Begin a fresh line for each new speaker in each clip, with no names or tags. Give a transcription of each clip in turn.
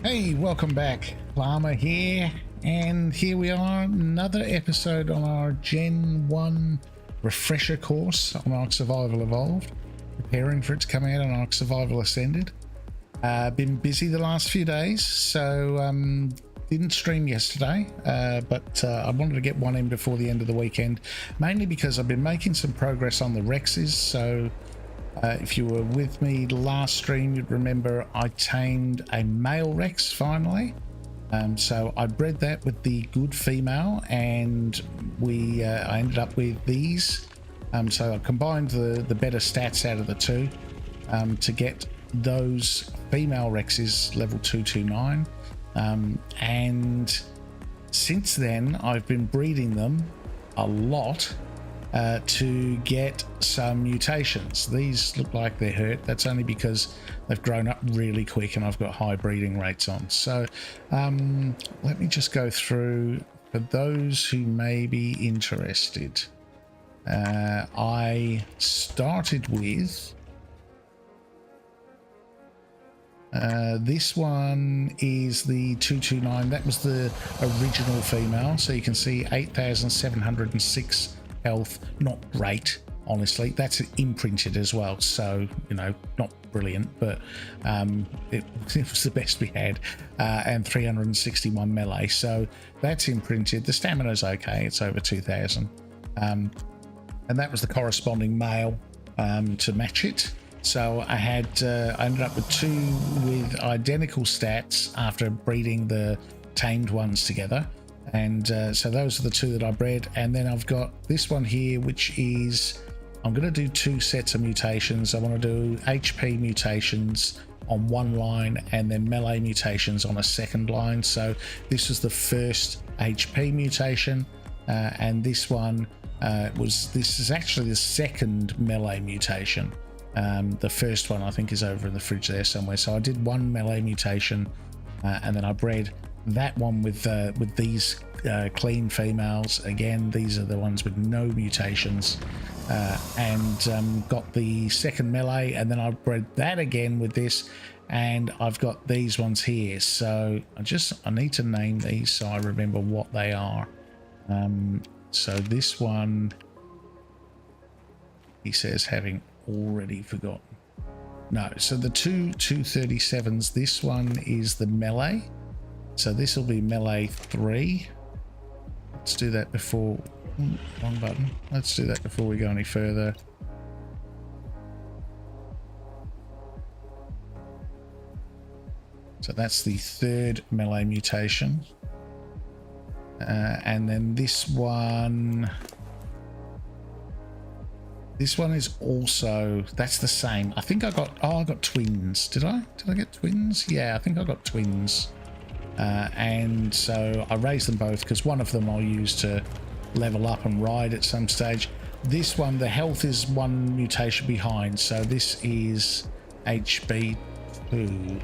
Hey, welcome back. Llama here, and here we are, another episode on our Gen 1 refresher course on Ark Survival Evolved, preparing for it to come out on Ark Survival Ascended. Been busy the last few days, so didn't stream yesterday, but I wanted to get one in before the end of the weekend, mainly because I've been making some progress on the Rexes. So if you were with me last stream, you'd remember I tamed a male Rex finally. So I bred that with the good female, and I ended up with these. So I combined the better stats out of the two to get those female Rexes level 229. And since then, I've been breeding them a lot to get some mutations. These look like they're hurt. That's only because they've grown up really quick and I've got high breeding rates on. So let me just go through for those who may be interested. I started with this one is the 229. That was the original female. So you can see 8,706 health. Not great, honestly. That's imprinted as well, so you know, not brilliant, but it was the best we had. And 361 melee, so that's imprinted. The stamina's okay, it's over 2,000. And that was the corresponding male to match it. So I ended up with two with identical stats after breeding the tamed ones together. And so those are the two that I bred. And then I've got this one here, which is, I'm going to do two sets of mutations. I want to do HP mutations on one line and then melee mutations on a second line. So this was the first HP mutation, and this one this is actually the second melee mutation. The first one I think is over in the fridge there somewhere. So I did one melee mutation, and then I bred that one with these clean females. Again, these are the ones with no mutations, and got the second melee, and then I bred that again with this, and I've got these ones here. So I need to name these so I remember what they are. So this one, he says, having already forgotten. No, so the two 237s, this one is the melee. So this will be melee 3. Let's do that before, wrong button. Let's do that before we go any further. So that's the third melee mutation. And then this one is also, that's the same. I think I got twins. Did I get twins? Yeah, I think I got twins. And so I raised them both because one of them I'll use to level up and ride at some stage. This one, the health is one mutation behind, so this is HB2.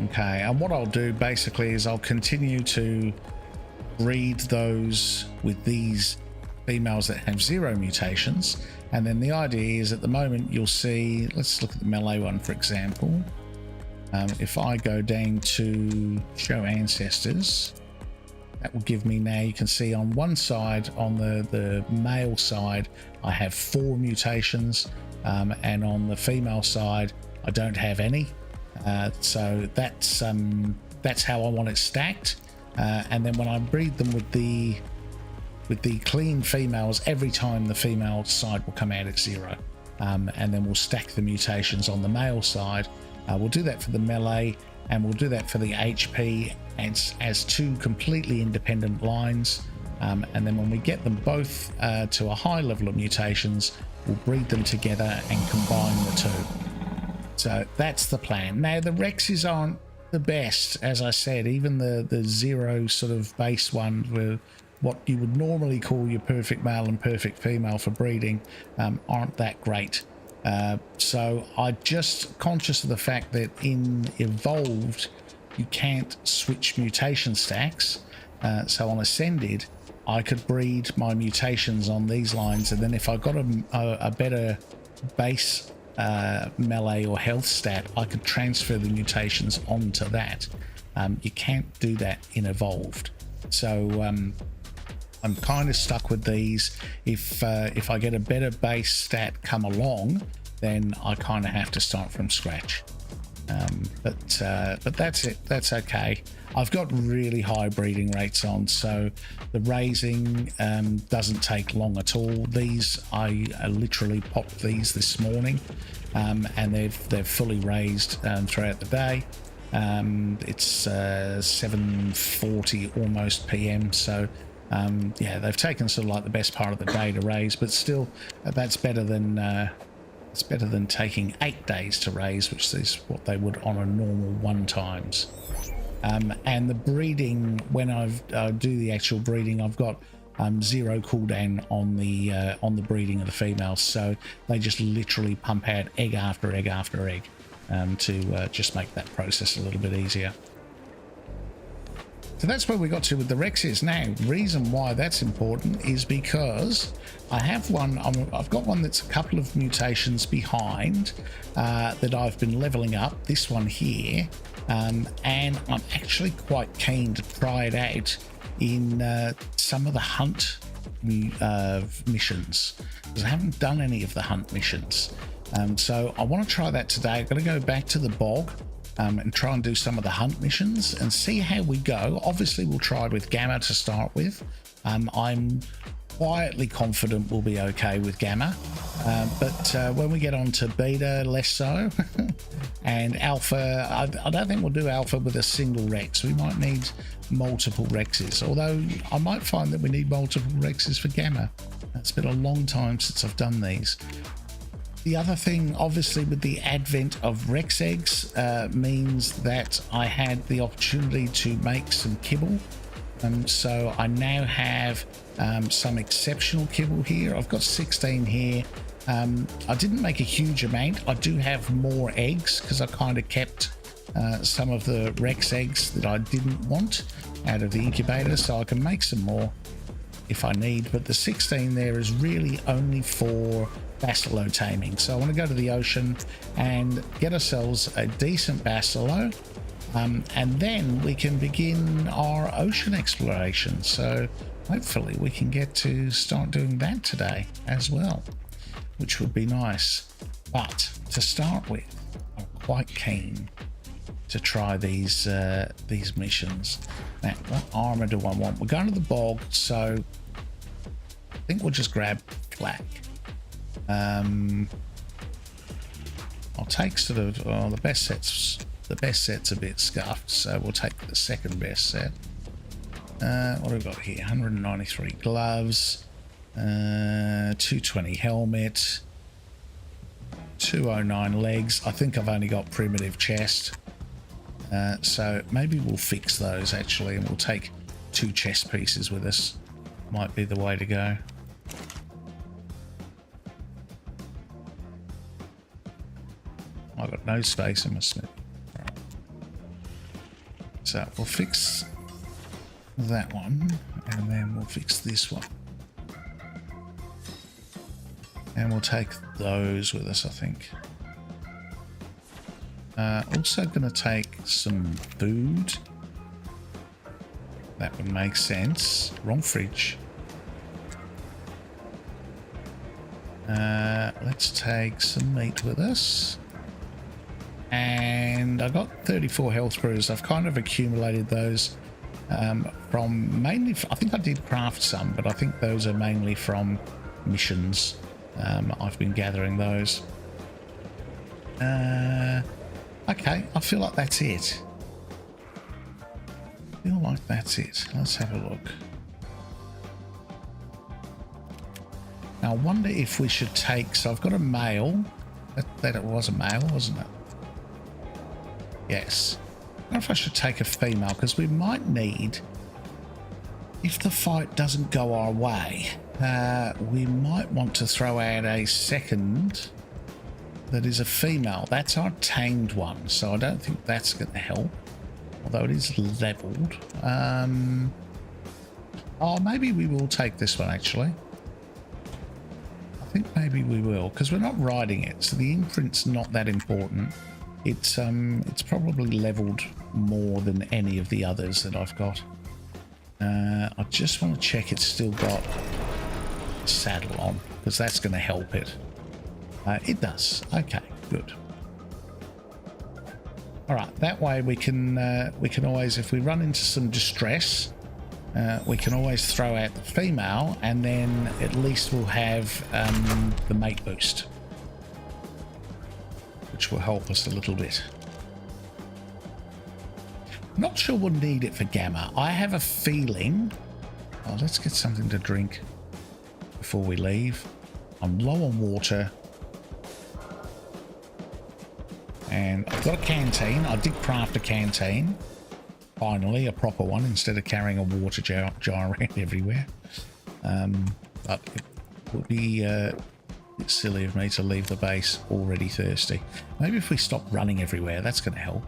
Okay, and what I'll do basically is I'll continue to breed those with these females that have 0 mutations, and then the idea is at the moment you'll see, let's look at the melee one for example. If I go down to show ancestors, that will give me, now you can see on one side, on the male side, I have 4 mutations, and on the female side I don't have any. So that's how I want it stacked. And then when I breed them with the clean females, every time the female side will come out at 0, and then we'll stack the mutations on the male side. We'll do that for the melee, and we'll do that for the HP as two completely independent lines. And then when we get them both to a high level of mutations, we'll breed them together and combine the two. So that's the plan. Now the Rexes aren't the best, as I said. Even the 0 sort of base one with what you would normally call your perfect male and perfect female for breeding aren't that great. So I'm just conscious of the fact that in Evolved you can't switch mutation stacks. So on Ascended I could breed my mutations on these lines, and then if I got a better base melee or health stat, I could transfer the mutations onto that. You can't do that in Evolved, so I'm kind of stuck with these. If I get a better base stat come along, then I kind of have to start from scratch. But that's it. That's okay. I've got really high breeding rates on, so the raising doesn't take long at all. These I literally popped these this morning, and they're fully raised throughout the day. It's 7:40 almost PM, so yeah, they've taken sort of like the best part of the day to raise, but still, that's better than it's better than taking 8 days to raise, which is what they would on a normal 1 times. And the breeding, when I do the actual breeding, I've got 0 cooldown on the breeding of the females, so they just literally pump out egg after egg after egg to just make that process a little bit easier. So that's where we got to with the Rexes. Now, the reason why that's important is because I have one, I've got one that's a couple of mutations behind that I've been leveling up, this one here, and I'm actually quite keen to try it out in some of the hunt missions, because I haven't done any of the hunt missions. So I want to try that today. I'm going to go back to the bog and try and do some of the hunt missions and see how we go. Obviously, we'll try with Gamma to start with. I'm quietly confident we'll be okay with Gamma, but when we get on to Beta, less so. And Alpha, I don't think we'll do Alpha with a single Rex. We might need multiple Rexes, although I might find that we need multiple Rexes for Gamma. It's been a long time since I've done these. The other thing, obviously, with the advent of Rex eggs, means that I had the opportunity to make some kibble. So I now have some exceptional kibble here. I've got 16 here. I didn't make a huge amount. I do have more eggs because I kind of kept some of the Rex eggs that I didn't want out of the incubator, so I can make some more if I need. But the 16 there is really only for Bacillo taming. So I want to go to the ocean and get ourselves a decent Bacillo, and then we can begin our ocean exploration. So hopefully we can get to start doing that today as well, which would be nice. But to start with, I'm quite keen to try these missions. Now, what armor do I want? We're going to the bog, so I think we'll just grab flak. I'll take sort of the best set's a bit scuffed, so we'll take the second best set. What have we got here? 193 gloves, 220 helmet, 209 legs. I think I've only got primitive chest, so maybe we'll fix those actually, and we'll take 2 chest pieces with us. Might be the way to go. I've got no space in my smith. Right. So we'll fix that one, and then we'll fix this one. And we'll take those with us, I think. Also going to take some food. That would make sense. Wrong fridge. Let's take some meat with us. And I got 34 health brews. I've kind of accumulated those from mainly, I think I did craft some, but I think those are mainly from missions. I've been gathering those. Okay, I feel like that's it. I feel like that's it. Let's have a look. Now I wonder if we should take, so I've got a male. That it was a male, wasn't it? Yes. I wonder if I should take a female, because we might need, if the fight doesn't go our way, we might want to throw out a second that is a female. That's our tamed one, so I don't think that's going to help, although it is leveled. I Oh, maybe we will take this one, actually. I think maybe we will, because we're not riding it, so the imprint's not that important. It's probably leveled more than any of the others that I've got. I just want to check it's still got saddle on, because that's going to help it. It does. Okay, good. All right, that way we can always, if we run into some distress, we can always throw out the female, and then at least we'll have the mate boost, which will help us a little bit. Not sure we'll need it for Gamma. I have a feeling... Oh, let's get something to drink before we leave. I'm low on water. And I've got a canteen. I did craft a canteen. Finally, a proper one, instead of carrying a water jar around everywhere. But it would be a bit silly of me to leave the base already thirsty. Maybe if we stop running everywhere, that's going to help.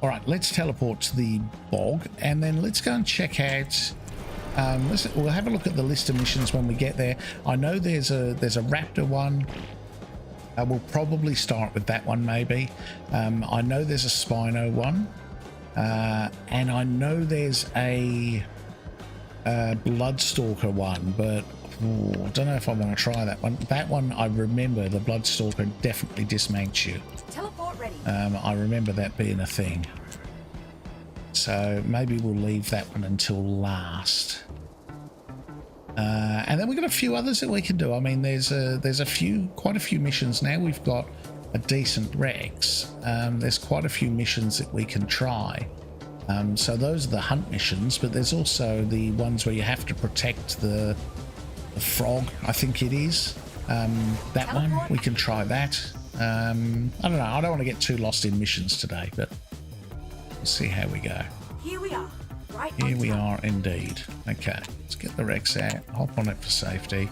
All right, let's teleport to the bog, and then let's go and check out. We'll have a look at the list of missions when we get there. I know there's a raptor one. We'll probably start with that one, maybe. I know there's a Spino one, and I know there's a Bloodstalker one, but I don't know if I want to try that one. That one, I remember the Bloodstalker definitely dismounts you.
Teleport ready.
I remember that being a thing. So maybe we'll leave that one until last. And then we've got a few others that we can do. I mean, there's quite a few missions now. We've got a decent Rex. There's quite a few missions that we can try. So those are the hunt missions, but there's also the ones where you have to protect the frog, I think it is. That one, we can try that. I don't know. I don't want to get too lost in missions today, but we'll see how we go.
Here we are. Right.
Here we are indeed. Okay, let's get the Rex out, hop on it for safety,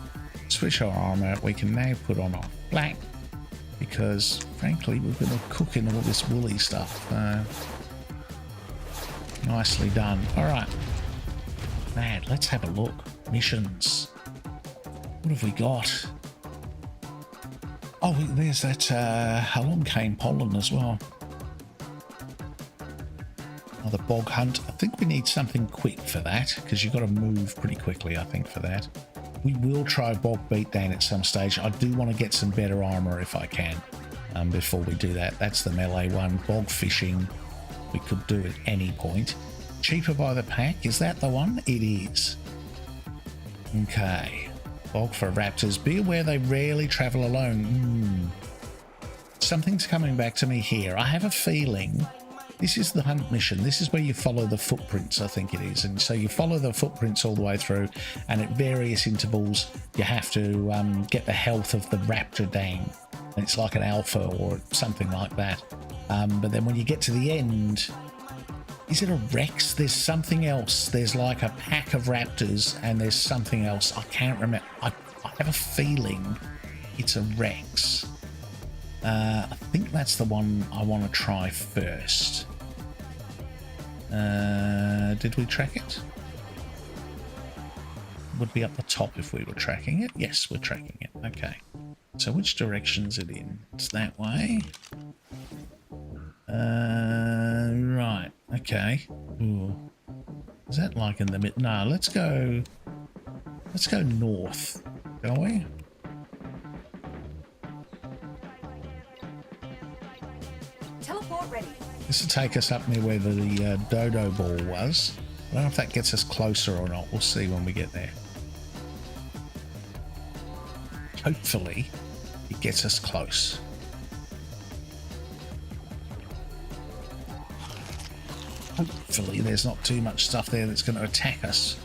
switch our armor. We can now put on our black, because frankly we've been cooking all this woolly stuff. Nicely done. All right, man, let's have a look. Missions. What have we got? Oh, there's that Halong Cane pollen as well. The bog hunt. I think we need something quick for that, because you've got to move pretty quickly, I think, for that. We will try bog beatdown at some stage. I do want to get some better armor if I can before we do that. That's the melee one. Bog fishing we could do at any point. Cheaper by the pack, is that the one? It is. Okay. Bog for raptors. Be aware they rarely travel alone. Something's coming back to me here. I have a feeling this is the hunt mission. This is where you follow the footprints, I think it is. And so you follow the footprints all the way through, and at various intervals you have to get the health of the raptor down. And it's like an alpha or something like that. But then when you get to the end, is it a Rex? There's something else. There's like a pack of raptors, and there's something else. I can't remember. I have a feeling it's a Rex. I think that's the one I want to try first. Did we track it? Would be up the top if we were tracking it. Yes, we're tracking it. Okay. So which direction is it in? It's that way. Right. Okay. Ooh. Is that like in the mid? No, let's go north, shall we?
Teleport ready.
This will take us up near where the dodo ball was. I don't know if that gets us closer or not. We'll see when we get there. Hopefully, it gets us close. Hopefully, there's not too much stuff there that's going to attack us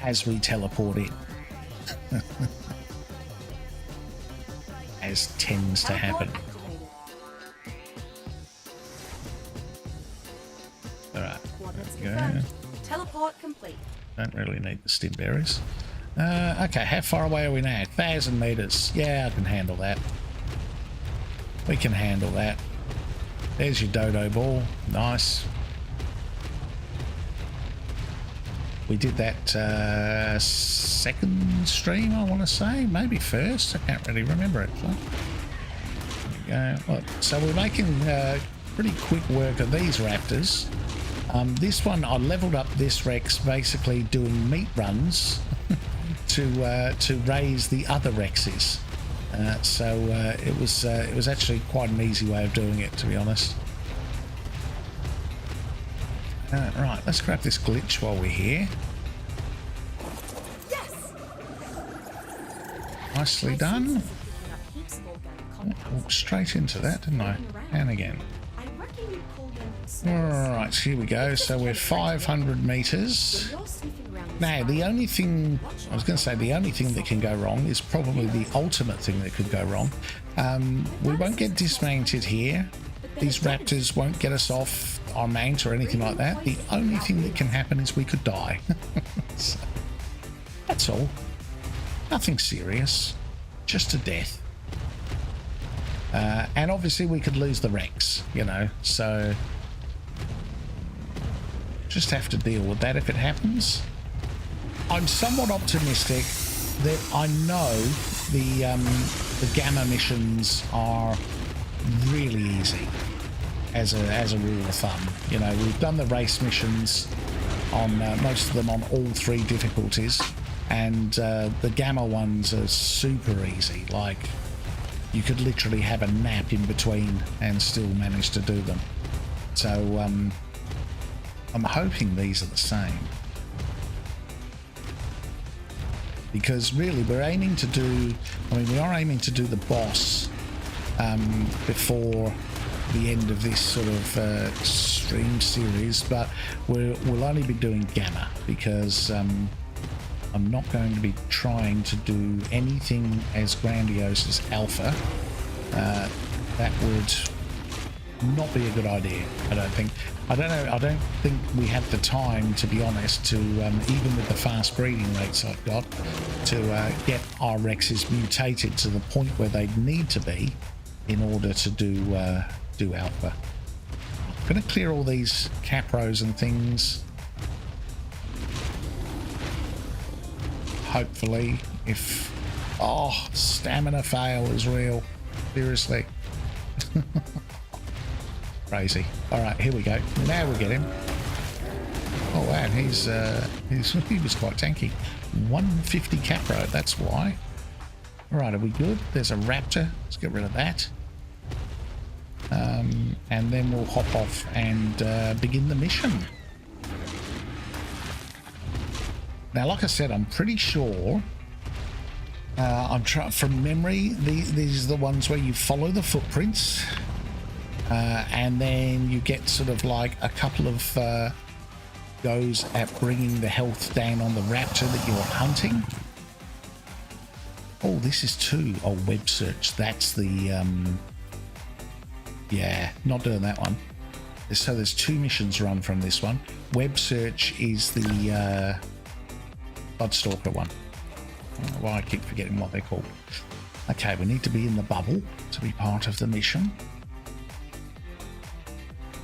as we teleport in. As tends to happen. Alright, there we go.
Teleport complete.
Don't really need the stim berries. Okay, how far away are we now? 1,000 meters. Yeah, I can handle that. We can handle that. There's your dodo ball. Nice. We did that second stream, I want to say, maybe first. I can't really remember actually. So we're making pretty quick work of these raptors. This one, I leveled up this Rex basically doing meat runs to raise the other Rexes. So it was actually quite an easy way of doing it, to be honest. Right, let's grab this glitch while we're here.
Yes.
Nicely done. Walked straight into that, didn't I? And again.
I reckon you call them
Alright, here we go. So we're 500 meters. Now, the only thing, I was going to say, the only thing that can go wrong is probably the ultimate thing that could go wrong. We won't get dismounted here. These raptors won't get us off our mount or anything like that. The only thing that can happen is we could die. So, that's all. Nothing serious. Just a death. And obviously we could lose the Rex, you know, so just have to deal with that if it happens. I'm somewhat optimistic that I know the gamma missions are really easy as a rule of thumb. You know, we've done the race missions on most of them on all 3 difficulties, and the gamma ones are super easy. Like, you could literally have a nap in between and still manage to do them. So I'm hoping these are the same, because really we're aiming to do, I mean, we are aiming to do the boss before the end of this sort of stream series, but we'll only be doing gamma because I'm not going to be trying to do anything as grandiose as alpha. That would not be a good idea, I don't think. I don't think we have the time, to be honest, to even with the fast breeding rates I've got, to get our Rexes mutated to the point where they need to be in order to do alpha. I'm going to clear all these capros and things. Hopefully, if... Oh, stamina fail is real. Seriously. Crazy. Alright, here we go. Now we get him. Oh wow, he was quite tanky. 150 capro, that's why. Alright, are we good? There's a raptor. Let's get rid of that. And then we'll hop off and begin the mission. Now, like I said, I'm pretty sure, from memory, these are the ones where you follow the footprints, and then you get sort of like a couple of goes at bringing the health down on the raptor that you're hunting. Oh, this is 2. Oh, web search. That's the, yeah, not doing that one. So there's 2 missions run from this one. Web search is the, Bloodstalker one. I don't know why I keep forgetting what they're called. Okay, we need to be in the bubble to be part of the mission.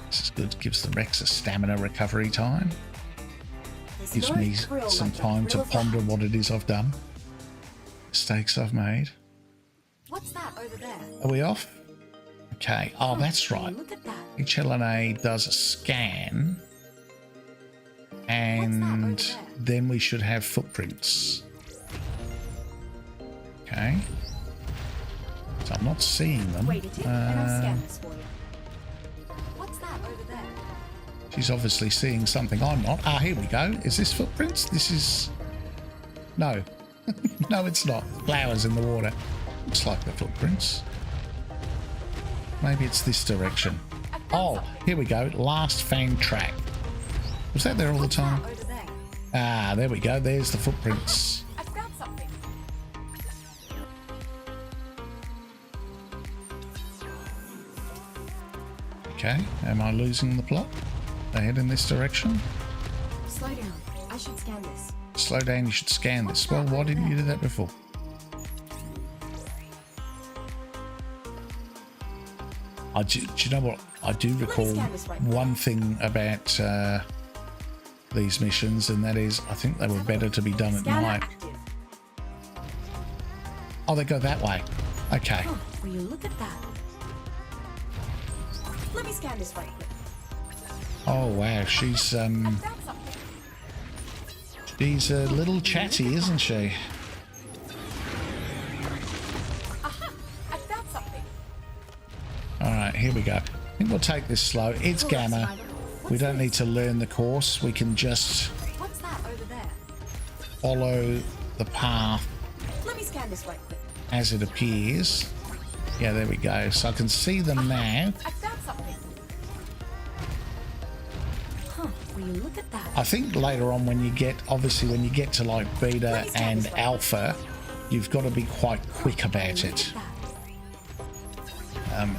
This is good. Gives the Rex a stamina recovery time. Gives me some time to ponder what it is I've done. Mistakes I've made.
What's that over there?
Are we off? Okay. Oh, that's right.
Look at that.
HLNA does a scan. And then we should have footprints. Okay. So I'm not seeing them.
Wait a tick, and I'll scan this for you. What's that over there?
She's obviously seeing something I'm not. Ah, here we go. Is this footprints? This is... No. No, it's not. Flowers in the water. Looks like the footprints. Maybe it's this direction. Oh, here we go. Last Fang track. Was that there all the time? Ah, there we go. There's the footprints.
I found something.
Okay, am I losing the plot? They head in this direction?
Slow down. I should scan this.
Slow down, you should scan this. Well, why didn't you do that before? Do you know what? I do recall one thing about these missions, and that is I think they were better to be done at
Scanner
night.
active.
Oh, they go that way. Okay.
Oh, will you look at that? Let me scan this right quick.
Oh wow, she's
I found something.
she's a little chatty, isn't she?
Aha! I found something.
All right, here we go. I think we'll take this slow. It's
Hold up,
Gamma.
Spider.
We
What's
don't
this?
need to learn the course. We can just
What's that over there?
follow the path
Let me scan this right quick.
as it appears. Yeah, there we go. So I can see them now.
I found something. Huh, will you look at that?
I think later on when you get, obviously when you get to like beta and alpha, you've got to be quite quick about it.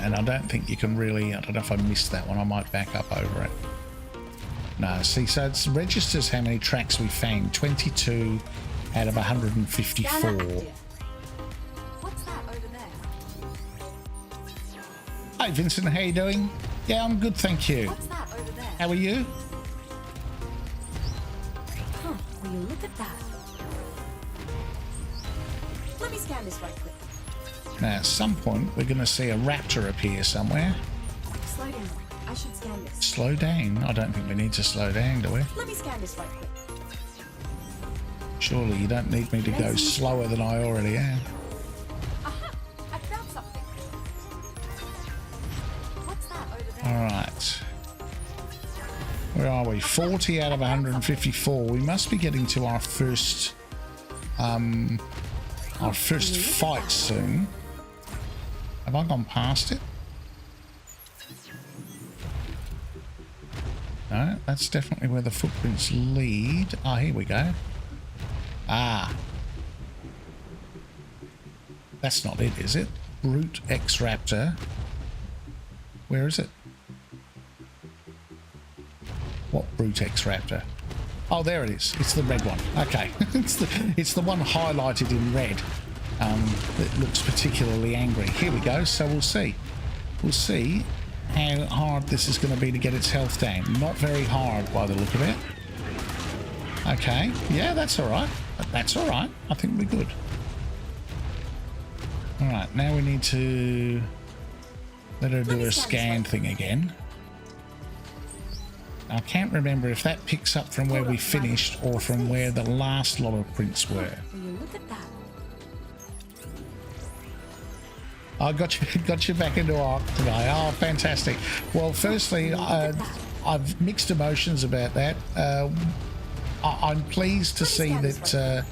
And I don't think you can really, I don't know if I missed that one. I might back up over it. No, see, so it registers how many tracks we found. 22 out of 154.
Scanner active. What's that over there?
Hi Vincent, how you doing? Yeah, I'm good, thank you.
What's that over there?
How are you?
Huh, will you look at that? Let me scan this right quick.
Now, at some point, we're going to see a raptor appear somewhere.
Slow down. I should scan this.
Slow down? I don't think we need to slow down, do we?
Let me scan this right quick.
Surely you don't need me to go slower than I already am.
Aha! I found something. What's that over there?
All right. Where are we? 40 out of 154. We must be getting to our first fight soon. Have I gone past it? No, that's definitely where the footprints lead. Ah, here we go. Ah. That's not it, is it? Brute X Raptor. Where is it? What Brute X Raptor? Oh, there it is. It's the red one. Okay. it's the one highlighted in red that looks particularly angry. Here we go. So we'll see. We'll see how hard this is going to be to get its health down. Not very hard by the look of it. Okay. Yeah, that's all right. That's all right. I think we're good. All right. Now we need to let her do a scan thing again. I can't remember if that picks up from where we finished or from where the last lot of prints were.
Will you look at that?
I got you back into Arc today. Oh, fantastic. Well, firstly, I've mixed emotions about that. I'm pleased to see that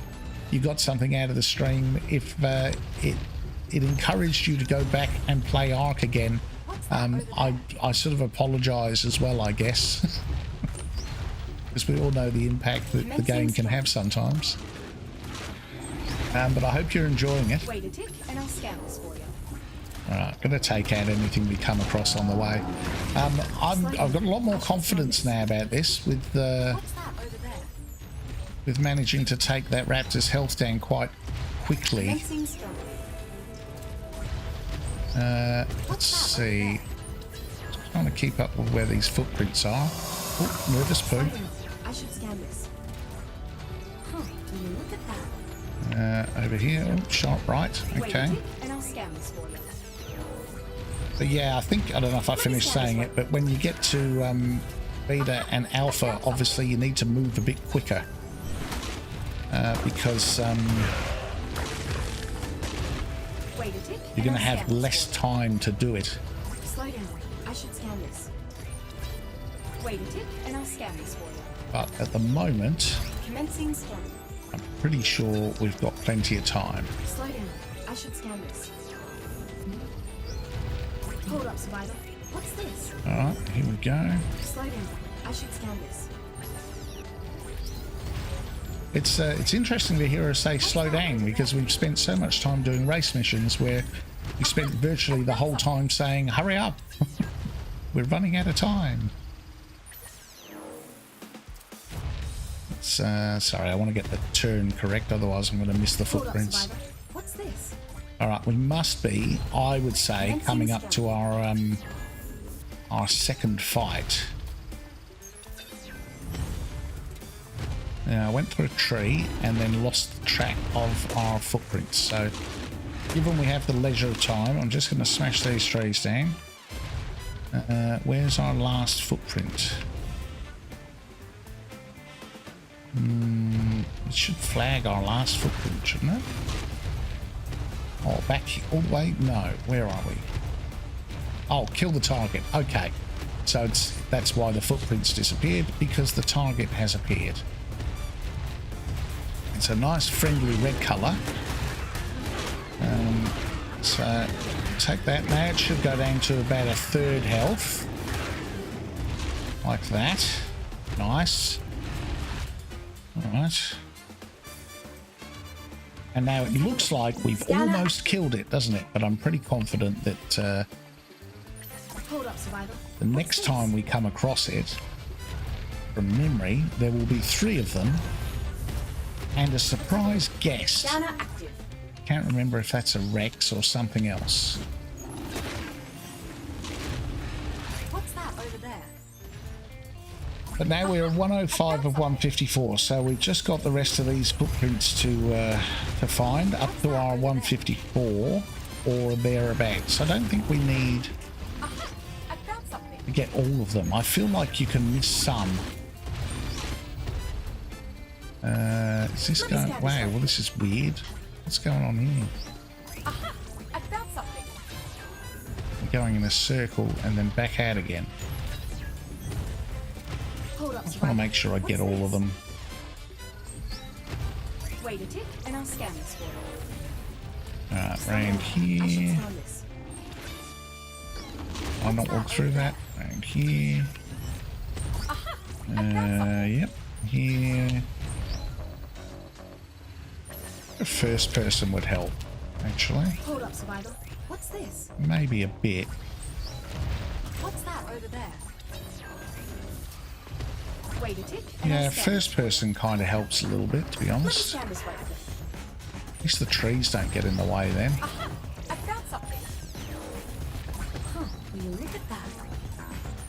you got something out of the stream. If it encouraged you to go back and play Arc again, I sort of apologise as well, I guess. Because we all know the impact that the game can have sometimes. But I hope you're enjoying it.
Wait a tick, and I'll scan this for you.
Alright, going to take out anything we come across on the way. I've got a lot more confidence now about this with
What's that over there?
with managing to take that raptor's health down quite quickly.
Commencing strike.
Let's see. Just trying to keep up with where these footprints are. Oh, nervous poo.
Slow down. I should scan this. Huh, will you look at that?
Over here. Oh, sharp right.
Wait a
Okay.
tick, and I'll scan this for you.
But yeah, I think, I don't know if I finished saying it, but when you get to beta and alpha, obviously you need to move a bit quicker. Because
Wait a tick,
you're going to
and I'll
have
scan this
less
for you.
time to do it.
Slow down. I should scan this. Wait a tick, and I'll scan this for you.
But at the moment,
Commencing scan.
I'm pretty sure we've got plenty of time.
Slow down. I should scan this. Hold up, survivor. What's this?
Alright, here we go.
Slow down. I should scan this.
It's interesting to hear her say slow down, because we've spent so much time doing race missions where we spent virtually the whole time saying, hurry up, we're running out of time. Sorry, I want to get the turn correct, otherwise I'm going to miss the
Hold up,
footprints.
survivor. What's this?
Alright, we must be, I would say, coming up to our second fight. I went through a tree and then lost track of our footprints. So given we have the leisure of time, I'm just going to smash these trees down. Where's our last footprint? It should flag our last footprint, shouldn't it? Oh, back here, all the way? No, where are we? Oh, kill the target. Okay, so that's why the footprints disappeared, because the target has appeared. It's a nice friendly red colour. So take that. Now it should go down to about a third health. Like that. Nice. Alright. And now it looks like we've almost killed it, doesn't it? But I'm pretty confident that the next time we come across it, from memory, there will be 3 of them and a surprise guest. Can't remember if that's a Rex or something else.
What's that over there?
But now we're 105 of 154, so we've just got the rest of these footprints to find up to our 154 or thereabouts. I don't think we need to get all of them. I feel like you can miss some. Is this going? Wow, well, this is weird. What's going on here?
Aha! I found something.
We're going in a circle and then back out again.
Hold up,
I just want to make sure I get all of them.
Wait a tick, and I'll scan this for you.
Alright, round here. I'll not walk through that. Round here. Yep. Here. A first person would help, actually.
Hold up, survivor. What's this?
Maybe a bit.
What's that over there? Wait a tick.
Yeah, first person kind of helps a little bit, to be honest.
Scan this way.
At least the trees don't get in the way then.
Aha! I found something. Huh? Will you look at that?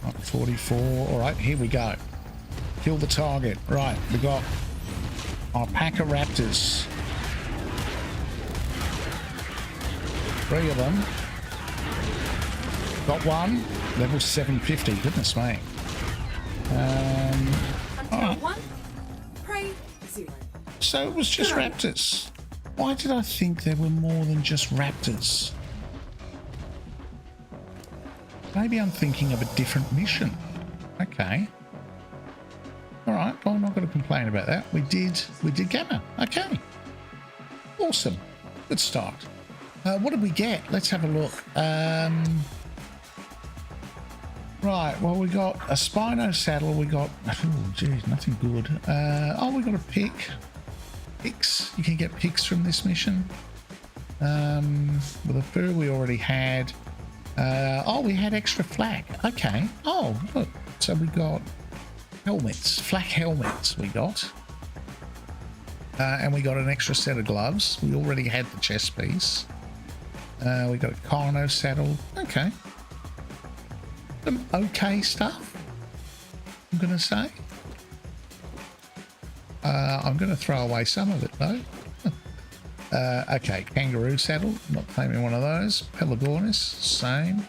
Up 44. All right, here we go. Kill the target. Right, we got our pack of raptors. 3 of them. Got one. Level 750. Goodness me.
Until 1. Prey 0.
So it was just raptors. Why did I think there were more than just raptors? Maybe I'm thinking of a different mission. Okay. All right. Well, I'm not going to complain about that. We did gamma. Okay. Awesome. Good start. What did we get? Let's have a look. Right, well, we got a Spino saddle. We got, oh, geez, nothing good. We got a pick. Picks. You can get picks from this mission. With the fur we already had. We had extra flak. Okay. Oh, look. So we got helmets. Flak helmets we got. And we got an extra set of gloves. We already had the chest piece. We got a Carno saddle. Okay. Some okay stuff, I'm going to say. I'm going to throw away some of it, though. Okay, kangaroo saddle. Not claiming one of those. Pelagornis, same.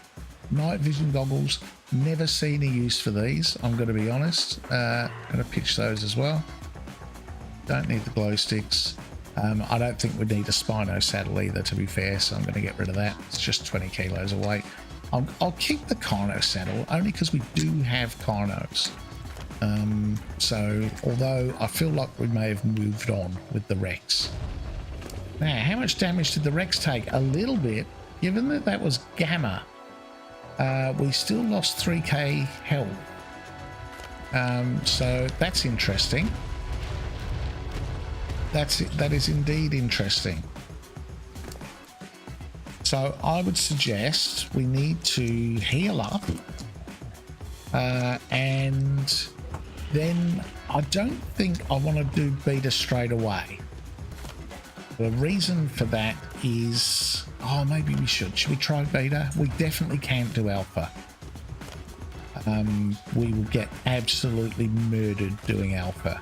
Night vision goggles. Never seen a use for these, I'm going to be honest. Going to pitch those as well. Don't need the glow sticks. I don't think we need a Spino saddle either, to be fair, so I'm going to get rid of that. It's just 20 kilos of weight. I'll keep the Carno saddle, only because we do have Carnos. So, although I feel like we may have moved on with the Rex. Now, how much damage did the Rex take? A little bit. Given that that was Gamma, we still lost 3k health. So, that's interesting. That is indeed interesting. So I would suggest we need to heal up, and then I don't think I want to do beta straight away. The reason for that is, maybe we should. Should we try beta? We definitely can't do alpha. We will get absolutely murdered doing alpha.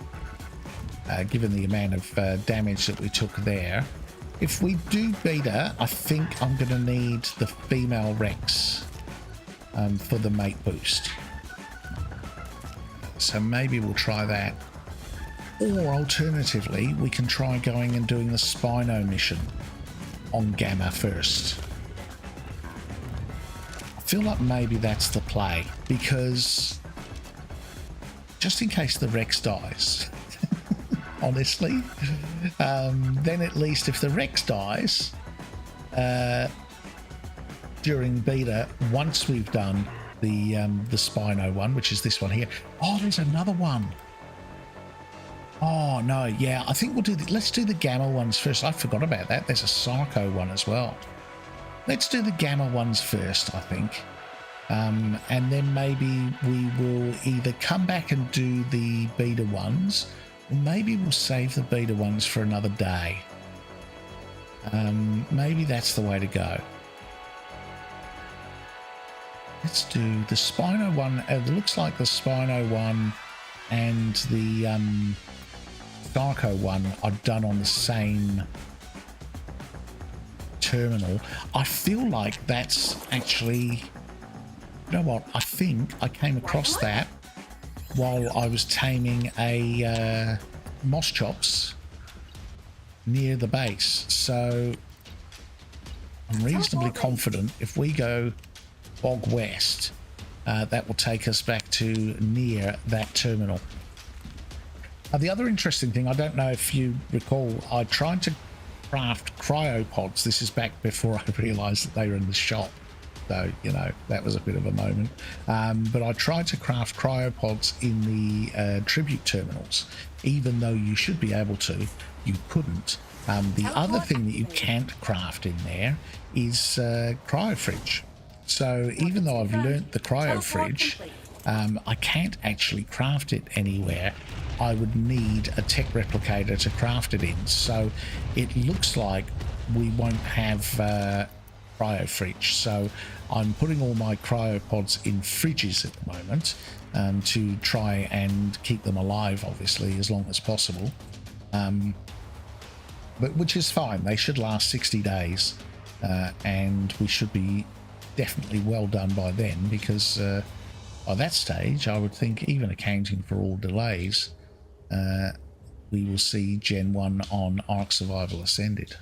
given the amount of damage that we took there. If we do beta, I think I'm going to need the female Rex for the mate boost. So maybe we'll try that. Or alternatively, we can try going and doing the Spino mission on Gamma first. I feel like maybe that's the play, because just in case the Rex dies, honestly, then at least if the Rex dies during beta, once we've done the Spino one, which is this one here. Oh, there's another one. Oh no, yeah, I think we'll do let's do the Gamma ones first. I forgot about that. There's a Psycho one as well. Let's do the Gamma ones first, I think. And then maybe we will either come back and do the beta ones, or maybe we'll save the beta ones for another day. Maybe that's the way to go. Let's do the Spino one. It looks like the Spino one and the Psycho one are done on the same terminal. I feel like that's actually, you know what, I think I came across that while I was taming a Moss Chops near the base. So I'm reasonably confident if we go Bog West, that will take us back to near that terminal. The other interesting thing, I don't know if you recall, I tried to craft cryopods. This is back before I realized that they were in the shop. So, you know, that was a bit of a moment. But I tried to craft cryopods in the tribute terminals. Even though you should be able to, you couldn't. The other thing that you can't craft in there is cryofridge. So even though I've learnt the cryofridge, I can't actually craft it anywhere. I would need a tech replicator to craft it in. So it looks like we won't have cryofridge. So I'm putting all my cryopods in fridges at the moment to try and keep them alive, obviously, as long as possible. But which is fine. They should last 60 days and we should be definitely well done by then, because by that stage I would think, even accounting for all delays, we will see Gen 1 on Ark Survival Ascended.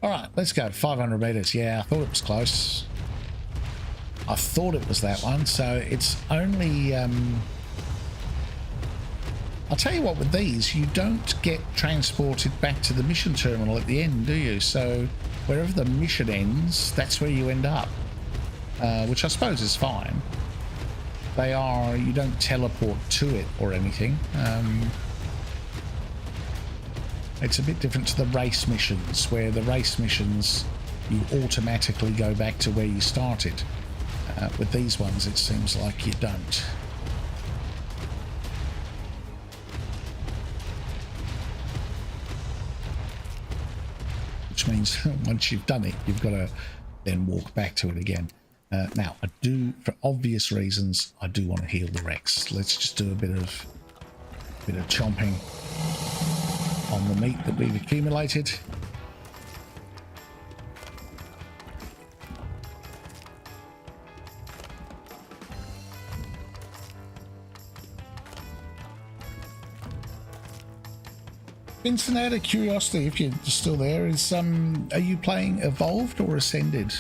Alright, let's go. 500 meters. Yeah, I thought it was close. I thought it was that one. So it's only I'll tell you what, with these, you don't get transported back to the mission terminal at the end, do you? So wherever the mission ends, that's where you end up, which I suppose is fine. You don't teleport to it or anything. It's a bit different to the race missions, where the race missions, you automatically go back to where you started. With these ones, it seems like you don't. Which means once you've done it, you've got to then walk back to it again. Now, I do, for obvious reasons, I do want to heal the Rex. Let's just do a bit of chomping on the meat that we've accumulated. Vincent, out of curiosity, if you're still there, are you playing Evolved or Ascended?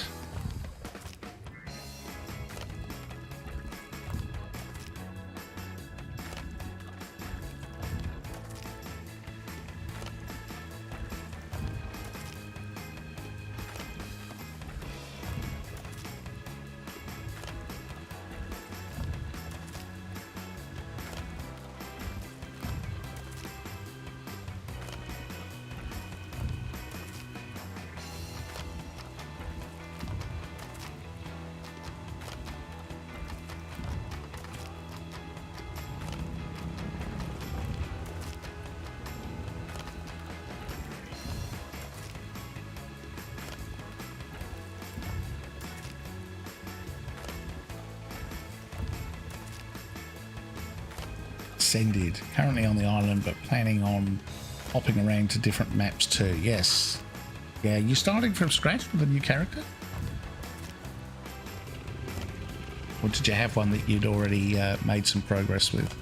Ascended. Currently on the island, but planning on hopping around to different maps too. Yes. Yeah, you starting from scratch with a new character? Or did you have one that you'd already made some progress with?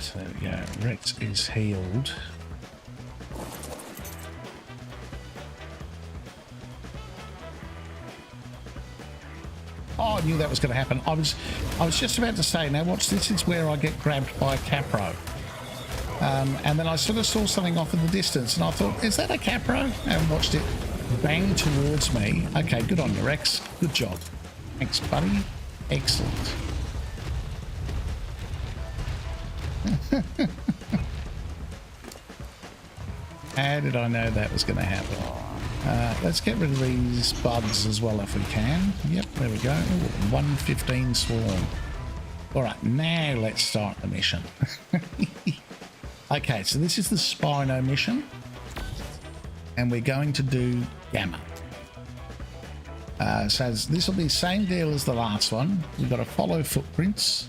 So there we go. Rex is healed. Oh, I knew that was going to happen. I was just about to say, now watch, this is where I get grabbed by a Capro. And then I sort of saw something off in the distance, and I thought, is that a Capro? And watched it bang towards me. Okay, good on you, Rex. Good job. Thanks, buddy. Excellent. How did I know that was going to happen? Let's get rid of these bugs as well if we can. Yep, there we go. Ooh, 115 swarm. All right, now let's start the mission. Okay, so this is the Spino mission. And we're going to do Gamma. So this will be the same deal as the last one. We've got to follow footprints.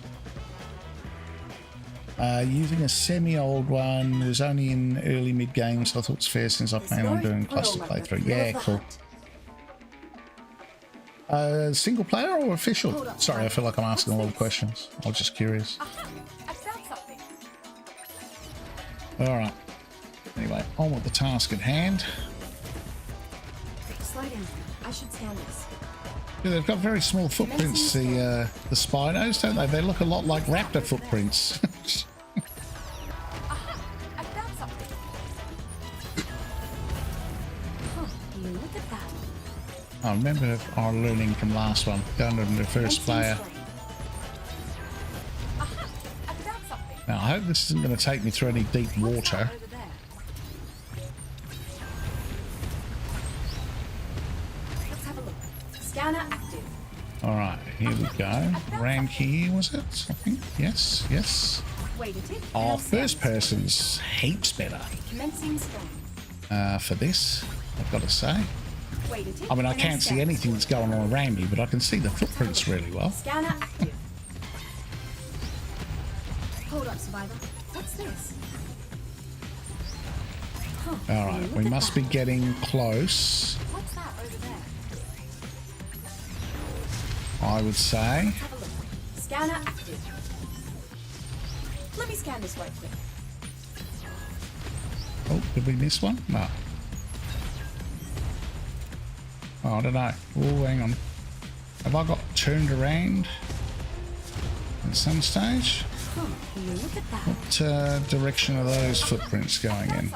Using a semi-old one. It was only in early mid-game, so I thought it's fair since I plan on doing cluster playthrough. Yeah, cool. Single player or official? Sorry, I feel like I'm asking a lot of questions. I was just curious. Alright. Anyway, on with the task at hand.
Slow down. I should scan this.
Yeah, they've got very small footprints, the Spinos, don't they? They look a lot like raptor footprints. I remember our learning from last one, going to the first player. Now, I hope this isn't going to take me through any deep water.
Let's have a look. Scanner active.
Alright, here we go. Round here, was it? I think. Yes, yes.
Wait a tick.
Oh, first person's heaps better.
Commencing scan.
For this, I've got to say.
Wait a tick.
I mean, I can't see anything that's going on around me, but I can see the footprints really well.
Scanner active. Hold up, survivor. What's this? Huh.
Alright, we must be getting close,
What's that over there?
I would say.
Have a look. Scanner active. Let me scan this right quick.
Oh, did we miss one? No. Oh, I don't know. Oh, hang on. Have I got turned around at some stage?
Huh. Look at that.
What direction are those footprints going in?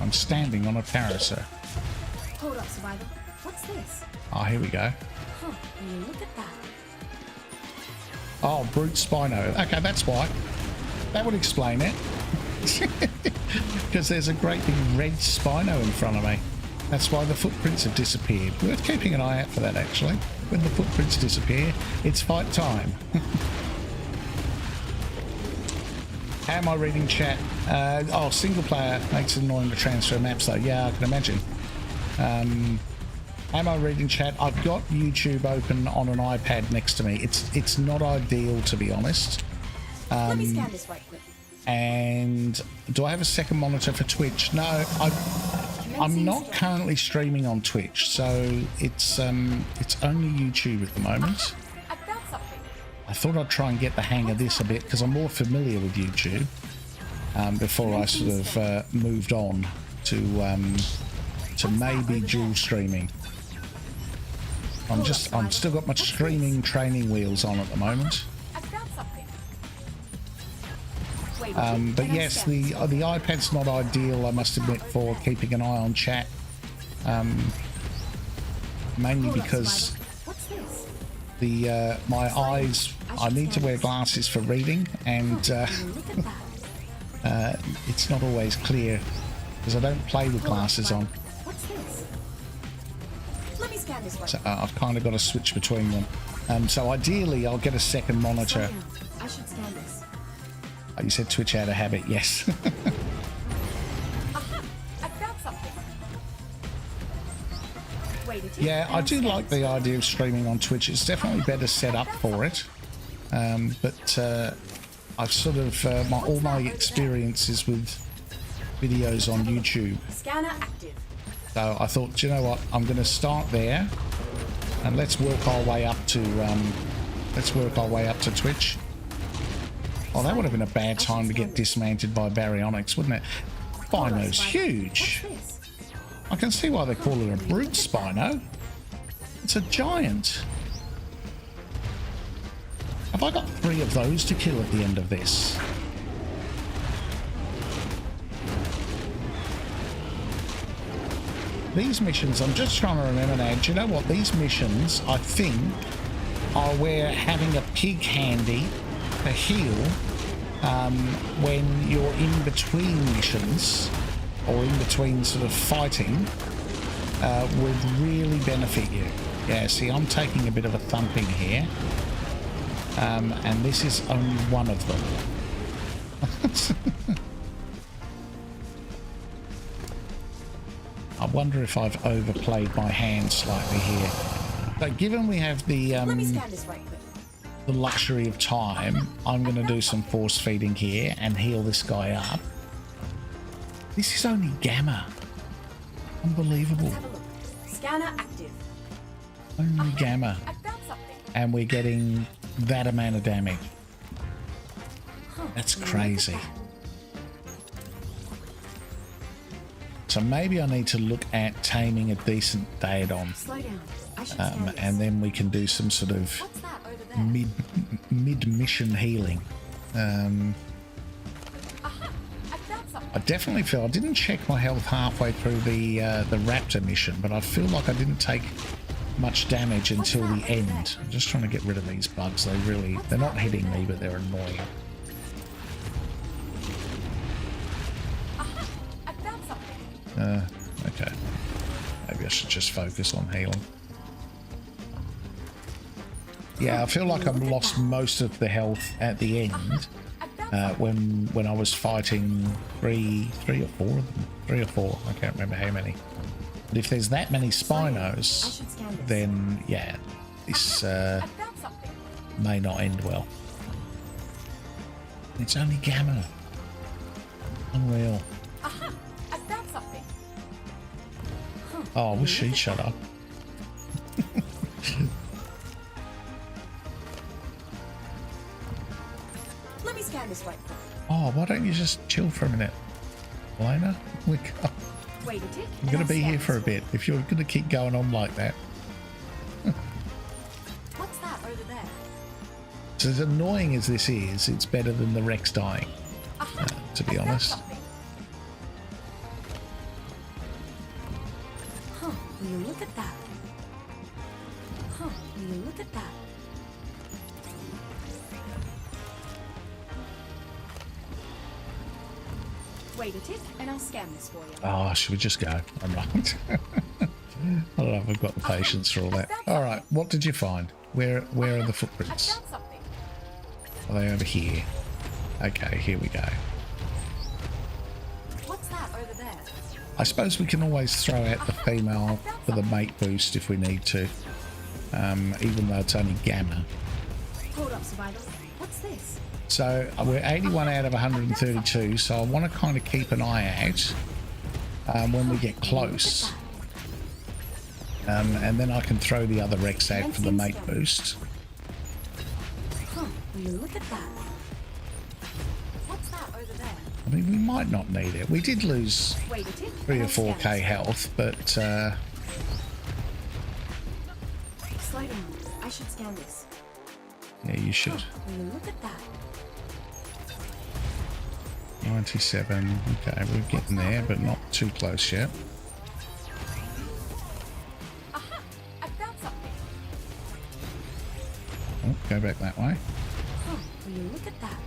I'm standing on a parasaur.
Hold up, survivor. What's this?
Oh, here we go.
Huh. Look at that.
Oh, brute Spino. Okay, that's why. That would explain it. Because there's a great big red Spino in front of me. That's why the footprints have disappeared. Worth keeping an eye out for that, actually. When the footprints disappear, it's fight time. How am I reading chat? Oh, single player makes it annoying to transfer maps, though. Yeah, I can imagine. How am I reading chat? I've got YouTube open on an iPad next to me. It's not ideal, to be honest.
Let me scan this right quick.
And do I have a second monitor for Twitch? No, I'm not currently streaming on Twitch, so it's only YouTube at the moment.
I found something.
I thought I'd try and get the hang of this a bit because I'm more familiar with YouTube before I sort of moved on to maybe dual streaming. I'm still got my streaming training wheels on at the moment.
I found something.
But yes, the iPad's not ideal, I must admit, for keeping an eye on chat. Mainly because my eyes, I need to wear glasses for reading, and it's not always clear because I don't play with glasses on.
What's this? Let me scan this right.
So I've kind of got to switch between them. So ideally, I'll get a second monitor.
I should scan this.
Oh, you said Twitch out of habit, yes.
Aha! I found something. Wait a tick,
Yeah,
and
I
I'll
do
scan
like
this.
the idea of streaming on Twitch. It's definitely better set up for it. But I've sort of all my experiences with videos on YouTube.
Scanner active.
So I thought, do you know what? I'm going to start there, and let's work our way up to Twitch. Oh, that would have been a bad time to get dismantled by baryonyx, wouldn't it? Spino's huge.
What's this?
I can see why they call it a brute Spino. It's a giant. Have I got 3 of those to kill at the end of this? These missions, I'm just trying to remember now. Do you know what? These missions, I think, are where having a pig handy to heal when you're in between missions or in between sort of fighting would really benefit you. Yeah, see, I'm taking a bit of a thumping here. And this is only one of them. I wonder if I've overplayed my hand slightly here. But given we have the
Let me scan this right quick.
the luxury of time, I'm going to do some force feeding here and heal this guy up. This is only gamma. Unbelievable.
Let's have a look. Scanner active.
Only gamma.
I found something.
And we're getting that amount of damage.
Huh,
That's
look at
crazy.
that.
So maybe I need to look at taming a decent Daedon.
Slow down. I should scan this.
And then we can do some sort of
What's that over there?
mid-mission healing.
Aha! I found something.
I definitely feel I didn't check my health halfway through the Raptor mission, but I feel like I didn't take much damage until the end. I'm just trying to get rid of these bugs. They're not hitting me, but they're annoying.
Aha! I found something.
Okay. Maybe I should just focus on healing. Yeah, I feel like I've lost most of the health at the end when I was fighting three or four of them. 3 or 4, I can't remember how many. But if there's that many Spinos, then yeah, this
I found something.
may not end well. It's only gamma. Unreal.
Aha! I found something. Huh.
Oh, I wish she'd shut up.
Let me scan this right quick.
Oh, why don't you just chill for a minute, Elena? We're
Wait a tick.
going to be here for a bit if you're going to keep going on like that.
What's that over there?
So as annoying as this is, it's better than the Rex dying,
Aha!
to be
I found
honest.
something. Huh, will you look at that? Huh, will you look at that? Wait a tick, and I'll scan this for you.
Oh, should we just go? I'm right. I don't know if I've got the patience for all that. All right, what did you find? Where are the
I
footprints?
found something.
Are they over here? Okay, here we go.
What's that over there?
I suppose we can always throw out the female for the mate boost if we need to, even though it's only gamma.
Hold up, survivor. What's this?
So we're 81 out of 132, so I want to kind of keep an eye out when we get close. And then I can throw the other Rex out for the mate boost.
Huh, will you look at that? What's that over there?
I mean, we might not need it. We did lose
Wait a tick.
3 or
and I'll scan
4k health, but
this. Slow down. I should scan this.
yeah, you should.
Will you look at that?
97. Okay, we're getting there, but not too close yet.
Aha! I found something.
Oh, go back that way.
Huh, will you look at that?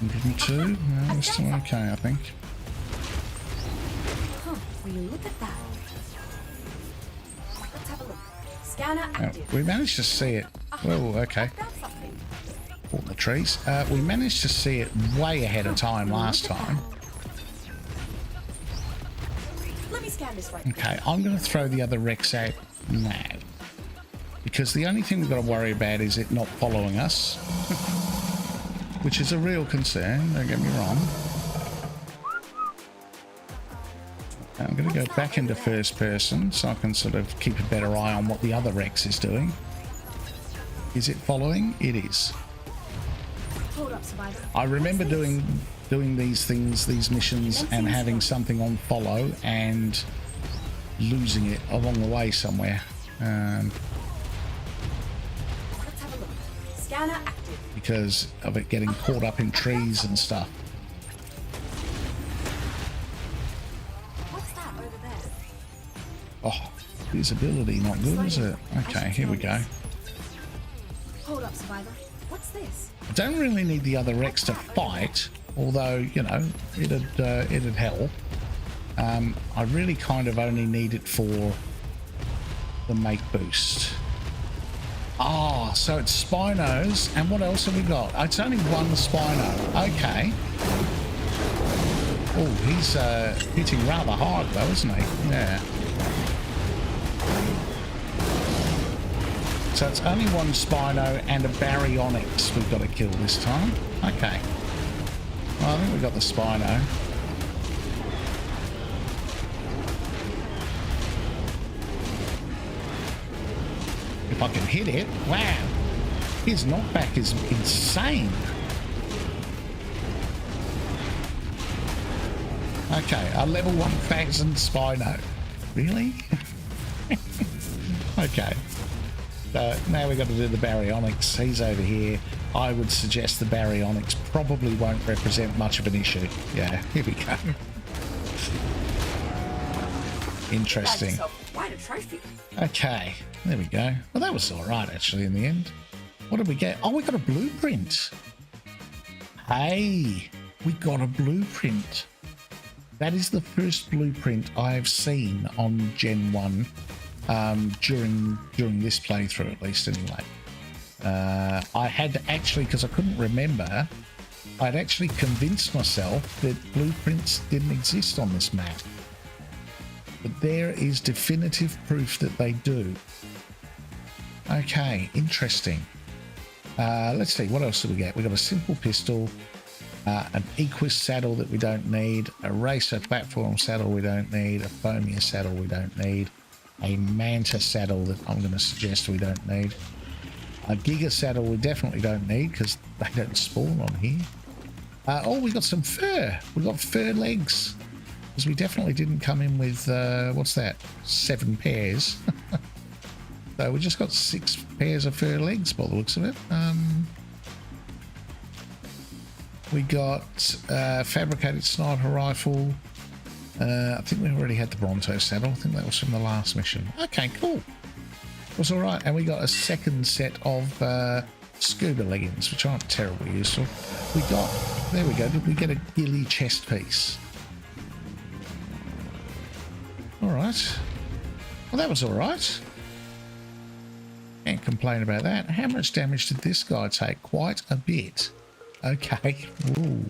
102? No, we're still okay, I think.
Huh, will you look at that? Let's have a look. Scanner
Oh,
active.
we managed to see it. Oh, okay.
Found something.
All the trees. We managed to see it way ahead of time last time.
Let me scan this right.
Okay, I'm going to throw the other Rex out now. Because the only thing we've got to worry about is it not following us. Which is a real concern, don't get me wrong. I'm going to go back into first person so I can sort of keep a better eye on what the other Rex is doing. Is it following? It is.
Hold up, survivor.
I remember doing these things, these missions, and having something on follow and losing it along the way somewhere.
Let's have a look. Scanner active.
Because of it getting caught up in trees and stuff.
What's that over there?
Oh, visibility not good, is it? Okay, here we go.
Hold up, survivor. What's this?
I don't really need the other Rex to fight, although, you know, it'd help. I really kind of only need it for the make boost. Ah, so it's Spinos, and what else have we got? It's only one Spino. Okay. Oh, he's hitting rather hard though, isn't he? Yeah. So it's only one Spino and a Baryonyx we've got to kill this time. Okay. Well, I think we got the Spino. If I can hit it, wow. His knockback is insane. Okay, a level 1000 Spino. Really? Okay. Now we've got to do the Baryonyx. He's over here. I would suggest the Baryonyx probably won't represent much of an issue. Yeah, here we go. Interesting.
Quite a trophy.
Okay, there we go. Well, that was all right, actually, in the end. What did we get? Oh, we got a blueprint. Hey, we got a blueprint. That is the first blueprint I've seen on Gen 1 during this playthrough, at least, anyway. I had to actually, because I couldn't remember, I'd actually convinced myself that blueprints didn't exist on this map. But there is definitive proof that they do. Okay, interesting. Let's see, what else do we get? We got a simple pistol, an Equus saddle that we don't need, a racer platform saddle we don't need, a foamier saddle we don't need, a manta saddle that I'm going to suggest we don't need, a giga saddle we definitely don't need because they don't spawn on here. Oh, we got some fur. We got fur legs. Because we definitely didn't come in with, what's that, 7 pairs. So we just got 6 pairs of fur legs by the looks of it. We got fabricated sniper rifle. I think we already had the Bronto saddle. I think that was from the last mission. Okay, cool. It was all right. And we got a second set of scuba leggings, which aren't terribly useful. We got, there we go, did we get a ghillie chest piece? All right. Well, that was all right. Can't complain about that. How much damage did this guy take? Quite a bit. Okay. Ooh.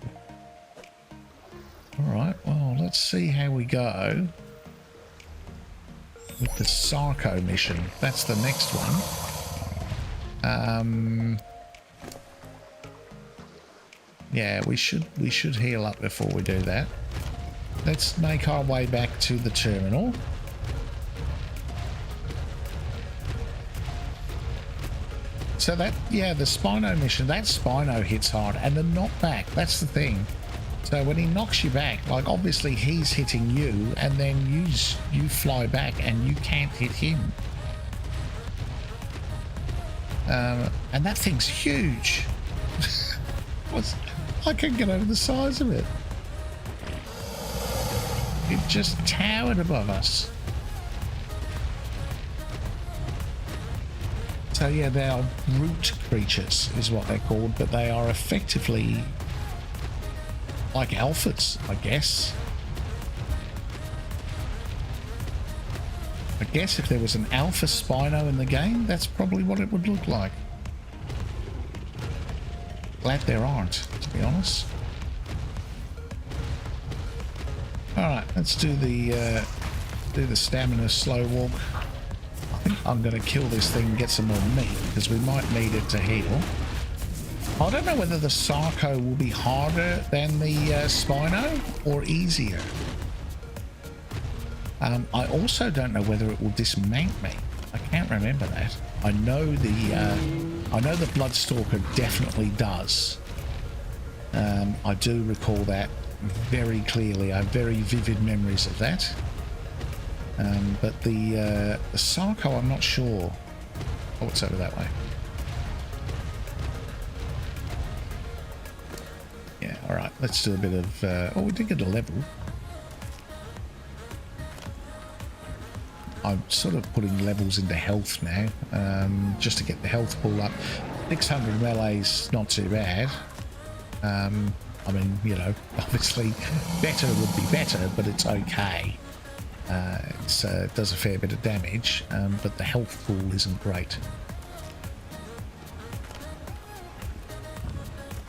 All right. Well, let's see how we go with the Sarko mission. That's the next one. Yeah, we should heal up before we do that. Let's make our way back to the terminal. So that, yeah, the Spino mission, that Spino hits hard, and the knockback, that's the thing. So when he knocks you back, like obviously he's hitting you, and then you fly back and you can't hit him. And that thing's huge. I can't get over the size of it. It just towered above us. So yeah, they are brute creatures is what they're called, but they are effectively like alphas, I guess. I guess if there was an alpha Spino in the game, that's probably what it would look like. Glad there aren't, to be honest. Alright, let's do the stamina slow walk. I think I'm going to kill this thing and get some more meat, because we might need it to heal. I don't know whether the Sarco will be harder than the Spino or easier. I also don't know whether it will dismount me. I can't remember that. I know the Bloodstalker definitely does. I do recall that very clearly. I have very vivid memories of that. But the Sarco, I'm not sure. Oh, it's over that way. Yeah, all right. Let's do a bit of. Oh, we did get a level. I'm sort of putting levels into health now, just to get the health pool up. 600 melee's not too bad. I mean, you know, obviously better would be better, but it's okay. It does a fair bit of damage, but the health pool isn't great.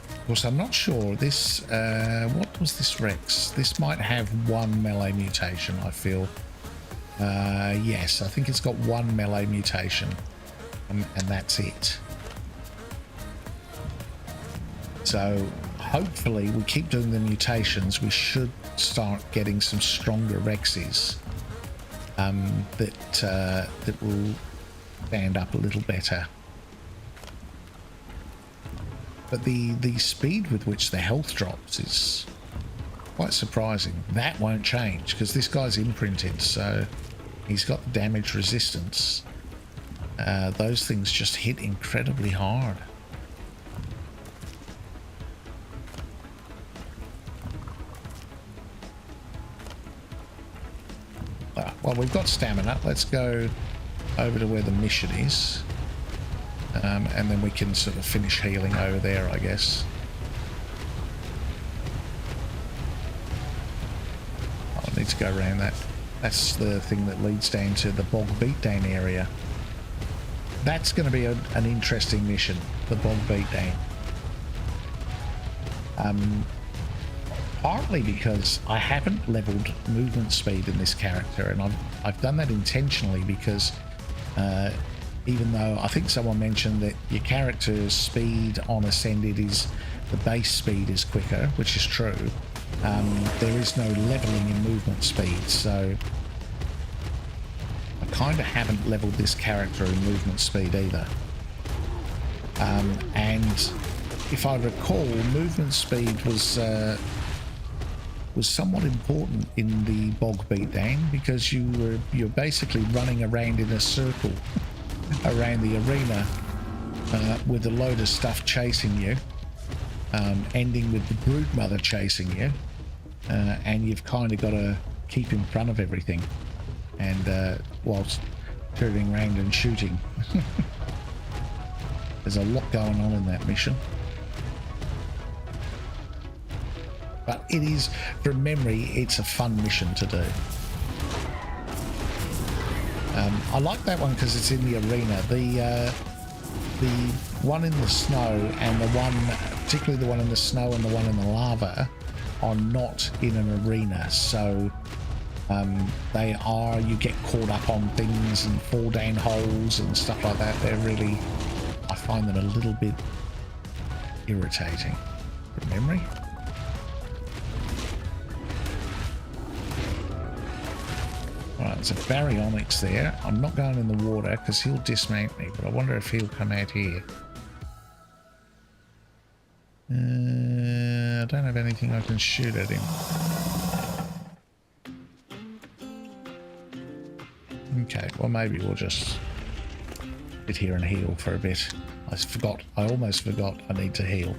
Of course, I'm not sure. This, what was this Rex? This might have one melee mutation, I feel. Yes, I think it's got one melee mutation, and that's it. So hopefully we keep doing the mutations. We should start getting some stronger Rexes that will stand up a little better. But the speed with which the health drops is quite surprising. That won't change because this guy's imprinted, so he's got damage resistance. Those things just hit incredibly hard. Well, we've got stamina. Let's go over to where the mission is. And then we can sort of finish healing over there, I guess. I need to go around that. That's the thing that leads down to the Bog Beatdown area. That's going to be an interesting mission, the Bog Beatdown. Partly because I haven't leveled movement speed in this character, and I've done that intentionally because even though I think someone mentioned that your character's speed on Ascended is the base speed is quicker, which is true. There is no leveling in movement speed, so I kind of haven't leveled this character in movement speed either. And if I recall, movement speed was somewhat important in the Bog Beatdown because you're basically running around in a circle around the arena with a load of stuff chasing you, ending with the Broodmother chasing you, and you've kind of got to keep in front of everything and whilst turning around and shooting. There's a lot going on in that mission. But it is, from memory, it's a fun mission to do. I like that one because it's in the arena. The one in the snow and the one, particularly the one in the snow and the one in the lava, are not in an arena. So they are, you get caught up on things and fall down holes and stuff like that. They're really, I find them a little bit irritating from memory. Right, there's a baryonyx there. I'm not going in the water because he'll dismount me, but I wonder if he'll come out here. I don't have anything I can shoot at him. Okay, well maybe we'll just sit here and heal for a bit. I almost forgot I need to heal.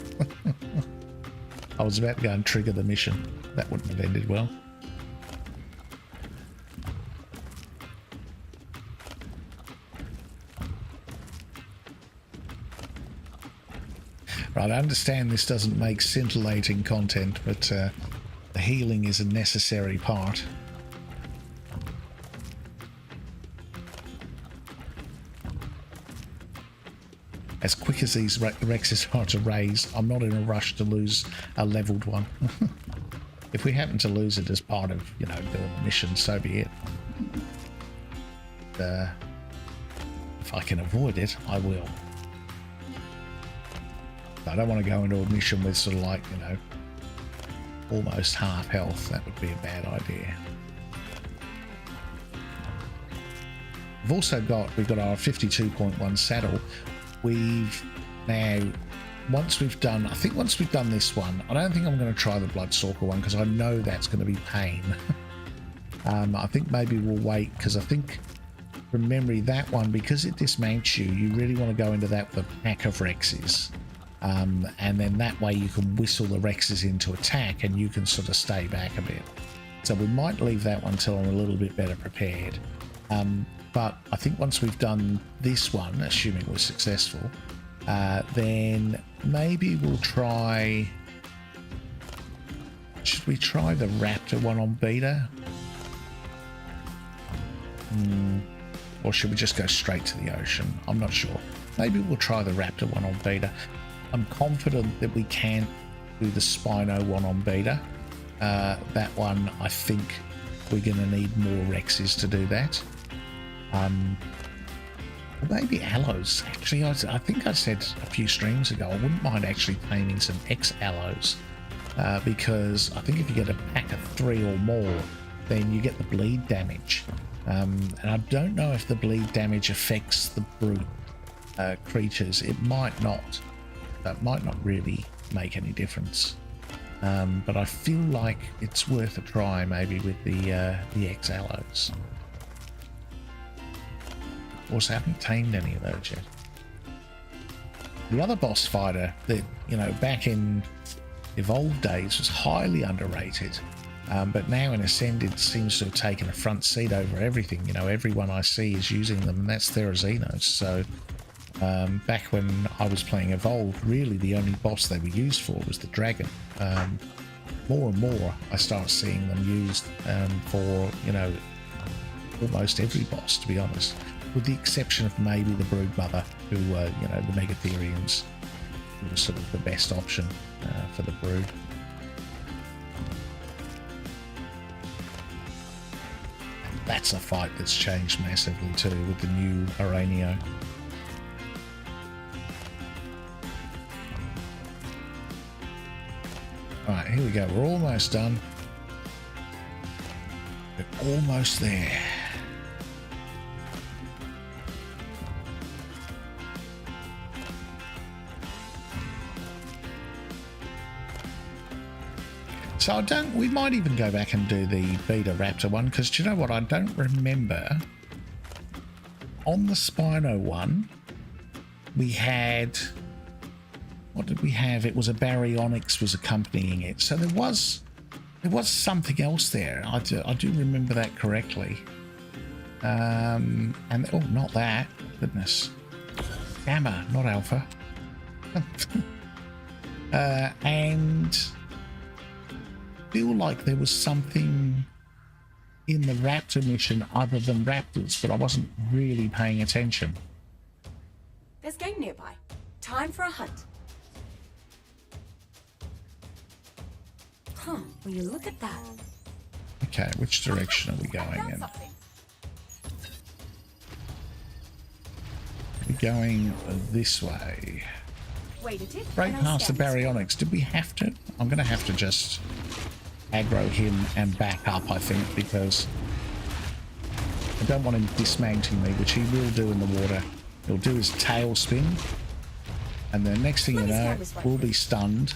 I was about to go and trigger the mission. That wouldn't have ended well. Right, I understand this doesn't make scintillating content, but the healing is a necessary part. As quick as these Rexes are to raise, I'm not in a rush to lose a leveled one. If we happen to lose it as part of, you know, doing the mission, so be it. If I can avoid it, I will. I don't want to go into a mission with sort of like, you know, almost half health. That would be a bad idea. We've got our 52.1 saddle. We've now, once we've done this one, I don't think I'm going to try the Bloodstalker one because I know that's going to be pain. I think maybe we'll wait because I think, from memory, that one, because it dismounts you, you really want to go into that with a pack of Rexes. And then that way you can whistle the Rexes into attack and you can sort of stay back a bit. So we might leave that one till I'm a little bit better prepared. But I think once we've done this one, assuming we're successful, then maybe we'll try... Should we try the Raptor one on beta? Or should we just go straight to the ocean? I'm not sure. Maybe we'll try the Raptor one on beta. I'm confident that we can do the Spino one on beta. That one, I think we're going to need more Rexes to do that. Maybe Allos. Actually, I think I said a few streams ago, I wouldn't mind actually taming some X-Allos. Because I think if you get a pack of 3 or more, then you get the bleed damage. And I don't know if the bleed damage affects the brute creatures. It might not. That might not really make any difference. But I feel like it's worth a try maybe with the X-Allos. Of course, I haven't tamed any of those yet. The other boss fighter that, you know, back in Evolved days was highly underrated. But now in Ascended seems to have taken a front seat over everything. You know, everyone I see is using them, and that's Therazinos. So back when I was playing Evolved, really the only boss they were used for was the dragon. More and more I start seeing them used for, you know, almost every boss, to be honest, with the exception of maybe the Broodmother, who were, you know, the Megatherians, who was sort of the best option for the Brood. That's a fight that's changed massively too with the new Aranio. Alright, here we go. We're almost done. We're almost there. So we might even go back and do the Beta Raptor one, because do you know what? I don't remember. On the Spino one, we had... What did we have? It was a Baryonyx was accompanying it. So there was something else there. I do remember that correctly. And oh, not that. Goodness. Gamma, not Alpha. And feel like there was something in the Raptor mission other than Raptors, but I wasn't really paying attention.
There's game nearby. Time for a hunt. Huh, will you look at that?
Okay, which direction are we going in? We're going this way.
Wait a tick.
Right past the Baryonyx. Did we have to? I'm going to have to just aggro him and back up, I think, because I don't want him dismounting me, which he will do in the water. He'll do his tail spin, and the next thing you know, we'll be stunned.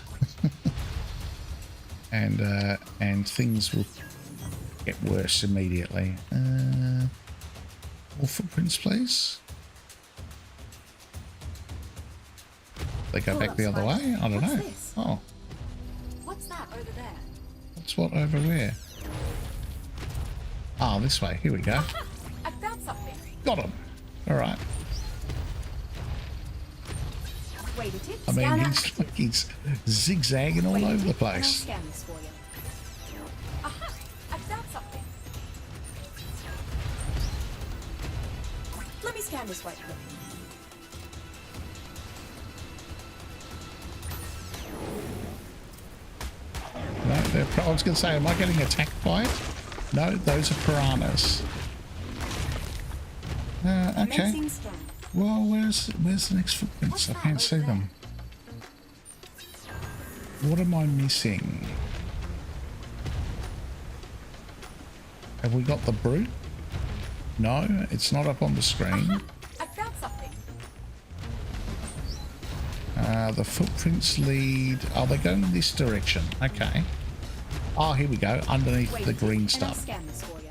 And things will get worse immediately. More footprints, please. They go back the other way? I don't know. Oh.
What's that over there?
What's what over where? Oh, this way. Here we go.
I found something.
Got him. All right.
Wait a tick.
I mean,
Scanner
he's
active.
like he's zigzagging all
Wait a
over the
tick, and I'll
place.
scan this for you. Aha! I found something. Let me scan this right quick.
No, I was going to say, am I getting attacked by it? No, those are piranhas. Okay.
Commencing scan.
Well, where's the next footprints? I can't see them. What am I missing? Have we got the brute? No, it's not up on the screen.
I found something.
The footprints lead... Oh, they're going in this direction. Okay. Oh, here we go. Underneath
Wait
the
a tick,
green
and I'll
stuff.
scan this for you.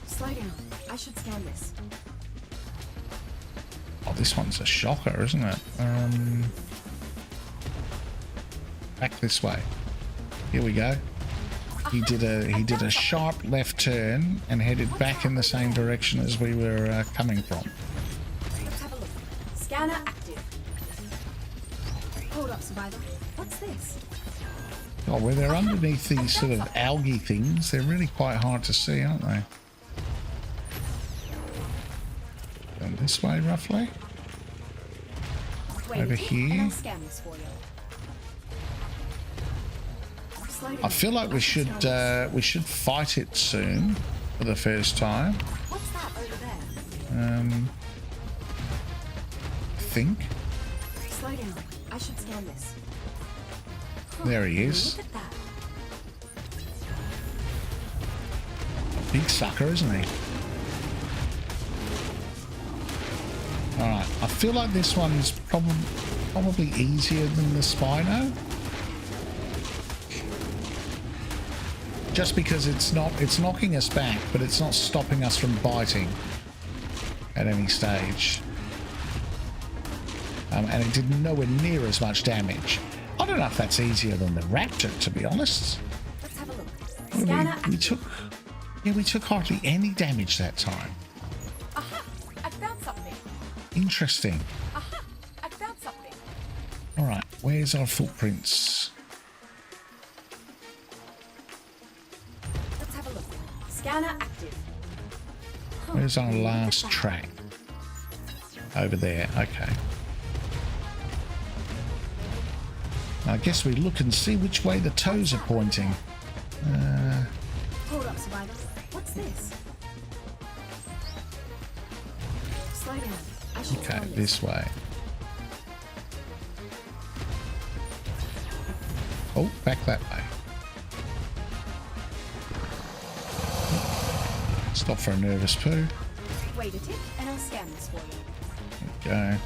Slow down. I should scan this.
Oh, this one's a shocker, isn't it? Back this way. Here we go. He did a sharp left turn and headed back in the same direction as we were coming from.
Let's have a look. Scanner active. Hold up, survivor. What's this?
Oh, where they're underneath these sort of algae things, they're really quite hard to see, aren't they? Going this way, roughly.
Wait
Over
a tick,
here.
and I'll scan this for you. Slow down.
I feel like we should fight it soon for the first time.
What's that over there?
I think.
Slow down. I should scan this.
There he is.
Look at that.
Big sucker, isn't he? Alright, I feel like this one's probably easier than the Spino. Just because it's knocking us back, but it's not stopping us from biting at any stage. And it did nowhere near as much damage. I don't know if that's easier than the Raptor, to be honest.
Let's have a look. Scanner
We took hardly any damage that time.
Aha! I found something.
Interesting.
Aha! I found something.
Alright, where's our footprints?
Let's have a look. Scanner active.
Where's our last track? Over there, okay. I guess we look and see which way the toes are pointing.
Hold up, survivor. What's this? Slow down. I should
Okay,
scan
this way. Oh, back that way. Stop for a nervous poo.
Wait a tick, and I'll scan this for you.
Okay.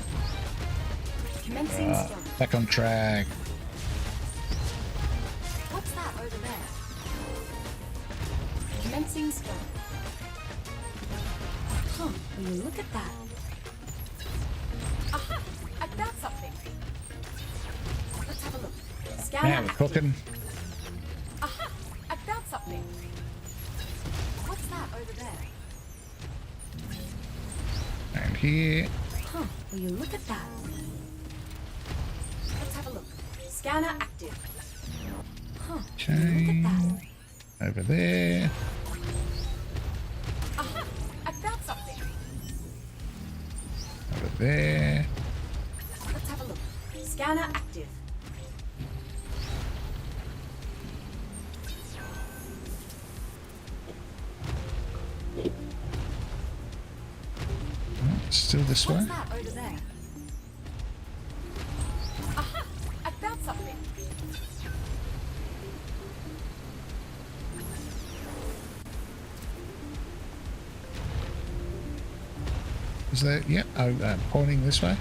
Commencing scan.
Back on track.
What's that over there? Commencing scan. Huh, will you look at that? Aha! I found something. Let's have a look. Scanner
Now we're
active.
cooking.
Aha! I found something. What's that over there?
And here.
Huh, will you look at that? Let's have a look. Scanner active. Huh, will you look at that?
Over there.
Aha! I found something.
Over there.
Let's have a look. Scanner active.
Still this way.
What's that over there? Aha! I found something.
Is there? Yeah. Oh, pointing this way.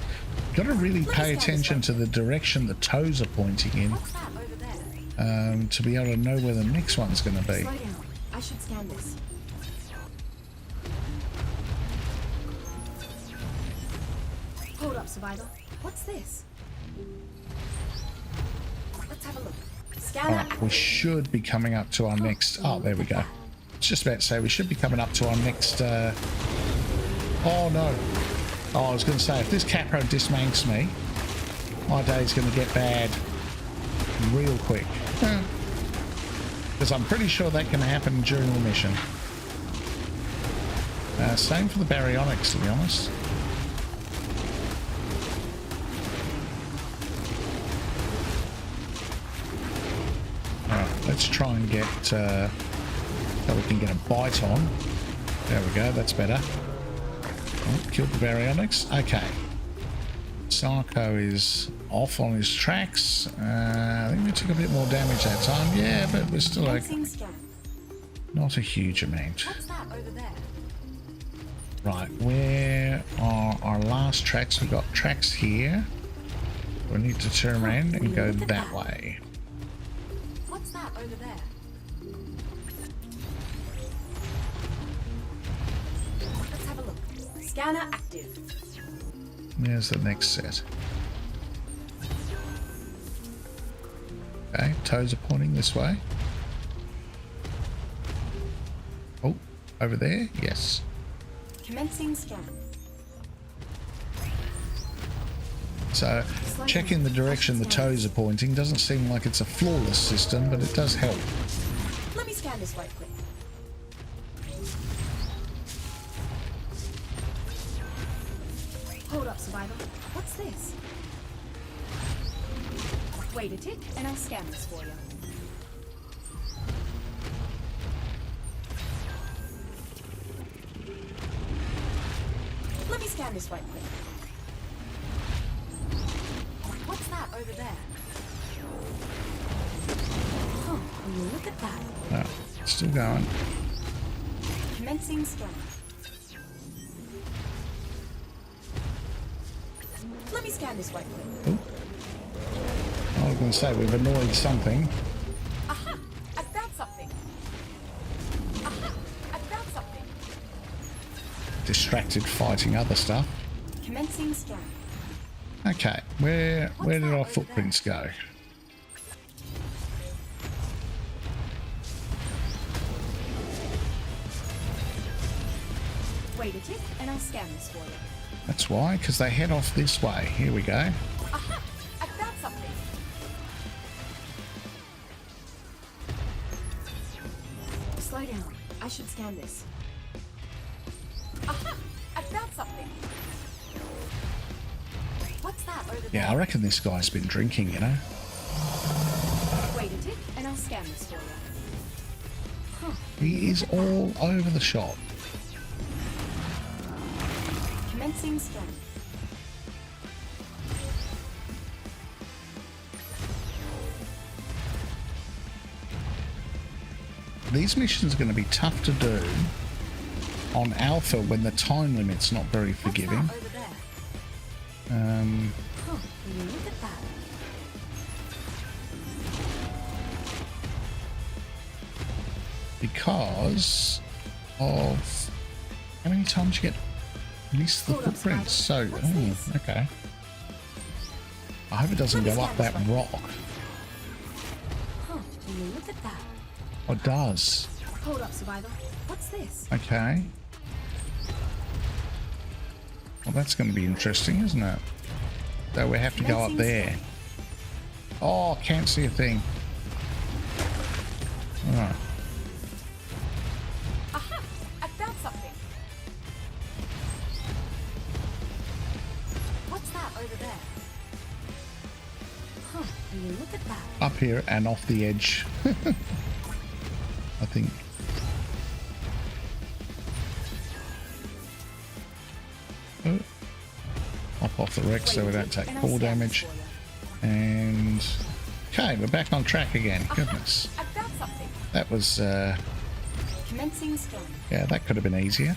Got to really pay attention to the direction the toes are pointing in
What's that over there?
to be able to know where the next one's going to be.
Slow down. I should scan this. Hold up, survivor. What's this? Let's have a look. Scanner
All right, we
active.
should be coming up to our next. Oh, there we go. It's just about to say we should be coming up to our next. Oh no! Oh, I was going to say, if this Capro dismanks me, my day's going to get bad real quick. Because I'm pretty sure that can happen during the mission. Same for the baryonyx, to be honest. Alright, let's try and get... so we can get a bite on. There we go, that's better. Oh, killed the baryonyx. Okay. Sarko is off on his tracks. I think we took a bit more damage that time. Yeah, but we're still okay. Not a huge amount.
What's that over there?
Right, where are our last tracks? We've got tracks here. We need to turn around and go that way.
What's that over there? Let's have a look. Scanner active.
There's the next set. Okay, toes are pointing this way. Oh, over there? Yes.
Commencing scan.
So, checking the direction the toes are pointing doesn't seem like it's a flawless system, but it does help.
Let me scan this right quick. Hold up, Survivor. What's this? Wait a tick, and I'll scan this for you. Let me scan this right quick. What's that over there? Oh, look at that.
Oh, still going.
Commencing scan. Let me scan this right quick.
Ooh. I was going to say, we've annoyed something.
Aha! I found something. Aha! I found something.
Distracted fighting other stuff.
Commencing scan.
Okay, where did our footprints go?
Wait a tick, and I'll scan this for you.
That's why, because they head off this way. Here we go.
Aha! I found something. Slow down. I should scan this. Aha! I found something. What's that over there?
Yeah, I reckon this guy's been drinking, you know.
Wait a tick, and I'll scan this for you. Huh.
He is all over the shop.
Commencing scan.
These missions are going to be tough to do on Alpha when the time limit's not very forgiving.
What's that over there? Huh. Will you look at that?
Because of how many times you get missed the
Hold up,
footprints. So,
Spider. What's this?
okay. I hope it doesn't
Let me
go up
scan
that
this
rock.
Huh. Will you look at that?
Oh, it does.
Hold up, Survivor. What's this?
Okay. Well, that's going to be interesting, isn't it? So we have to go up there. Oh, can't see a thing. Alright.
Aha! I found something. What's that over there? Huh. Will you look at that?
Up here and off the edge. I think. Oh. Hop off the wreck so we don't take fall damage. And okay, we're back on track again. Goodness.
I found something.
That was
Commencing scan.
yeah, that could have been easier.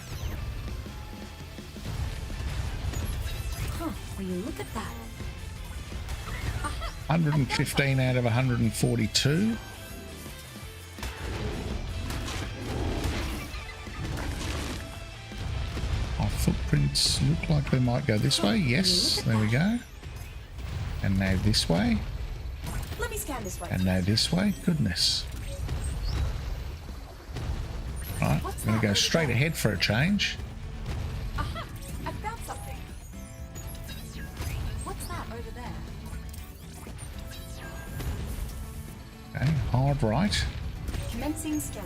Huh. Will you look at that?
115 out of 142. Our footprints look like they might go this way. Yes, there we go. And now this way.
Let me scan this right.
And now this way. Goodness. Right, I'm going to go straight ahead for a change.
Aha! I found something. Over there.
Okay, hard right.
Commencing scan.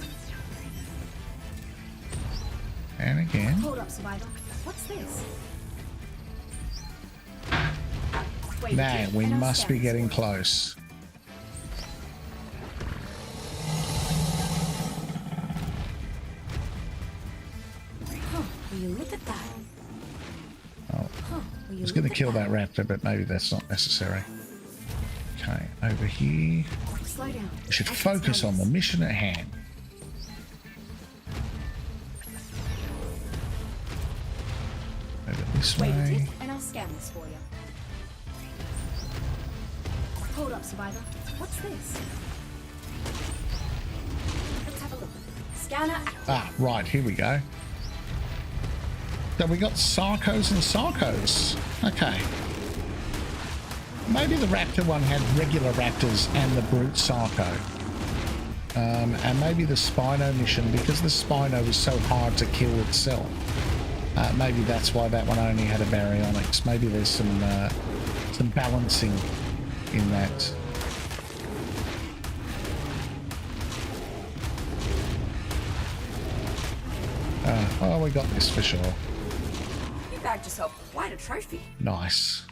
And again.
Hold up, survivor. What's this? Wait,
Now, we
and I'll
must
scan
be
this
getting
for you.
close.
Huh, will you look at that?
Oh,
Huh, will
I
you
was going to
look at
kill that raptor, but maybe that's not necessary. Okay, over here.
Slow down.
We should
I can
focus
scan
on the
this.
mission at hand. Over this
Wait a
way.
tick, and I'll scan this for you. Hold up, survivor. What's this? Let's have a look. Scanner active.
Ah, right, here we go. So we got Sarcos and Sarcos. Okay. Maybe the Raptor one had regular Raptors and the Brute Sarco. And maybe the Spino mission, because the Spino is so hard to kill itself. Maybe that's why that one only had a baryonyx. Maybe there's some balancing in that. Oh, we got this for sure.
You bagged yourself quite a trophy.
Nice.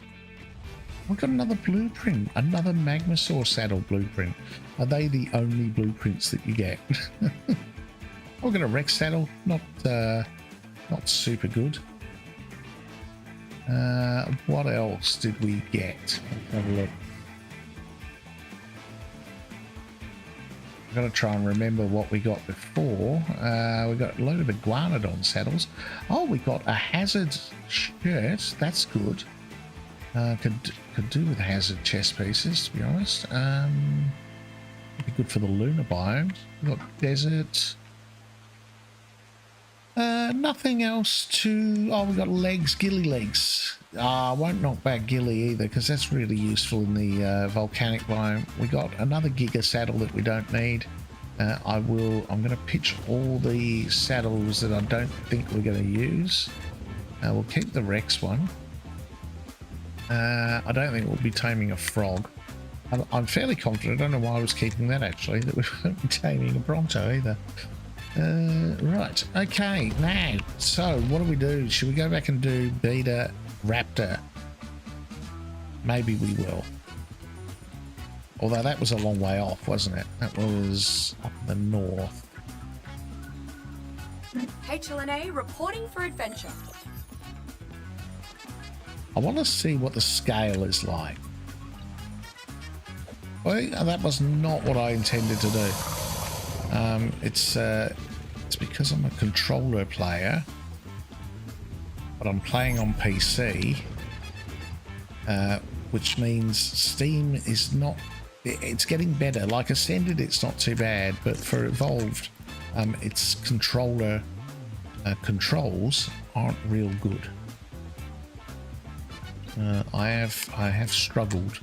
We've got another blueprint, another Magmasaur saddle blueprint. Are they the only blueprints that you get? We've got a Rex saddle, not super good. What else did we get? Let's have a look. I've got to try and remember what we got before. We got a load of Iguanodon saddles. Oh, we got a Hazard shirt. That's good. Could do with Hazard chest pieces, to be honest. Would be good for the lunar biomes. We've got desert. Nothing else to... Oh, we got legs, ghillie legs. I won't knock back ghillie either, because that's really useful in the volcanic biome. We got another Giga saddle that we don't need. I'm going to pitch all the saddles that I don't think we're going to use. We'll keep the Rex one. I don't think we'll be taming a frog. I'm fairly confident. I don't know why I was keeping that, actually, that we won't be taming a Bronto either. Right, okay, now, so what do we do? Should we go back and do Beta Raptor? Maybe we will. Although that was a long way off, wasn't it? That was up in the north.
HLNA reporting for adventure.
I want to see what the scale is like. Well, that was not what I intended to do. It's because I'm a controller player, but I'm playing on PC, which means Steam is not... It's getting better. Like Ascended, it's not too bad, but for Evolved, its controller controls aren't real good. I have struggled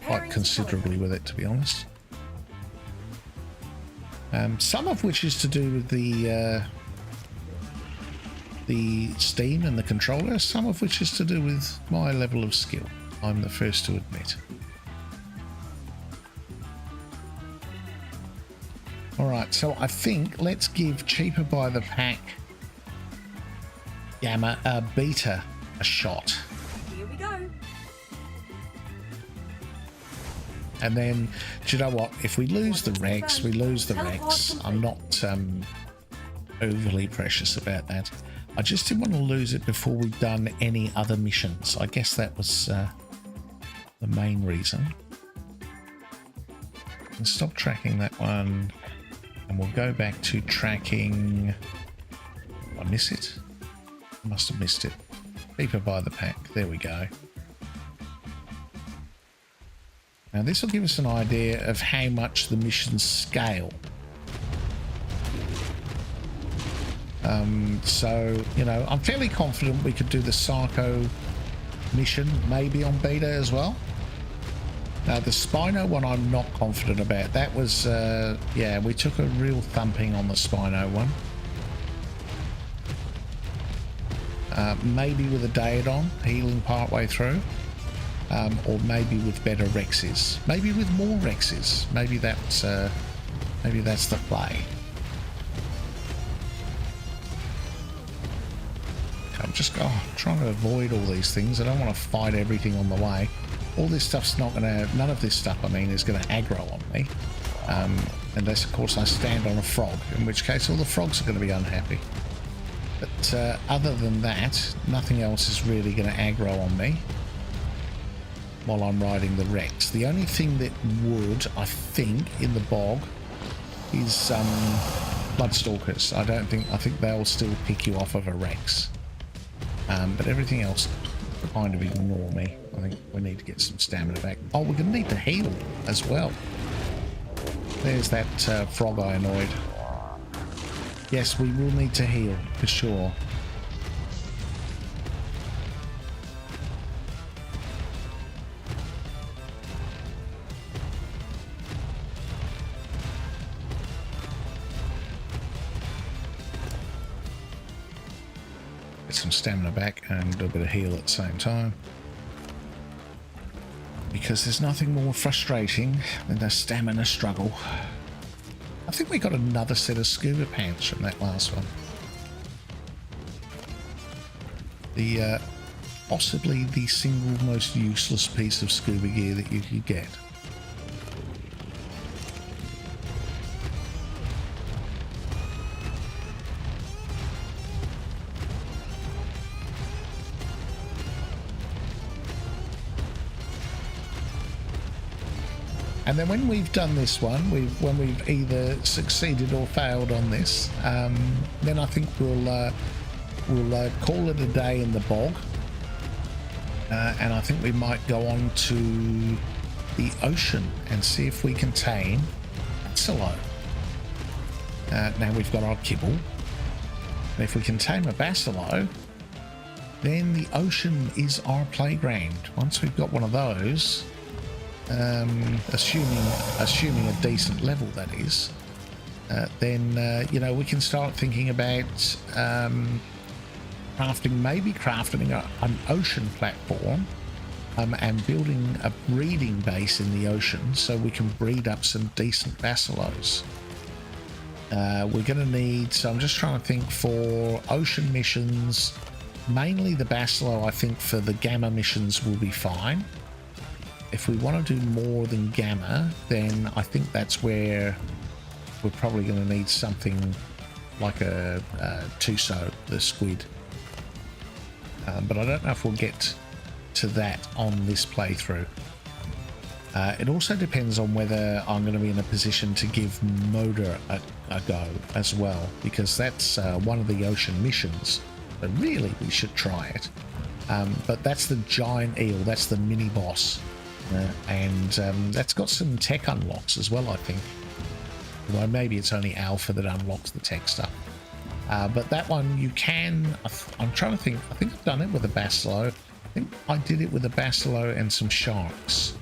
quite considerably with it, to be honest. Some of which is to do with the Steam and the controller, some of which is to do with my level of skill, I'm the first to admit. Alright, so I think let's give cheaper by the pack Beta a shot.
Here we go.
And then, do you know what? If we lose the Rex, we lose the Rex. I'm not overly precious about that. I just didn't want to lose it before we've done any other missions. I guess that was the main reason. And stop tracking that one, and we'll go back to tracking... Did I miss it? I must have missed it. Keep it by the pack. There we go. Now this will give us an idea of how much the missions scale. So, you know, I'm fairly confident we could do the Sarco mission maybe on beta as well. Now the Spino one I'm not confident about. That was, yeah, we took a real thumping on the Spino one. Maybe with a Daedon healing part way through. or maybe with better Rexes, maybe with more Rexes. Maybe that's the play. I'm just trying to avoid all these things. I don't want to fight everything on the way. All this stuff's not going to, none of this stuff, I mean, is going to aggro on me. Unless, of course, I stand on a frog, in which case all the frogs are going to be unhappy. But other than that, nothing else is really going to aggro on me while I'm riding the Rex. The only thing that would, I think, in the bog is Bloodstalkers. I think they'll still pick you off of a Rex. But everything else kind of ignore me. I think we need to get some stamina back. Oh, we're going to need to heal as well. There's that frog I annoyed. Yes, we will need to heal for sure. Get some stamina back and a bit of heal at the same time. Because there's nothing more frustrating than the stamina struggle. I think we got another set of scuba pants from that last one. The possibly the single most useless piece of scuba gear that you could get. And then when we've done this one, when we've either succeeded or failed on this, then I think we'll call it a day in the bog, and I think we might go on to the ocean and see if we can tame Bassalo. Now we've got our kibble, and if we can tame a Bassalo, then the ocean is our playground. Once we've got one of those. Assuming a decent level, that is, then you know, we can start thinking about crafting an ocean platform and building a breeding base in the ocean so we can breed up some decent Bassalos. We're going to need, so I'm just trying to think for ocean missions, mainly the Bassalo. I think for the Gamma missions will be fine. If we want to do more than Gamma, then I think that's where we're probably going to need something like a Tuso, the squid. But I don't know if we'll get to that on this playthrough. It also depends on whether I'm going to be in a position to give Motor a go as well, because that's one of the ocean missions. But really, we should try it. But that's the giant eel, that's the mini boss. And that's got some tech unlocks as well, I think. Although maybe it's only alpha that unlocks the tech stuff. But that one you can... I'm trying to think. I think I've done it with a Bassalo. I think I did it with a Bassalo and some sharks.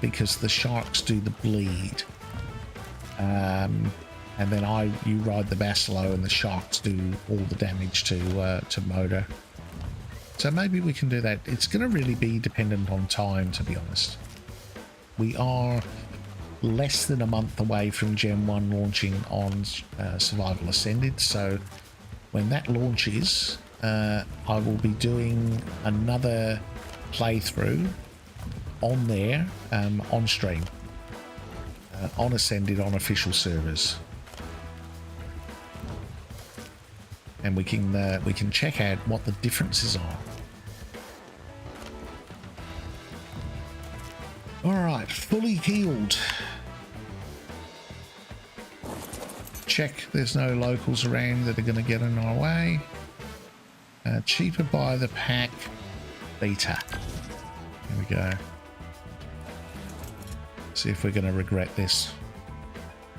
Because the sharks do the bleed. And then you ride the Bassalo and the sharks do all the damage to Motor. So maybe we can do that. It's going to really be dependent on time, to be honest. We are less than a month away from Gen 1 launching on Survival Ascended. So when that launches, I will be doing another playthrough on there, on stream, on Ascended, on official servers. And we can check out what the differences are. Alright, fully healed. Check there's no locals around that are going to get in our way. Cheaper by the pack beta. Here we go. See if we're going to regret this.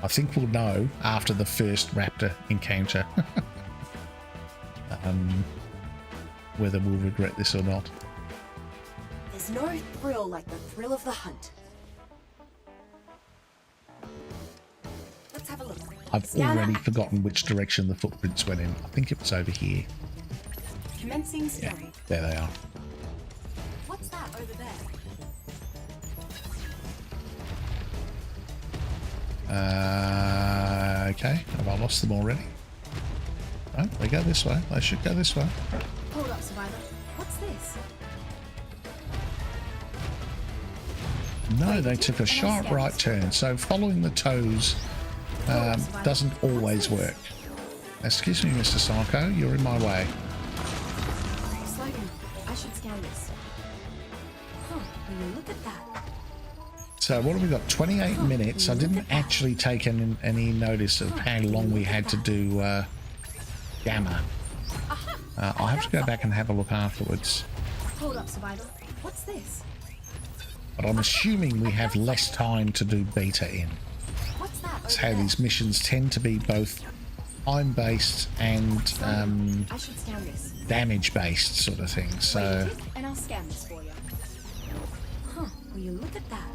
I think we'll know after the first raptor encounter. Whether we'll regret this or not.
There's no thrill like the thrill of the hunt. Let's have a look.
I've already forgotten which direction the footprints went in. I think it was over here.
Commencing scanning.
Yeah, there they are.
What's that over there?
Okay, have I lost them already? Oh, they go this way. They should go this way.
Hold up, Survivor. What's this?
No, they took a sharp right turn. So following the toes doesn't always work. Excuse me, Mr. Psycho, you're in my way.
Slow down. I should scan this. Huh, will you look at that?
So what have we got? 28 minutes. I didn't actually take any notice of how long we had to do Gamma. I'll have to go back and have a look afterwards.
Hold up, Survivor. What's this?
But I'm assuming we have less time to do Beta in.
What's that?
That's how these missions tend to be both time-based and
I should scan this.
damage-based sort of thing. So,
Wait, and I'll scan this for you. Huh, will you look at that?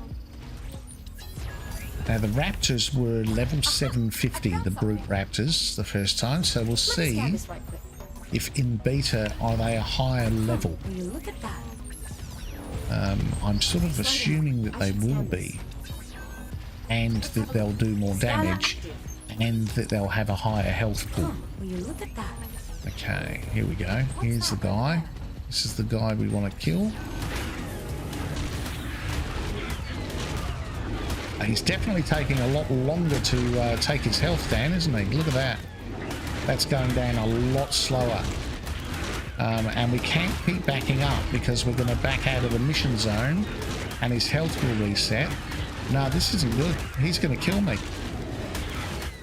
now the Raptors were level 750, the Brute Raptors, the first time. So we'll
Let me
see
scan this right quick.
if in Beta are they a higher level.
Will you look at that?
I'm sort of assuming that they will be, and that they'll do more damage, and that they'll have a higher health pool.
Will you look at that?
Okay, here we go. Here's the guy. This is the guy we want to kill. He's definitely taking a lot longer to take his health down, isn't he? Look at that. That's going down a lot slower. And we can't keep backing up because we're going to back out of the mission zone and his health will reset. No, this isn't good. He's going to kill me.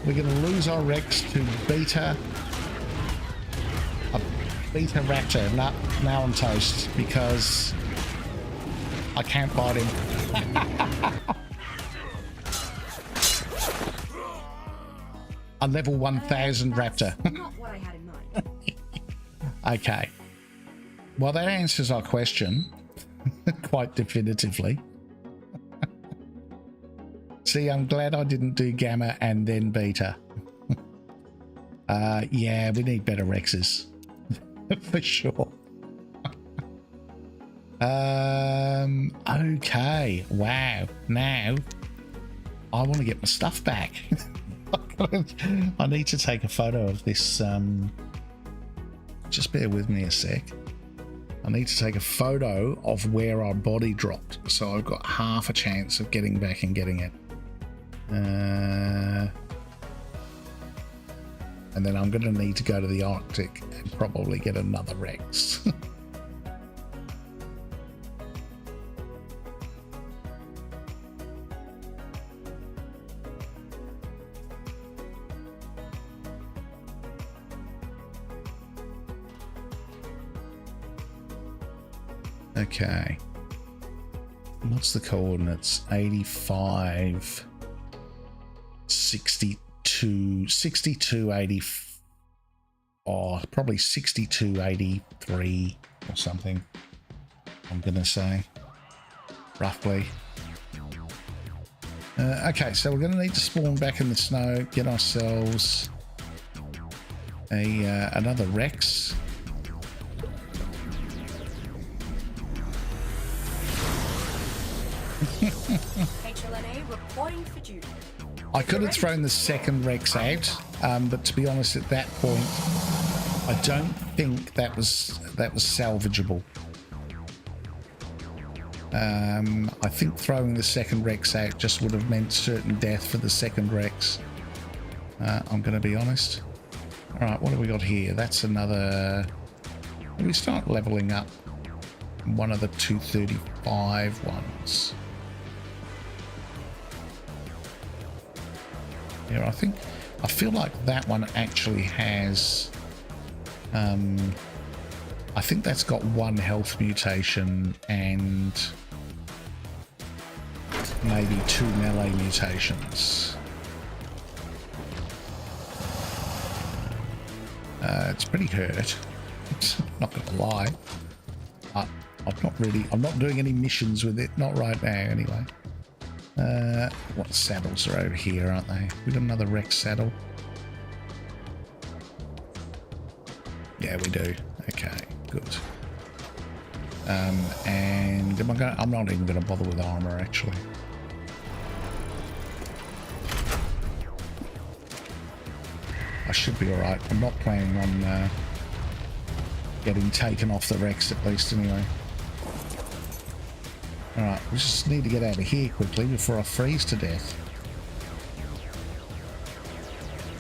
We're going to lose our Rex to a Beta Raptor. Now I'm toast because I can't bite him. A level 1000 Raptor.
Not what I had in mind.
Okay. Well, that answers our question quite definitively. See, I'm glad I didn't do Gamma and then Beta. Yeah, we need better Rexes. For sure. Okay. Wow. Now, I want to get my stuff back. I need to take a photo of this. Just bear with me a sec. I need to take a photo of where our body dropped, so I've got half a chance of getting back and getting it. And then I'm going to need to go to the Arctic and probably get another Rex. Okay. What's the coordinates? 85, 62, 62, 80, oh, probably 62, 83 or something, I'm going to say, roughly. Okay, so we're going to need to spawn back in the snow, get ourselves another Rex.
HLNA reporting for duty.
I could have thrown the second Rex out, but to be honest, at that point, I don't think that was salvageable. I think throwing the second Rex out just would have meant certain death for the second Rex. I'm going to be honest. All right, what have we got here? That's another. We start leveling up one of the 235 ones. Here, I feel like that one actually has. I think that's got one health mutation and maybe 2 melee mutations. It's pretty hurt. Not gonna lie. I'm not doing any missions with it. Not right now, anyway. What saddles are over here, aren't they? We got another Rex saddle. Yeah, we do. Okay, good. And I'm not even going to bother with armor, actually. I should be alright. I'm not planning on getting taken off the Rex, at least anyway. Alright, we just need to get out of here quickly before I freeze to death.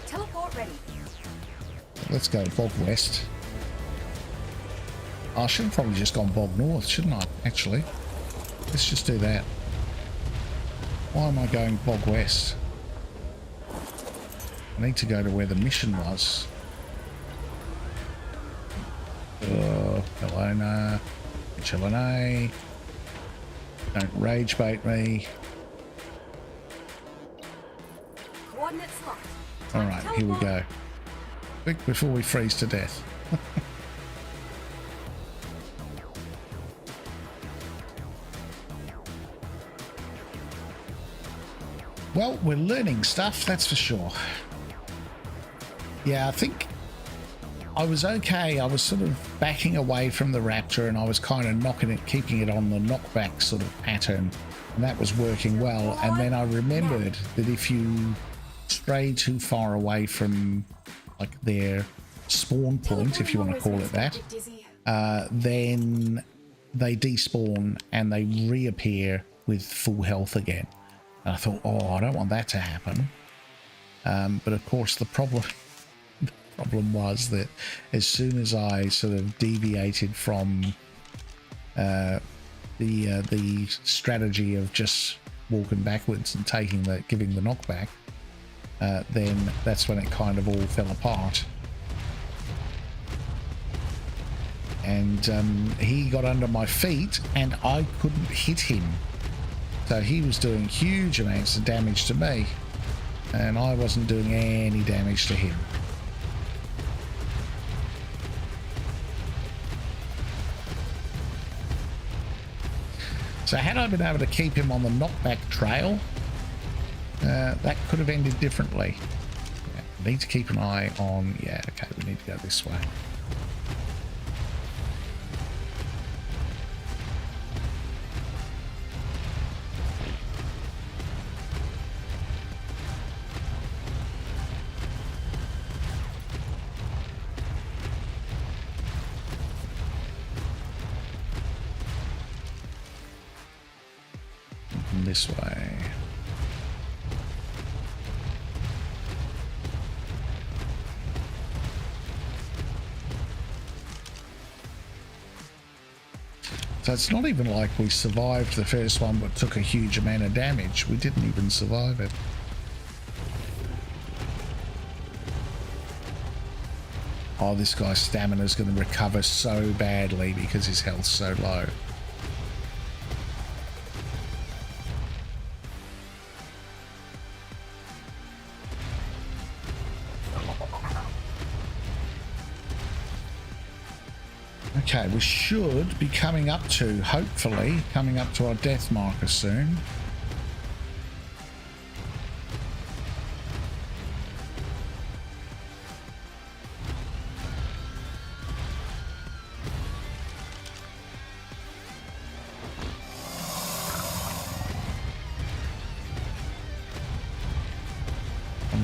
Teleport ready.
Let's go bog west. I should have probably just gone bog north, shouldn't I, actually? Let's just do that. Why am I going bog west? I need to go to where the mission was. Helena. Chillene. Don't rage bait me.
Coordinates locked.
Alright, here we go. Quick before we freeze to death. Well, we're learning stuff, that's for sure. Yeah, I think I was okay. I was sort of backing away from the Raptor and I was kind of knocking it, keeping it on the knockback sort of pattern. And that was working well. And then I remembered that if you stray too far away from like their spawn point, if you want to call it that, then they despawn and they reappear with full health again. And I thought, oh, I don't want that to happen. But of course, the problem was that as soon as I sort of deviated from the strategy of just walking backwards and giving the knockback, then that's when it kind of all fell apart. And he got under my feet and I couldn't hit him. So he was doing huge amounts of damage to me and I wasn't doing any damage to him. So had I been able to keep him on the knockback trail, that could have ended differently. Yeah, need to keep an eye on... Yeah, okay, we need to go this way. This way. So it's not even like we survived the first one but took a huge amount of damage. We didn't even survive it. Oh, this guy's stamina is going to recover so badly because his health's so low. Okay, we should be coming up to, hopefully, coming up to our death marker soon.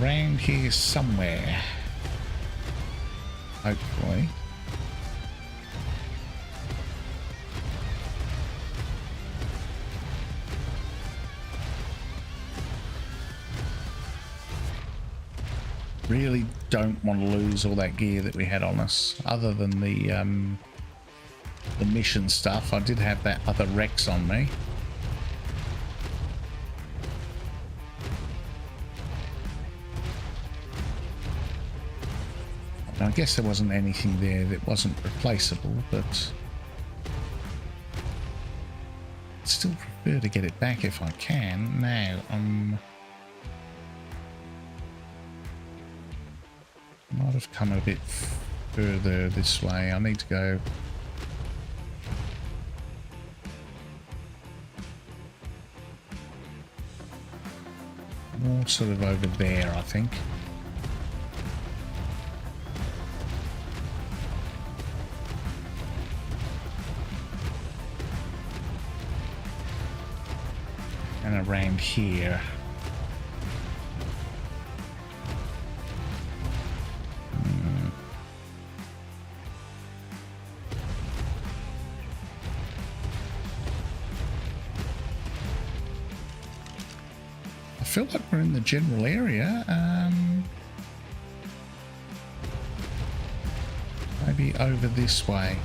Around here somewhere. Hopefully. Really don't want to lose all that gear that we had on us, other than the mission stuff. I did have that other Rex on me. And I guess there wasn't anything there that wasn't replaceable, but I'd still prefer to get it back if I can. Now, might have come a bit further this way. I need to go more sort of over there, I think. And around here. feel like we're in the general area. Maybe over this way.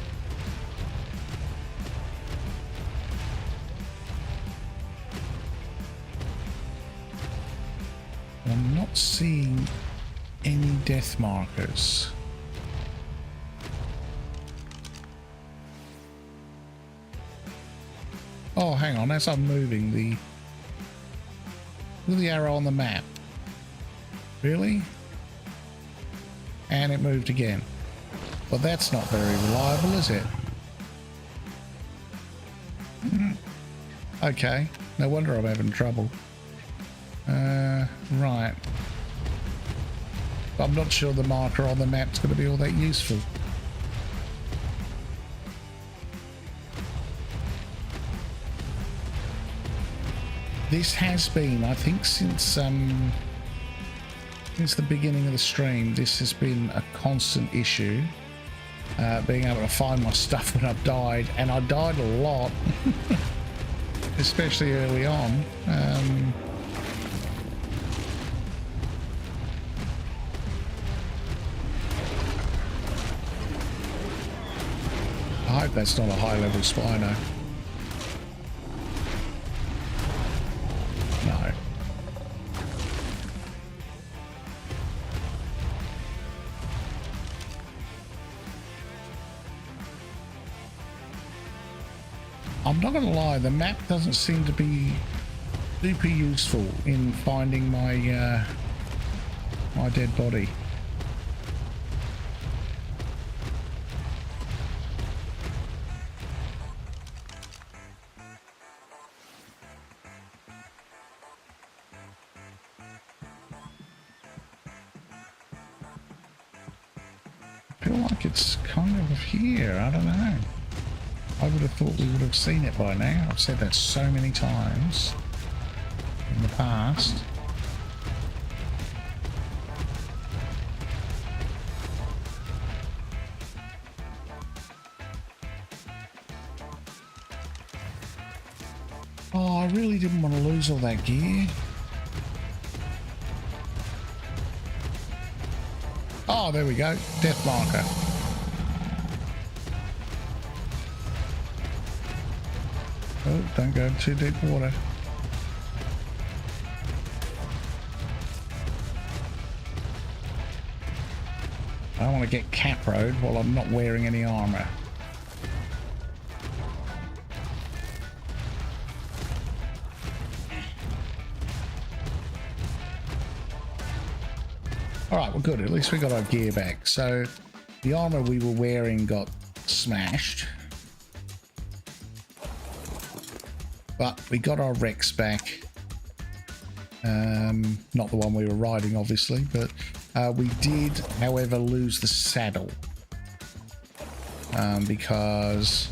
I'm not seeing any death markers. Oh, hang on, as I'm moving, look at the arrow on the map. Really? And it moved again. Well, that's not very reliable, is it? Okay, no wonder I'm having trouble. Right. I'm not sure the marker on the map's going to be all that useful. This has been, I think, since the beginning of the stream, this has been a constant issue. Being able to find my stuff when I've died, and I died a lot, especially early on. I hope that's not a high-level Spino. No. I'm not going to lie, the map doesn't seem to be super useful in finding my my dead body. I feel like it's kind of here, I don't know. I would have thought we would have seen it by now. I've said that so many times in the past. Oh, I really didn't want to lose all that gear. Oh, there we go. Death marker. Oh, don't go too deep water. I don't want to get caproed while I'm not wearing any armor. Alright, well good, at least we got our gear back. So the armor we were wearing got smashed. But we got our Rex back. Not the one we were riding, obviously, but we did, however, lose the saddle. Because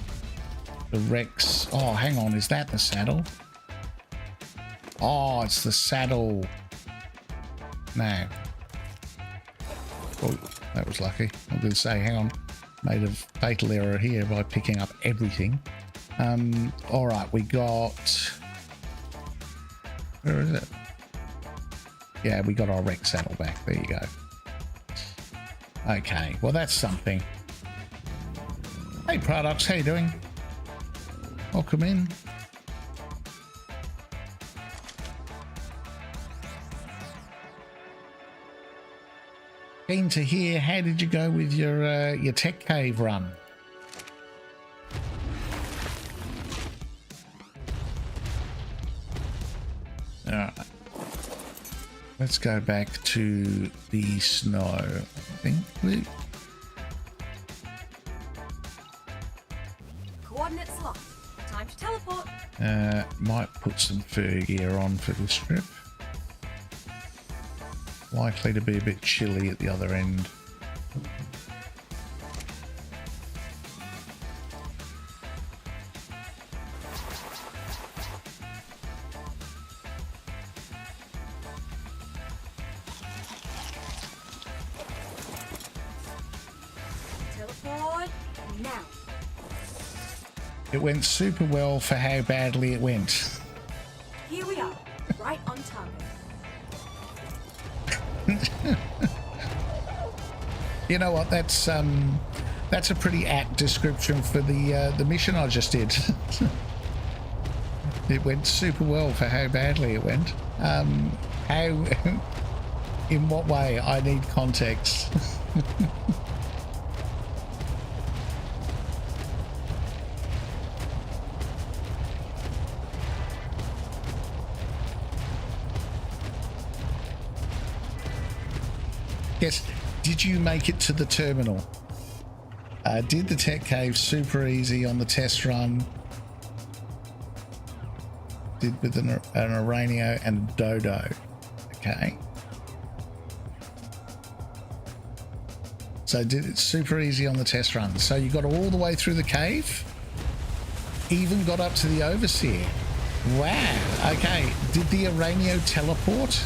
the Rex... Oh, hang on, is that the saddle? Oh, it's the saddle. No. Oh, that was lucky. I'm going to say, hang on. Made a fatal error here by picking up everything. All right, we got... Where is it? Yeah, we got our Rex saddle back. There you go. Okay, well, that's something. Hey, Products, how you doing? Welcome in. Keen to hear, how did you go with your tech cave run? Alright. Let's go back to the snow, I think.
Coordinates locked. Time to teleport.
Might put some fur gear on for this trip. Likely to be a bit chilly at the other end.
Teleport now.
It went super well for how badly it went.
Here we are, right on target.
You know what? That's a pretty apt description for the mission I just did. It went super well for how badly it went. How? In what way? I need context. Yes. Did you make it to the terminal? Did the tech cave super easy on the test run. Did with an Uranio and a Dodo. Okay. So did it super easy on the test run. So you got all the way through the cave? Even got up to the Overseer. Wow. Okay. Did the Uranio teleport?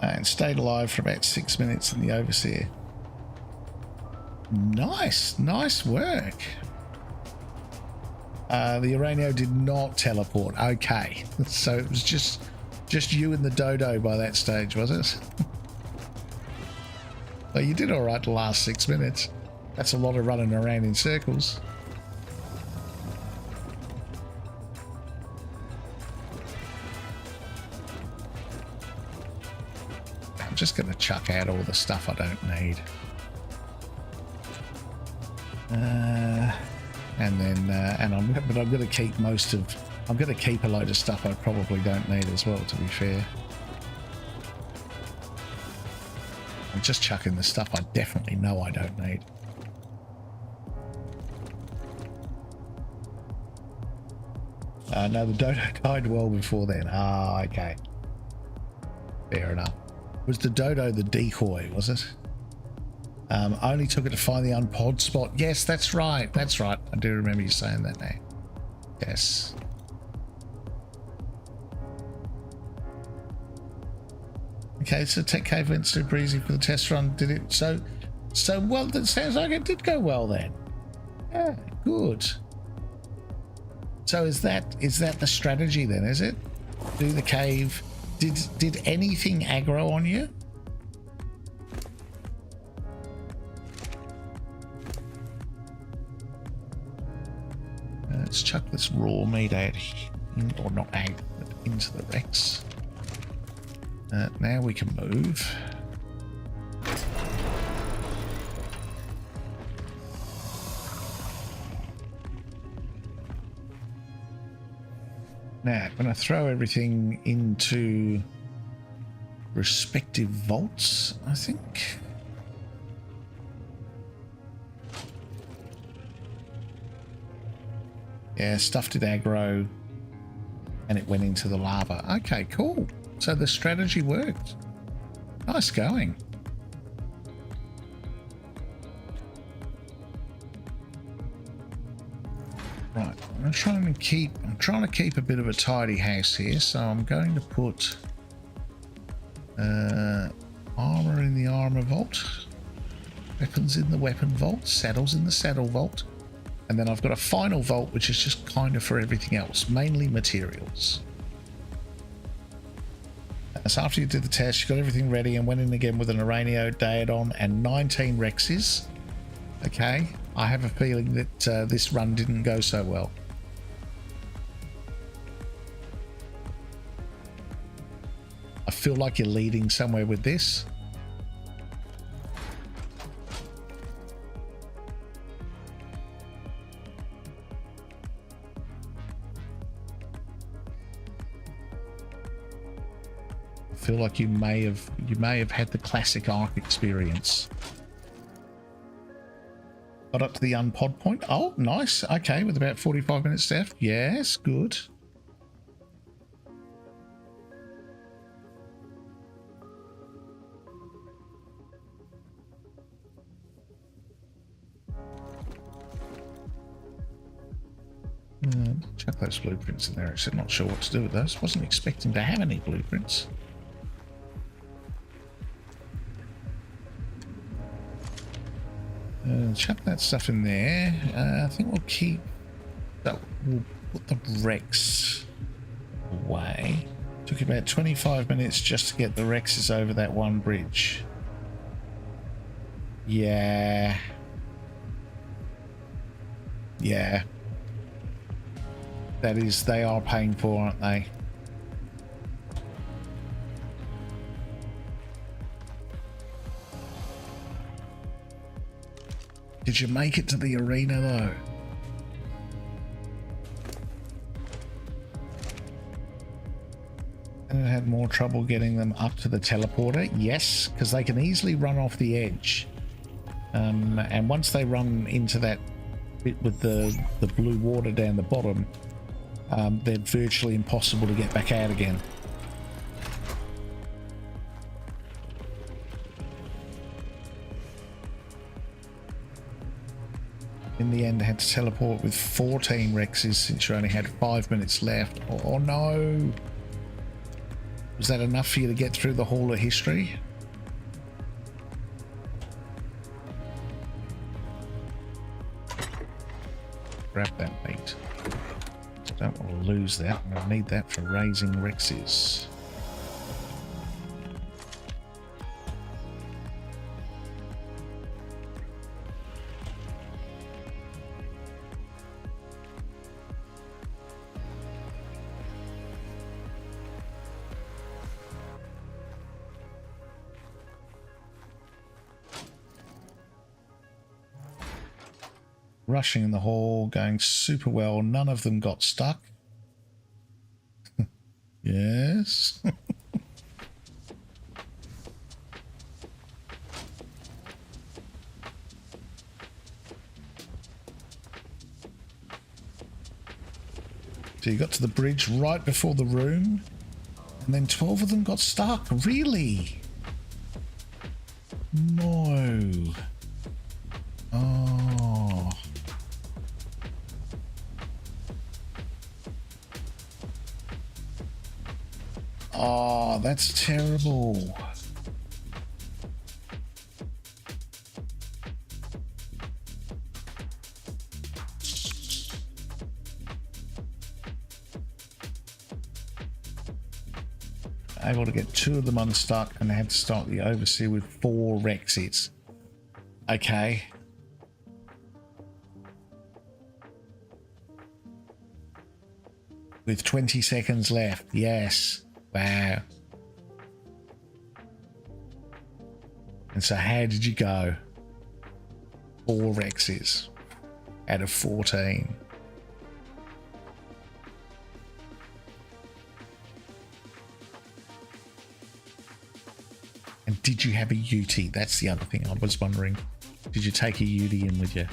And stayed alive for about 6 minutes in the Overseer. Nice work. The Uranio did not teleport. Okay, so it was just you and the Dodo by that stage, was it? Well, you did all right the last 6 minutes. That's a lot of running around in circles. I'm just going to chuck out all the stuff I don't need. And then, but I'm going to keep I'm going to keep a load of stuff I probably don't need as well, to be fair. I'm just chucking the stuff I definitely know I don't need. No, the Dodo died well before then. Ah, okay. Fair enough. Was the Dodo the decoy, was it? Only took it to find the unpod spot. Yes, that's right. That's right. I do remember you saying that now. Yes. Okay, so Tech Cave went super easy for the test run. Did it? So well, that sounds like it did go well then. Yeah, good. So is that the strategy then, is it? Do the cave. Did anything aggro on you? Let's chuck this raw meat out, or not out, but into the Rex. Now we can move. Now I'm going to throw everything into respective vaults, I think. Yeah, stuff did aggro and it went into the lava. Okay, cool. So the strategy worked. Nice going. Right, I'm trying to keep a bit of a tidy house here, so I'm going to put armor in the armor vault, weapons in the weapon vault, saddles in the saddle vault. And then I've got a final vault, which is just kind of for everything else, mainly materials. So after you did the test, you got everything ready and went in again with an Uranio, Daedon, and 19 Rexes. Okay, I have a feeling that this run didn't go so well. I feel like you're leading somewhere with this. Feel like you may have had the classic arc experience. Got up to the unpod point. Oh, nice. Okay, with about 45 minutes left. Yes, good. Chuck those blueprints in there. Actually, not sure what to do with those. Wasn't expecting to have any blueprints. Chuck that stuff in there. I think we'll keep that. We'll put the Rex away. Took about 25 minutes just to get the Rexes over that one bridge. Yeah. Yeah. That is, they are painful, aren't they? Did you make it to the arena though? And I had more trouble getting them up to the teleporter. Yes, because they can easily run off the edge. And once they run into that bit with the blue water down the bottom, they're virtually impossible to get back out again. In the end, I had to teleport with 14 Rexes since you only had 5 minutes left. Oh no! Was that enough for you to get through the Hall of History? Grab that meat. Don't want to lose that. I'm going to need that for raising Rexes. Rushing in the hall, going super well. None of them got stuck. Yes. So you got to the bridge right before the room, and then 12 of them got stuck. Really? No. Oh. Oh, that's terrible. Able to get 2 of them unstuck, and they had to start the Overseer with 4 Rexes. Okay. With 20 seconds left. Yes. Wow. And so how did you go? 4 Rexes out of 14. And did you have a UT? That's the other thing I was wondering. Did you take a UT in with you?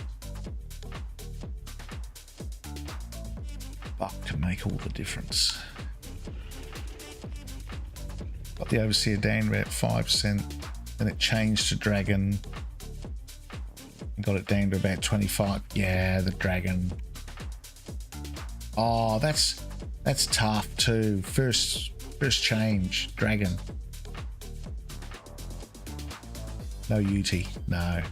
Fuck, can make all the difference. Got the Overseer down about 5%. Then it changed to Dragon. And got it down to about 25. Yeah, the Dragon. Oh, that's tough too. First change, Dragon. No UT, no.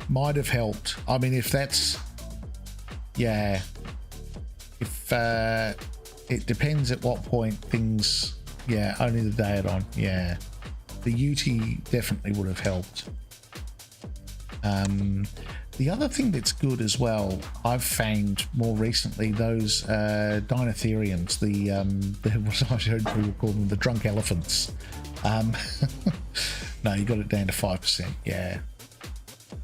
Might have helped. I mean, if that's, yeah. If it depends at what point things, yeah, only the day on, yeah. The UT definitely would have helped. The other thing that's good as well, I've found more recently, those Dinotherians, the what I heard people call them, the drunk elephants. No, you got it down to 5%.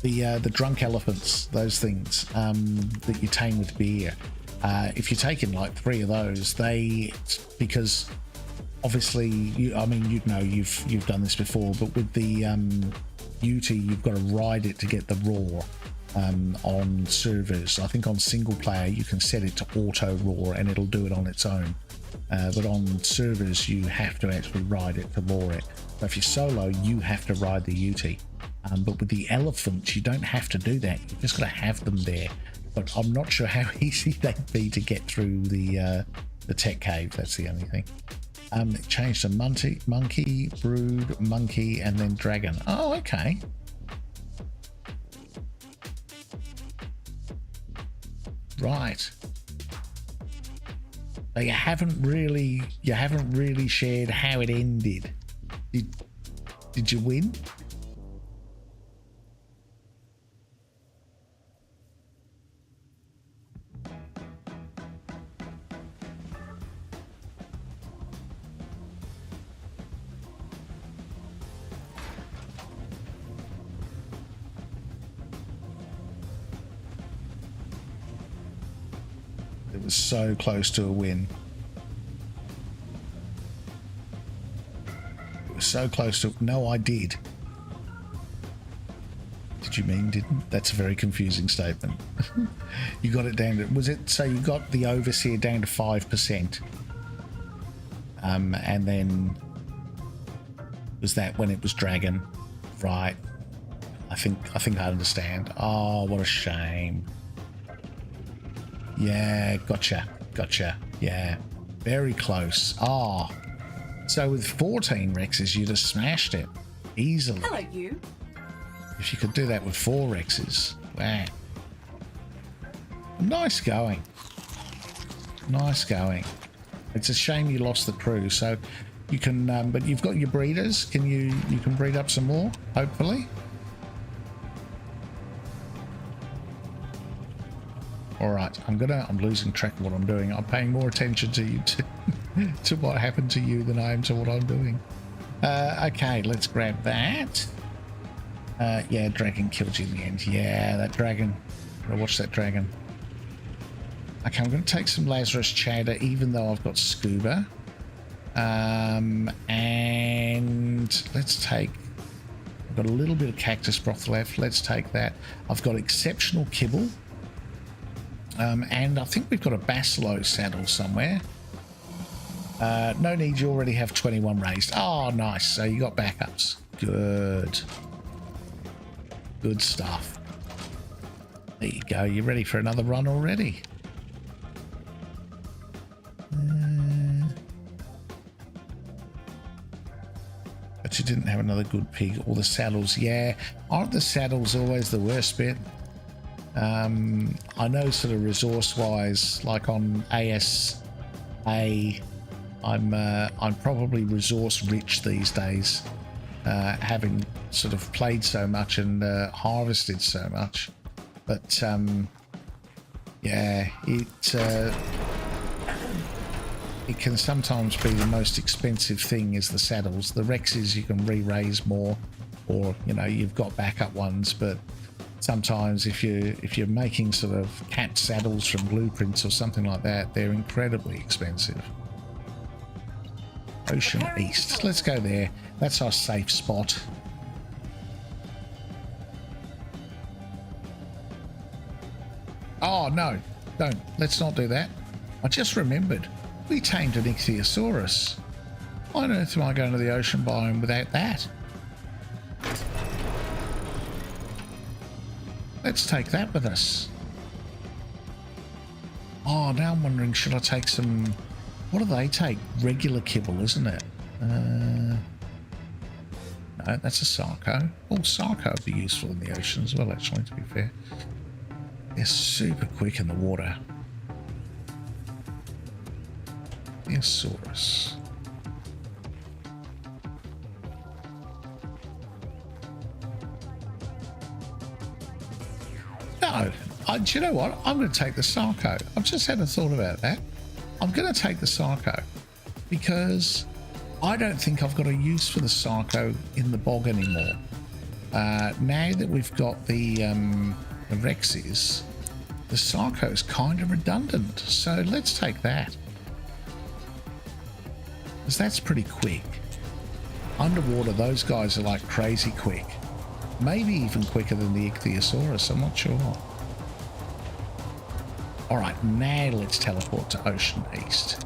Yeah, the drunk elephants, those things that you tame with beer. If you're taking like 3 of those, because obviously you've done this before, but with the UT, you've got to ride it to get the roar. On servers, I think on single player you can set it to auto roar and it'll do it on its own, but on servers you have to actually ride it to roar it. So if you're solo, you have to ride the UT, But with the elephants, you don't have to do that. You just got to have them there. But I'm not sure how easy they'd be to get through the tech cave. That's the only thing. It changed to monkey, brood, monkey, and then dragon. Oh, okay. Right. So you haven't really shared how it ended. Did you win? It was so close to a win. It was so close to... No, I did. Did you mean didn't? That's a very confusing statement. You got it down to... Was it... So you got the overseer down to 5%. And then... Was that when it was dragon? Right. I think I understand. Oh, what a shame. Yeah, gotcha. Yeah, very close. Oh, so with 14 Rexes, you'd have smashed it easily.
Hello, you.
If you could do that with 4 Rexes. Wow. Nice going. Nice going. It's a shame you lost the crew, so you can, but you've got your breeders. You can breed up some more, hopefully. All right, I'm losing track of what I'm doing. I'm paying more attention to you to what happened to you than I am to what I'm doing. Okay, let's grab that. Yeah, dragon killed you in the end. Yeah, that dragon. I'm gonna watch that dragon. Okay, I'm gonna take some Lazarus Chowder, even though I've got scuba. And let's take. I've got a little bit of cactus broth left. Let's take that. I've got exceptional kibble. And I think we've got a Basilo saddle somewhere. No need, you already have 21 raised. Oh, nice. So you got backups. Good. Good stuff. There you go. You're ready for another run already. But you didn't have another good pig. Or the saddles. Yeah. Aren't the saddles always the worst bit? I know sort of resource-wise, like on ASA, I'm probably resource-rich these days, having sort of played so much and harvested so much. But yeah, it can sometimes be the most expensive thing is the saddles. The Rexes you can re-raise more, or you know you've got backup ones, but sometimes if you're making sort of cat saddles from blueprints or something like that, they're incredibly expensive. Ocean East. Let's go there. That's our safe spot. Oh no, don't. Let's not do that. I just remembered. We tamed an Ichthyosaurus. Why on earth am I going to the ocean biome without that? Let's take that with us. Oh, now I'm wondering, should I take some... What do they take? Regular kibble, isn't it? No, that's a Sarco. Oh, Sarco would be useful in the ocean as well, actually, to be fair. They're super quick in the water. Theosaurus. No, do you know what? I'm going to take the Sarco. I've just had a thought about that. I'm going to take the Sarco because I don't think I've got a use for the Sarco in the bog anymore. Now that we've got the Rexes, the Sarco is kind of redundant. So let's take that. Because that's pretty quick. Underwater, those guys are like crazy quick. Maybe even quicker than the Ichthyosaurus, I'm not sure. Alright, now let's teleport to Ocean East.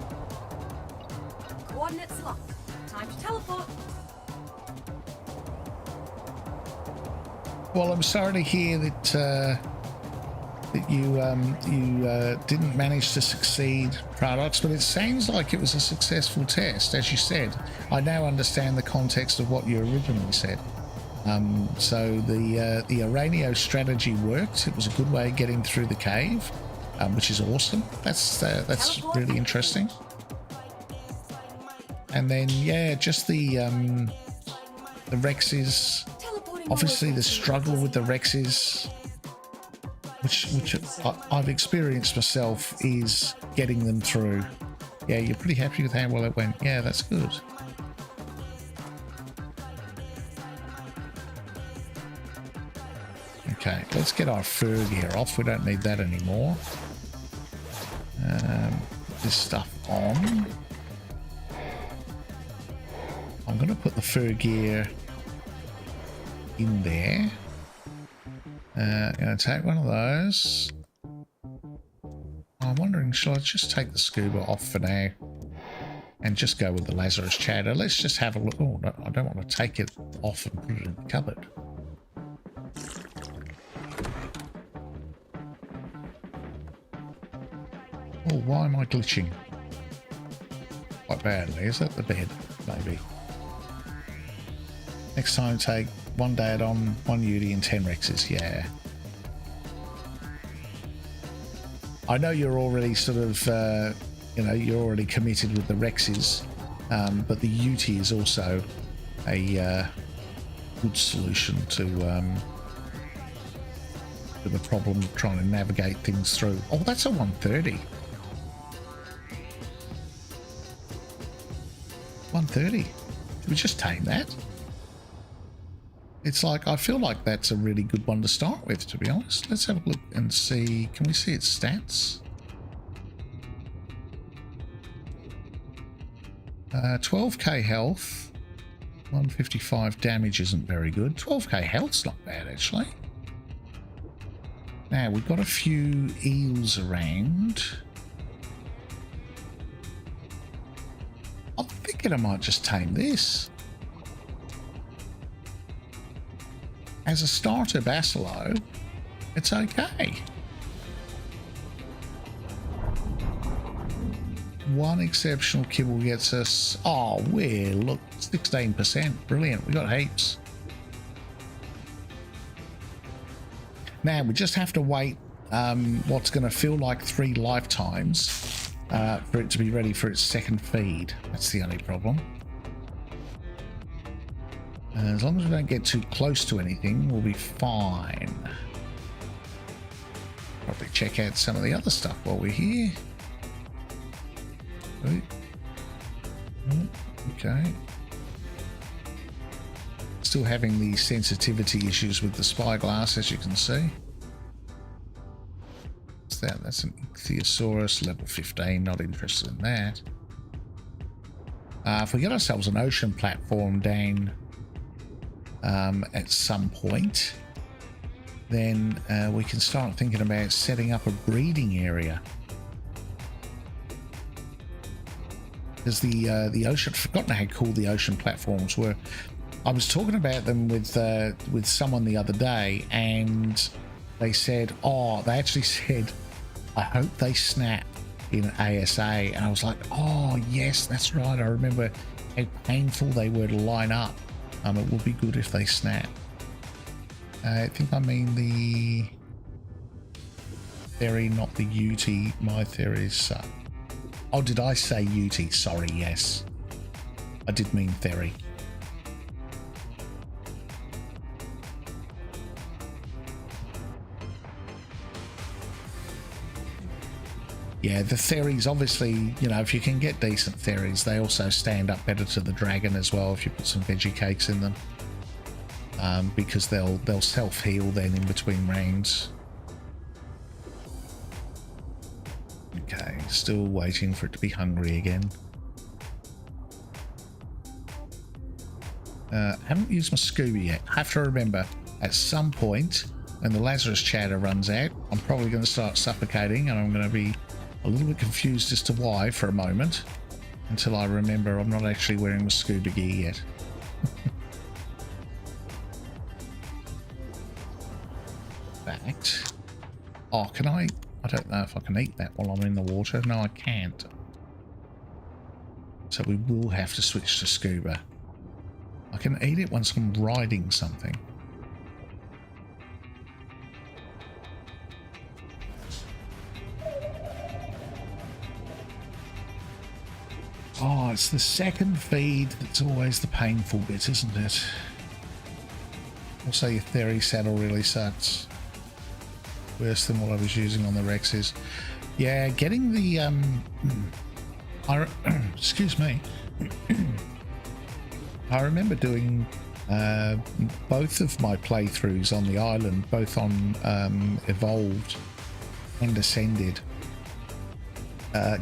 Coordinates locked. Time to teleport.
Well, I'm sorry to hear that that you didn't manage to succeed, Paradox, but it sounds like it was a successful test. As you said, I now understand the context of what you originally said. So the Aranio strategy worked. It was a good way of getting through the cave, which is awesome. That's really interesting. And then yeah, just the Rexes. Obviously, the struggle with the Rexes, which I've experienced myself, is getting them through. Yeah, you're pretty happy with how well it went. Yeah, that's good. Okay, let's get our fur gear off. We don't need that anymore. Put this stuff on. I'm going to put the fur gear in there. Going to take one of those. I'm wondering, shall I just take the scuba off for now and just go with the Lazarus Chowder? Let's just have a look. Oh, no, I don't want to take it off and put it in the cupboard. Oh, why am I glitching? Quite badly. Is that the bed? Maybe. Next time, take one dad on, one Udi and 10 Rexes. Yeah. I know you're already sort of, you're already committed with the Rexes, but the Uti is also a good solution to the problem of trying to navigate things through. Oh, that's a 130. 130. Did we just tame that? It's like, I feel like that's a really good one to start with, to be honest. Let's have a look and see. Can we see its stats? 12k health. 155 damage isn't very good. 12k health's not bad, actually. Now, we've got a few eels around. I'm thinking I might just tame this. As a starter Basilo, it's okay. One exceptional kibble gets us... Oh, we're... Look, 16%. Brilliant. We got heaps. Now, we just have to wait what's going to feel like 3 lifetimes for it to be ready for its second feed. That's the only problem. As long as we don't get too close to anything, we'll be fine. Probably check out some of the other stuff while we're here. Okay. Still having the sensitivity issues with the spyglass, as you can see. What's that? That's an Ichthyosaurus, level 15. Not interested in that. If we get ourselves an ocean platform down at some point, then we can start thinking about setting up a breeding area. Because the ocean, I've forgotten how cool the ocean platforms were. I was talking about them with someone the other day, and they said, oh, they actually said, I hope they snap in ASA. And I was like, oh yes, that's right, I remember how painful they were to line up. It would be good if they snap. I think I mean the theory, not the UT. My theory is... oh, did I say UT? Sorry, yes. I did mean theory. Yeah, the theories, obviously, you know, if you can get decent theories, they also stand up better to the dragon as well if you put some veggie cakes in them. Because they'll self-heal then in between rounds. Okay, still waiting for it to be hungry again. Haven't used my scuba yet. I have to remember, at some point, when the Lazarus chowder runs out, I'm probably going to start suffocating, and I'm going to be a little bit confused as to why for a moment, until I remember I'm not actually wearing my scuba gear yet. fact... Oh, can I... I don't know if I can eat that while I'm in the water. No, I can't. So we will have to switch to scuba. I can eat it once I'm riding something. Oh, it's the second feed that's always the painful bit, isn't it? Also, your Theory saddle really sucks. Worse than what I was using on the Rexes. Yeah, getting the excuse me. I remember doing both of my playthroughs on the island, both on Evolved and Ascended.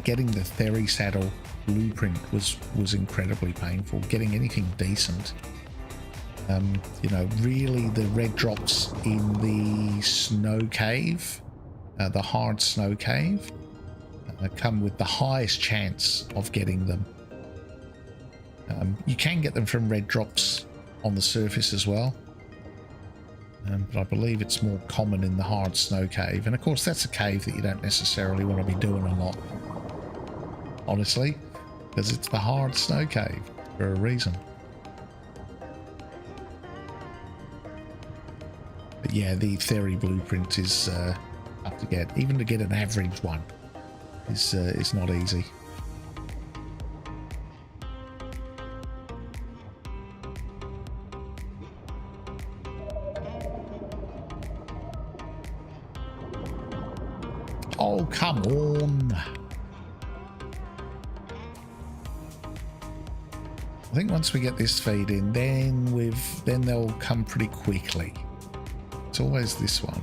Getting the Theory saddle blueprint was incredibly painful. Getting anything decent. You know, really the red drops in the snow cave, the hard snow cave, come with the highest chance of getting them. You can get them from red drops on the surface as well, but I believe it's more common in the hard snow cave. And of course, that's a cave that you don't necessarily want to be doing a lot, honestly, because it's the hard snow cave for a reason. But yeah, the Theory blueprint is up to get. Even to get an average one is not easy. Oh, come on. I think once we get this feed in, then they'll come pretty quickly. It's always this one.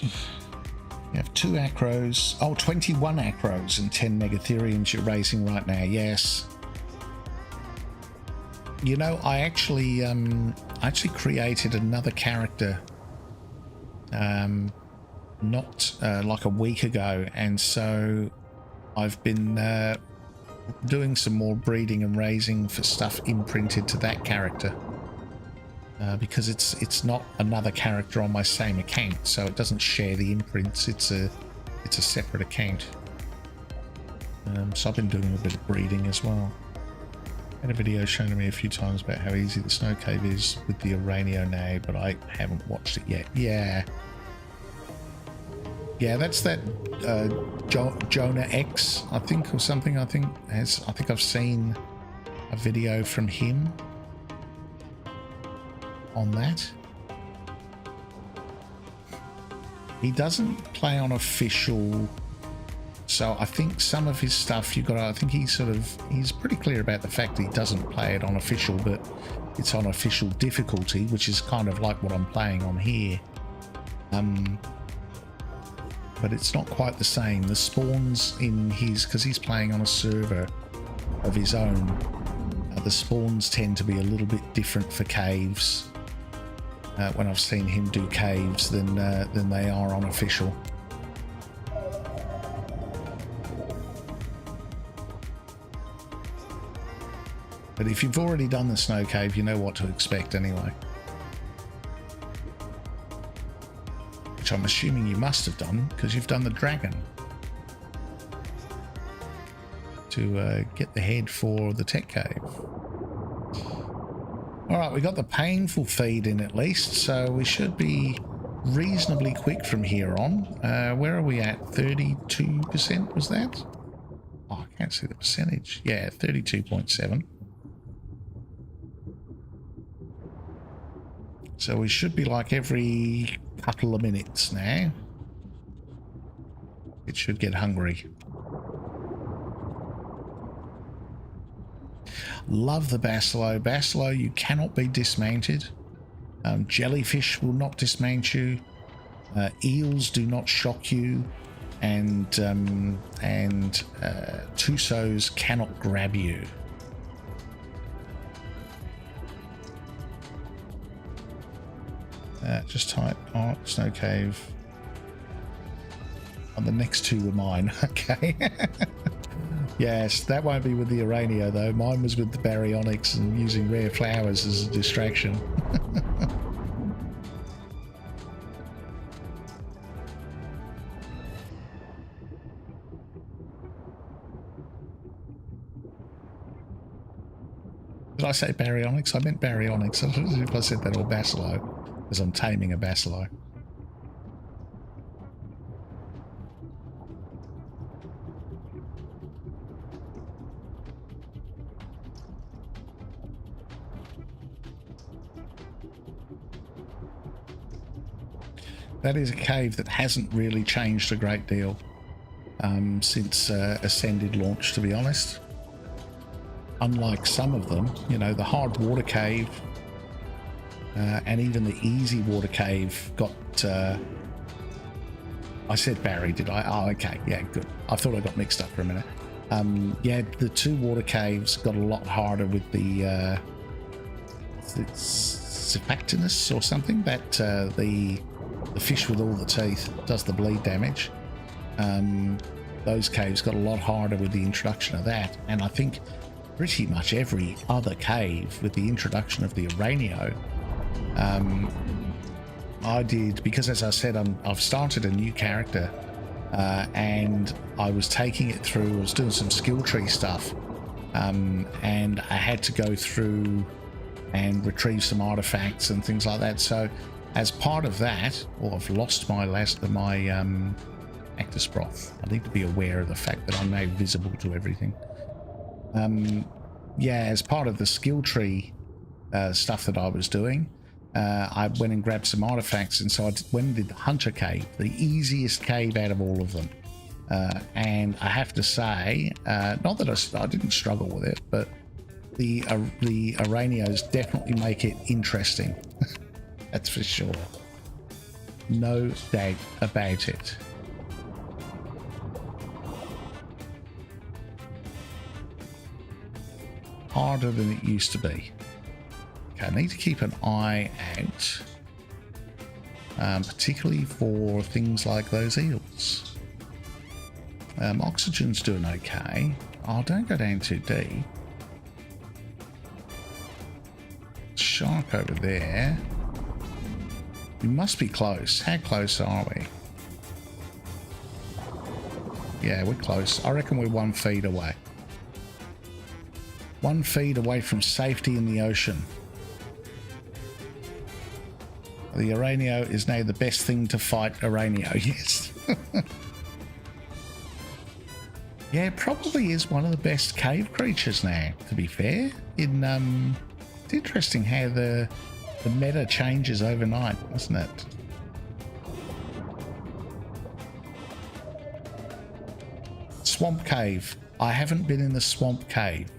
You have 2 acros. Oh, 21 acros and 10 megatheriums you're raising right now. Yes. You know, I actually created another character not like a week ago, and so I've been doing some more breeding and raising for stuff imprinted to that character, because it's not another character on my same account, so it doesn't share the imprints. It's a separate account. So I've been doing a bit of breeding as well. Had a video shown me a few times about how easy the snow cave is with the Uranio now, but I haven't watched it yet. Yeah, that's that Jonah X, I think, or something. I think I've seen a video from him on that. He doesn't play on official, so I think some of his stuff I think he's pretty clear about the fact that he doesn't play it on official, but it's on official difficulty, which is kind of like what I'm playing on here. But it's not quite the same. The spawns in his, because he's playing on a server of his own, the spawns tend to be a little bit different for caves when I've seen him do caves than they are on official. But if you've already done the snow cave, you know what to expect anyway. Which I'm assuming you must have done, because you've done the dragon to get the head for the tech cave. Alright, we got the painful feed in at least, so we should be reasonably quick from here on. Where are we at? 32% was that? Oh, I can't see the percentage. Yeah, 32.7. So we should be like every couple of minutes now. It should get hungry. Love the Basilow. Basilow, you cannot be dismounted. Jellyfish will not dismount you. Eels do not shock you. And Tusos cannot grab you. Just type snow cave. And the next two were mine. Okay. Yes, that won't be with the Uranio though. Mine was with the Baryonyx and using rare flowers as a distraction. Did I say Baryonyx? I meant Baryonyx. I don't know if I said that or Basilo, because I'm taming a Basilo. That is a cave that hasn't really changed a great deal since Ascended launch, to be honest. Unlike some of them, you know, the hard water cave and even the easy water cave got... I said Barry, did I? Oh, okay. Yeah, good. I thought I got mixed up for a minute. Yeah, the two water caves got a lot harder with the Surfactinus or something, that the fish with all the teeth does the bleed damage. Those caves got a lot harder with the introduction of that, and I think pretty much every other cave with the introduction of the Uranio. I did, because as I said, I've started a new character and I was taking it through, I was doing some skill tree stuff, and I had to go through and retrieve some artifacts and things like that. So as part of that, I've lost my Actus Broth. I need to be aware of the fact that I'm now visible to everything. Yeah, as part of the skill tree stuff that I was doing, I went and grabbed some artifacts, and so I went and did the Hunter Cave, the easiest cave out of all of them. And I have to say, not that I didn't struggle with it, but the Uranios definitely make it interesting. That's for sure. No doubt about it. Harder than it used to be. Okay, I need to keep an eye out, particularly for things like those eels. Oxygen's doing okay. Oh, don't go down too deep. Shark over there. We must be close. How close are we? Yeah, we're close. I reckon we're 1 feet away. 1 feet away from safety in the ocean. The Uranio is now the best thing to fight Uranio, yes. Yeah, it probably is one of the best cave creatures now, to be fair. It's interesting how the meta changes overnight, isn't it? Swamp Cave. I haven't been in the Swamp Cave.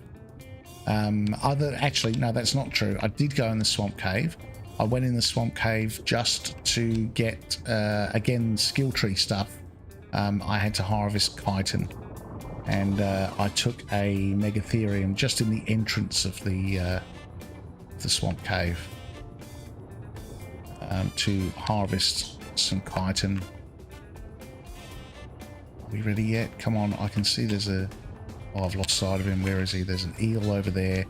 Actually, no, that's not true. I did go in the Swamp Cave. I went in the Swamp Cave just to get, again, skill tree stuff. I had to harvest chitin, and I took a Megatherium just in the entrance of the Swamp Cave to harvest some chitin. Are we ready yet? Come on, I can see there's a... Oh, I've lost sight of him. Where is he? There's an eel over there,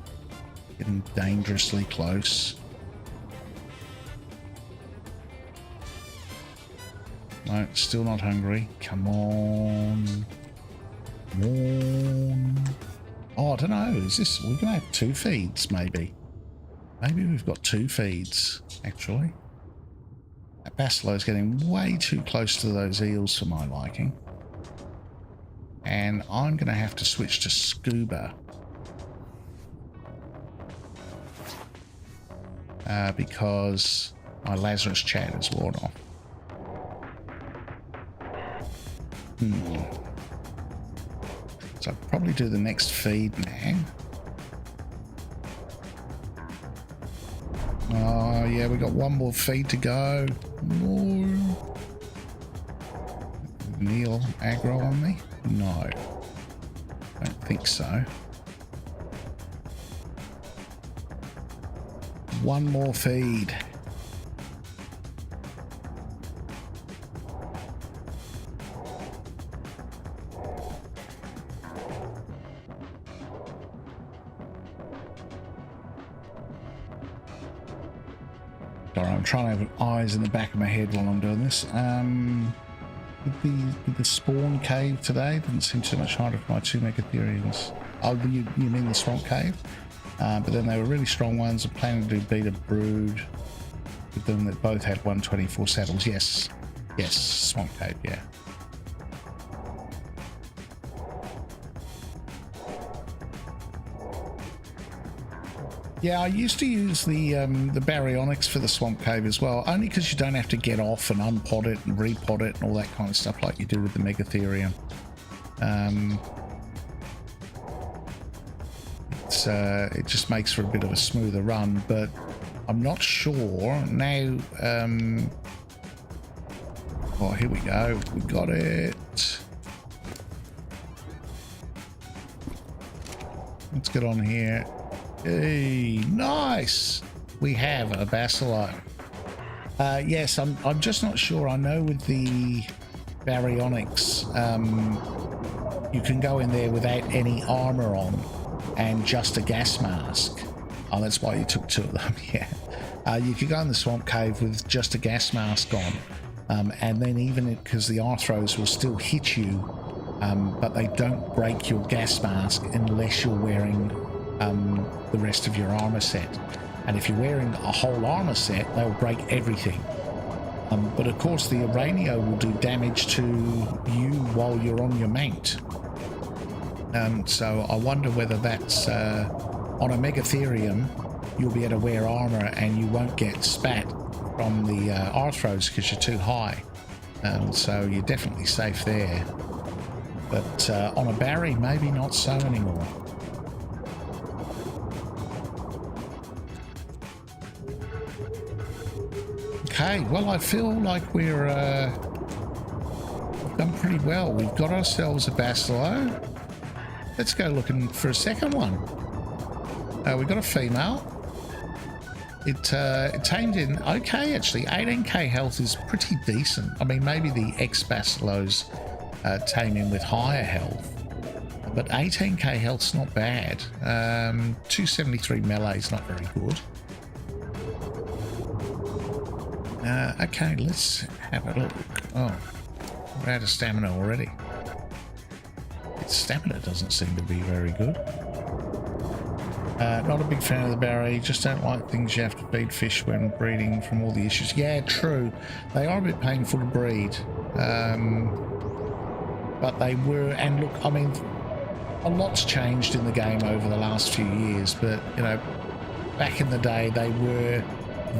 getting dangerously close. No, still not hungry. Come on. Come on. Oh, I don't know. Is this... We're going to have 2 feeds, maybe. Maybe we've got 2 feeds, actually. That Basilo's getting way too close to those eels for my liking. And I'm going to have to switch to scuba. Because my Lazarus chat is worn off. So I'll probably do the next feed now. Oh, yeah, we got 1 more feed to go. No. Neil aggro on me? No. Don't think so. 1 more feed. Sorry, I'm trying to have eyes in the back of my head while I'm doing this. With the spawn cave today, didn't seem too much harder for my 2 Megatherians. Oh, you mean the swamp cave? But then they were really strong ones. I'm planning to do beta brood with them that both had 124 saddles. Yes, swamp cave, yeah. Yeah, I used to use the baryonyx for the swamp cave as well, only because you don't have to get off and unpod it and repod it and all that kind of stuff like you do with the Megatherium. It just makes for a bit of a smoother run, but I'm not sure now. Oh, here we go. We got it. Let's get on here. Hey, nice. We have a Basilar. Yes, I'm just not sure. I know with the baryonyx, you can go in there without any armor on and just a gas mask. Oh, that's why you took 2 of them. Yeah. You could go in the swamp cave with just a gas mask on, and then even because the Arthros will still hit you, but they don't break your gas mask unless you're wearing the rest of your armor set. And if you're wearing a whole armor set, they'll break everything. But of course the Uranio will do damage to you while you're on your mount. So I wonder whether that's on a Megatherium you'll be able to wear armor and you won't get spat from the Arthros because you're too high. So you're definitely safe there. But on a Barry, maybe not so anymore. Okay, well, I feel like we've done pretty well. We've got ourselves a Basilo. Let's go looking for a second one. We've got a female. It tamed in okay, actually. 18k health is pretty decent. I mean, maybe the ex-Basilos tame in with higher health, but 18k health's not bad. 273 melee is not very good. Okay, let's have a look. Oh, we're out of stamina already. Its stamina doesn't seem to be very good. Not a big fan of the Barry, just don't like things you have to feed fish when breeding from all the issues. Yeah, true. They are a bit painful to breed. But they were, and look, I mean, a lot's changed in the game over the last few years, but, you know, back in the day, they were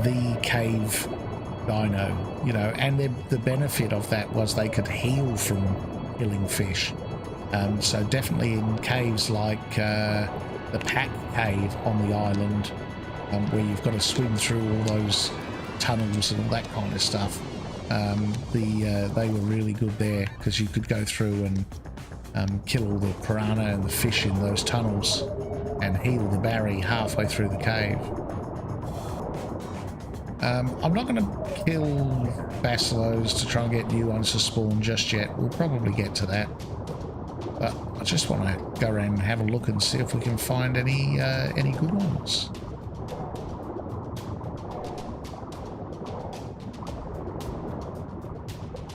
the cave dino, you know, and the benefit of that was they could heal from killing fish. So definitely in caves like the Pack Cave on the island, where you've got to swim through all those tunnels and all that kind of stuff, they were really good there because you could go through and kill all the piranha and the fish in those tunnels and heal the Barry halfway through the cave. I'm not going to kill Basilos to try and get new ones to spawn just yet. We'll probably get to that. But I just want to go around and have a look and see if we can find any good ones.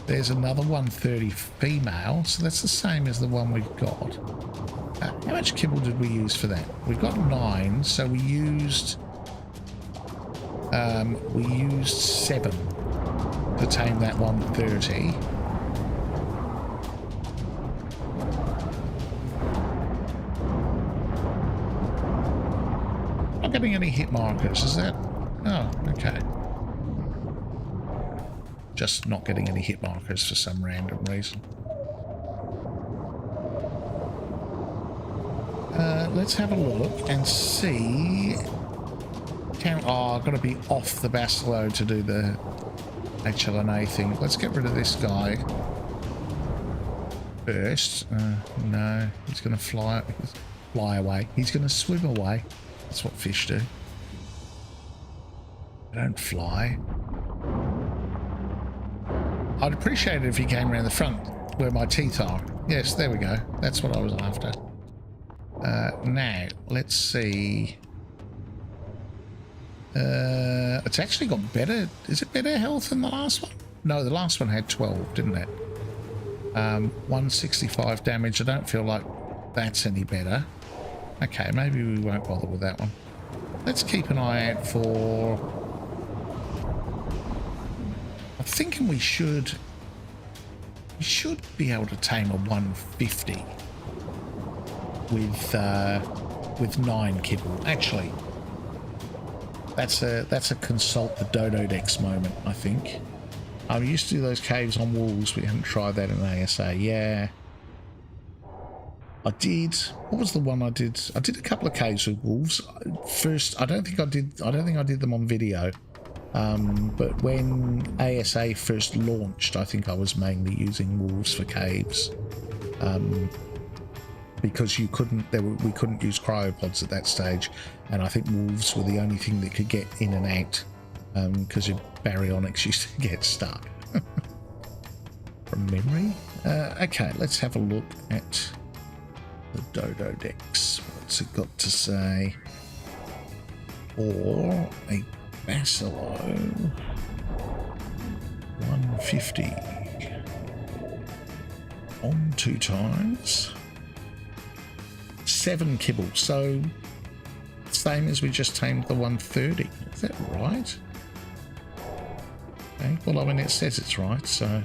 There's another 130 female, so that's the same as the one we've got. How much kibble did we use for that? We've got 9, so we used 7 to tame that 130. Not getting any hit markers, is that? Oh, okay. Just not getting any hit markers for some random reason. Let's have a look and see. Oh, I've got to be off the Basilo to do the HLNA thing. Let's get rid of this guy first. No, he's going to fly away. He's going to swim away. That's what fish do. They don't fly. I'd appreciate it if he came around the front where my teeth are. Yes, there we go. That's what I was after. Now, let's see. It's actually got better. Is it better health than the last one? No, the last one had 12, didn't it? 165 damage. I don't feel like that's any better. Okay, maybe we won't bother with that one. Let's keep an eye out for... I'm thinking we should be able to tame a 150 with 9 kibble. Actually, that's a consult the Dodo Dex moment, I think. I used to do those caves on wolves. We haven't tried that in ASA. Yeah, I did. What was the one I did? I did a couple of caves with wolves. First, I don't think I did them on video. But when ASA first launched, I think I was mainly using wolves for caves. Because we couldn't use cryopods at that stage, and I think wolves were the only thing that could get in and out, because your baryonyx used to get stuck. From memory. Okay, let's have a look at the Dodo Dex. What's it got to say? Or a Basilo 150 on 2 times. 7 kibble, so same as we just tamed the 130. Is that right? Okay, well, I mean, it says it's right, so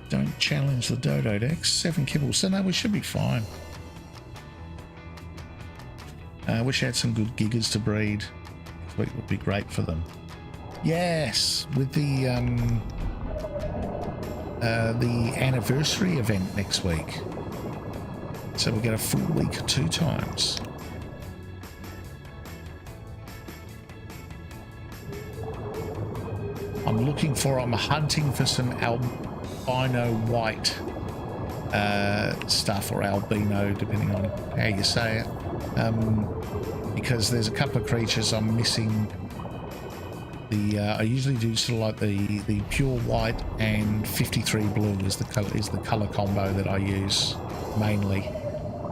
don't challenge the Dodo Dex. 7 kibble, so no, we should be fine. I wish I had some good gigas to breed. It would be great for them. Yes, with the anniversary event next week. So we get a full week 2 times. I'm hunting for some albino white stuff, or albino, depending on how you say it. Because there's a couple of creatures I'm missing. I usually do sort of like the pure white and 53 blue is the color combo that I use mainly.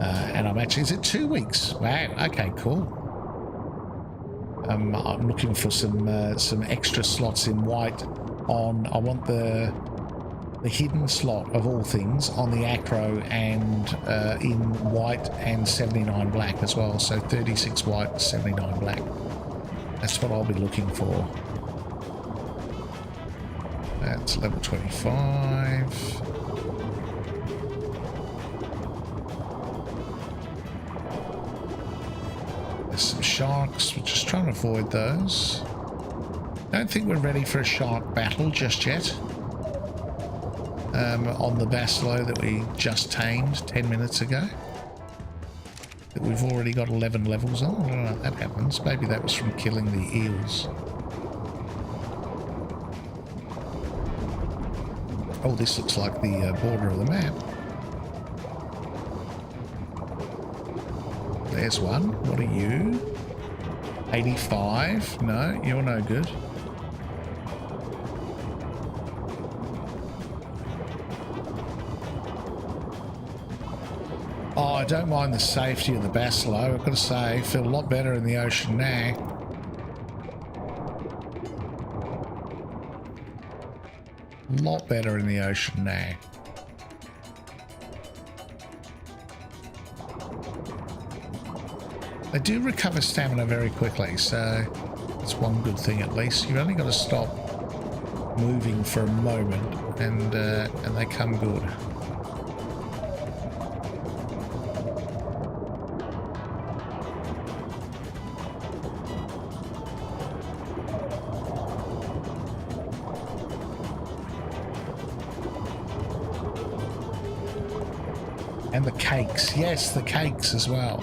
And I'm actually, is it 2 weeks? Wow, okay, cool. I'm looking for some extra slots in white I want the hidden slot of all things on the acro, and in white and 79 black as well. So 36 white, 79 black. That's what I'll be looking for. That's level 25. There's some sharks. We're just trying to avoid those. Don't think we're ready for a shark battle just yet. On the Basilo that we just tamed 10 minutes ago. That we've already got 11 levels on. I don't know how that happens. Maybe that was from killing the eels. Oh, this looks like the border of the map. There's one. What are you? 85? No, you're no good. Oh, I don't mind the safety of the Basilo. I've got to say, I feel a lot better in the ocean now. A lot better in the ocean now. They do recover stamina very quickly, so that's one good thing at least. You've only got to stop moving for a moment, and they come good. And the cakes, yes, the cakes as well.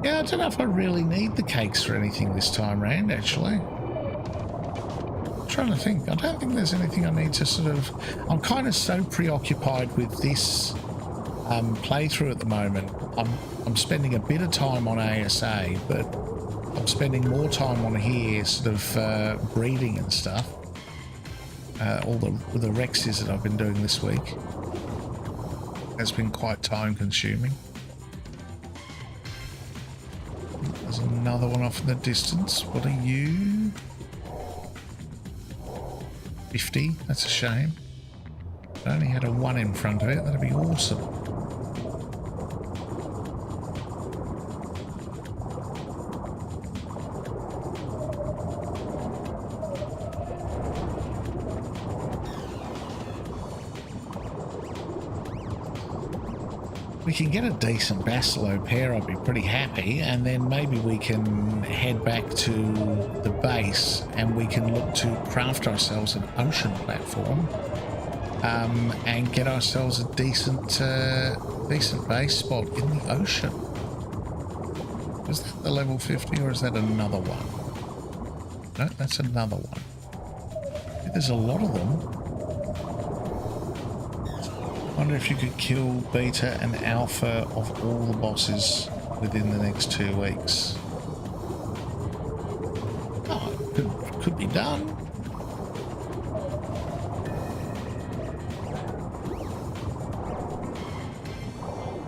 Yeah, I don't know if I really need the cakes for anything this time round, actually. I'm trying to think. I don't think there's anything I need to sort of... I'm kind of so preoccupied with this playthrough at the moment. I'm spending a bit of time on ASA, but I'm spending more time on here sort of breeding and stuff. All the Rexes that I've been doing this week has been quite time consuming. There's another one off in the distance. What are you? 50. That's a shame. I only had a 1 in front of it. That'd be awesome. We can get a decent Basilope pair, I'd be pretty happy, and then maybe we can head back to the base and we can look to craft ourselves an ocean platform and get ourselves a decent base spot in the ocean. Was that the level 50 or is that another one? No, that's another one. There's a lot of them. Wonder if you could kill beta and alpha of all the bosses within the next 2 weeks. Oh, it could be done.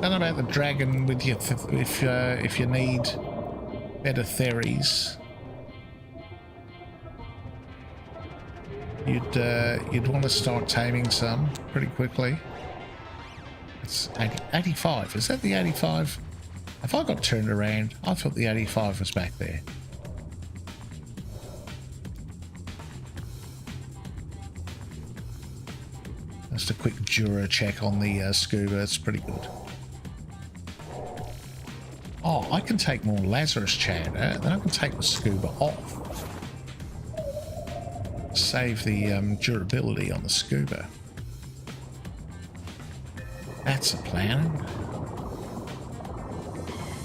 Don't know about the dragon with you if you need better theories. You'd want to start taming some pretty quickly. It's 85. Is that the 85? If I got turned around, I thought the 85 was back there. Just a quick Jura check on the scuba. It's pretty good. Oh, I can take more Lazarus chowder, then I can take the scuba off. Save the durability on the scuba. That's a plan.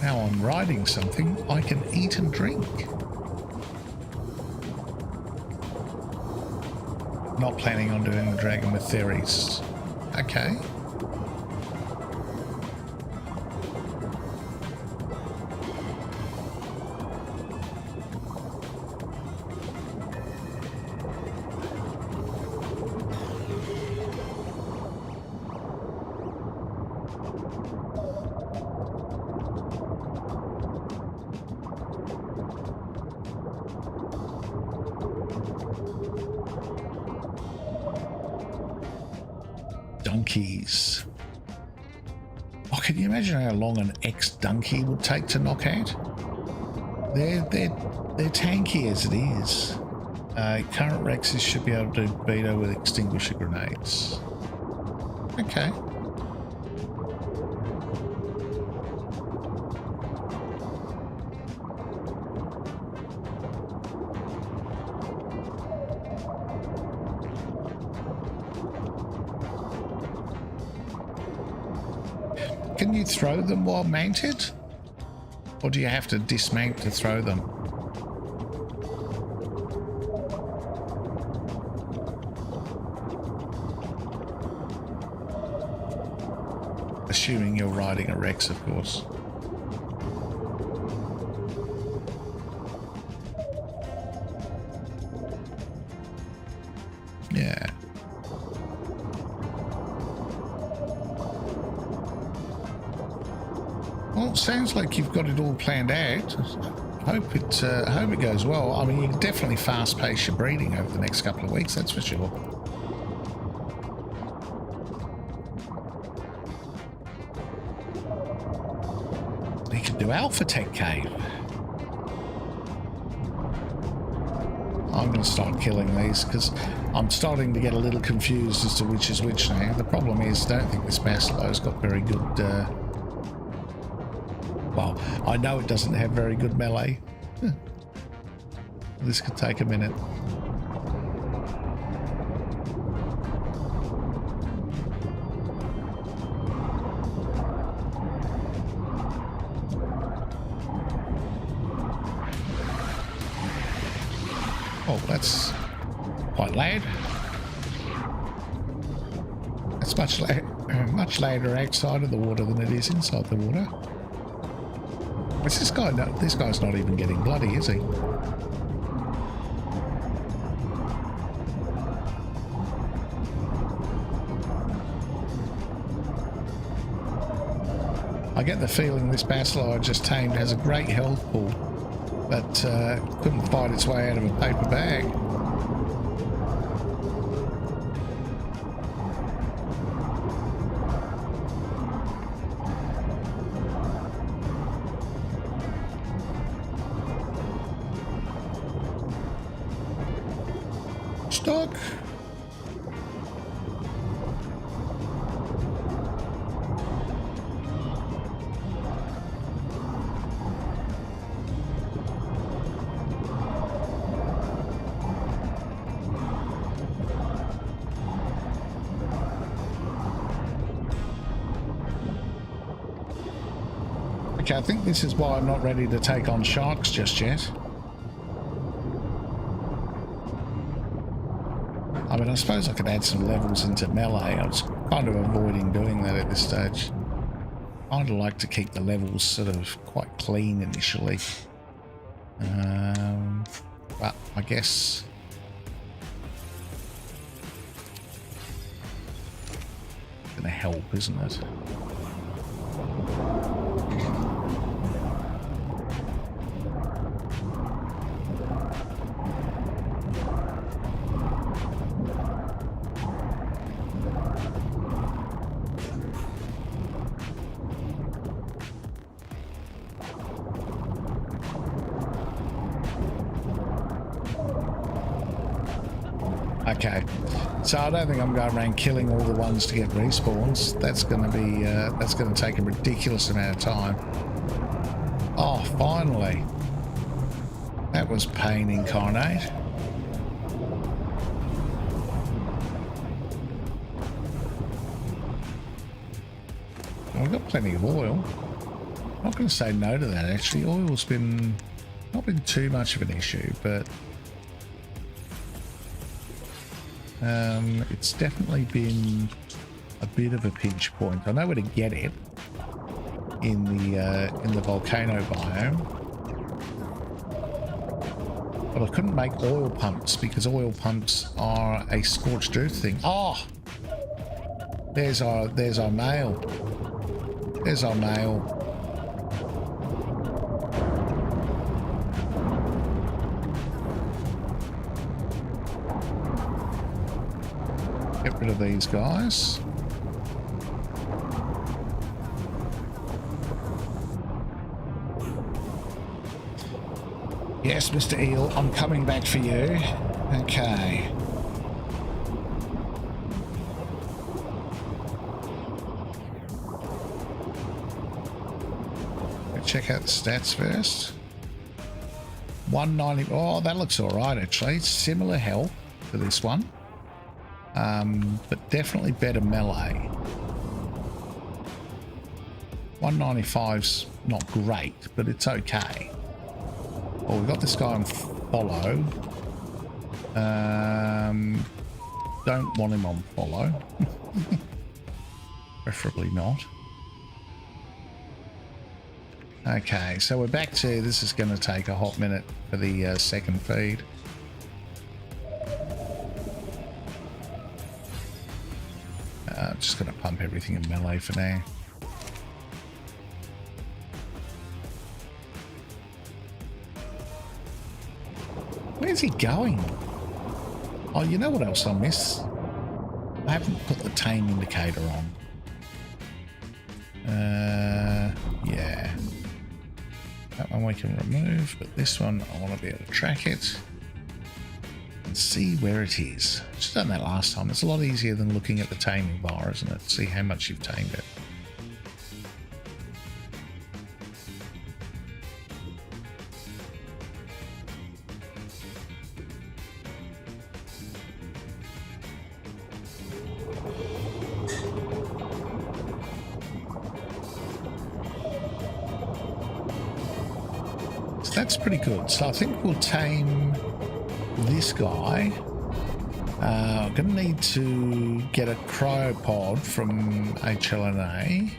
Now I'm riding something, I can eat and drink. Not planning on doing the dragon with theories. Okay. Donkeys. Oh, can you imagine how long an ex-donkey would take to knock out? They're tanky as it is. Current Rexes should be able to beat her with extinguisher grenades. Okay. Can you throw them while mounted? Or do you have to dismount to throw them? Assuming you're riding a Rex, of course. Yeah. Well, it sounds like you've got it all planned out. I hope it goes well. I mean, you can definitely fast pace your breeding over the next couple of weeks, that's for sure. You could do Alpha Tech Cave. I'm going to start killing these because I'm starting to get a little confused as to which is which now. The problem is, I don't think this Basilo's got very good... Well, I know it doesn't have very good melee. This could take a minute. Oh, that's quite loud. It's much louder outside of the water than it is inside the water. Is this guy? No, this guy's not even getting bloody, is he? I get the feeling this Bacilli I just tamed has a great health pool, but couldn't fight its way out of a paper bag. Stuck. Okay, I think this is why I'm not ready to take on sharks just yet. I mean, I suppose I could add some levels into melee. I was kind of avoiding doing that at this stage. I'd like to keep the levels sort of quite clean initially. But I guess... it's gonna help, isn't it? Okay, so I don't think I'm going around killing all the ones to get respawns. That's going to be that's going to take a ridiculous amount of time. Oh, finally! That was pain incarnate. We've got plenty of oil. I'm not going to say no to that. Actually, oil's been not been too much of an issue, but. It's definitely been a bit of a pinch point. I know where to get it in the volcano biome, but I couldn't make oil pumps because oil pumps are a scorched earth thing. Oh, there's our male. There's our male. Get rid of these guys. Yes, Mr. Eel, I'm coming back for you. Okay. Let's check out the stats first. 190. Oh, that looks alright actually. Similar health to this one. But definitely better melee. 195's not great, but it's okay. Well, we've got this guy on follow. Don't want him on follow. Preferably not. Okay, so we're back to, this is going to take a hot minute for the second feed. I'm just going to pump everything in melee for now. Where's he going? Oh, you know what else I miss? I haven't put the tame indicator on. Yeah. That one we can remove, but this one I want to be able to track it and see where it is. Just done that last time. It's a lot easier than looking at the taming bar, isn't it? See how much you've tamed it. That's pretty good. So I think we'll tame this guy. I'm going to need to get a cryopod from HLNA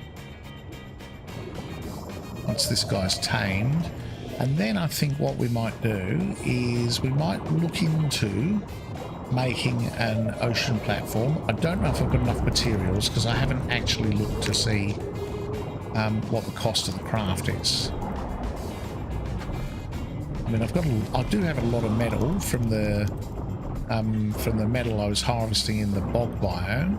once this guy's tamed. And then I think what we might do is we might look into making an ocean platform. I don't know if I've got enough materials because I haven't actually looked to see what the cost of the craft is. I mean, I do have a lot of metal from the metal I was harvesting in the bog biome.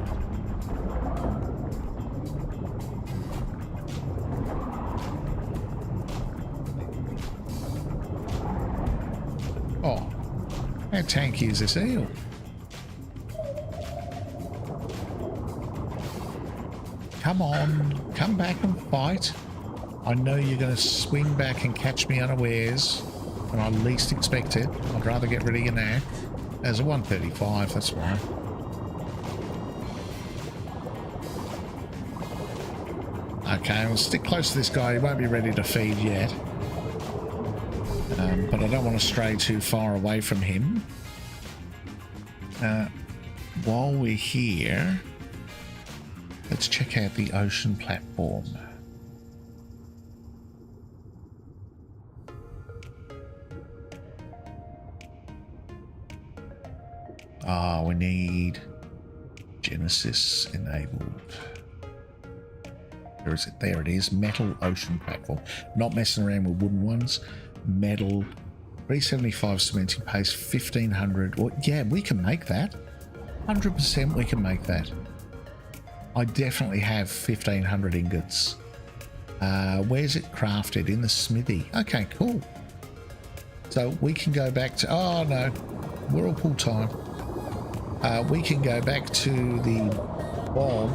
Oh, how tanky is this eel? Come on, come back and fight. I know you're going to swing back and catch me unawares when I least expect it. I'd rather get rid of you now. There's a 135, that's why. Okay, we'll stick close to this guy. He won't be ready to feed yet. But I don't want to stray too far away from him. While we're here, let's check out the ocean platform. Ah, we need Genesis enabled. Where is it? There it is. Metal ocean platform. Not messing around with wooden ones. Metal. 375 cementing paste. 1500. Or, yeah, we can make that. 100% we can make that. I definitely have 1500 ingots. Where's it crafted? In the smithy. Okay, cool. So we can go back to... Oh, no. Whirlpool time. We can go back to the bog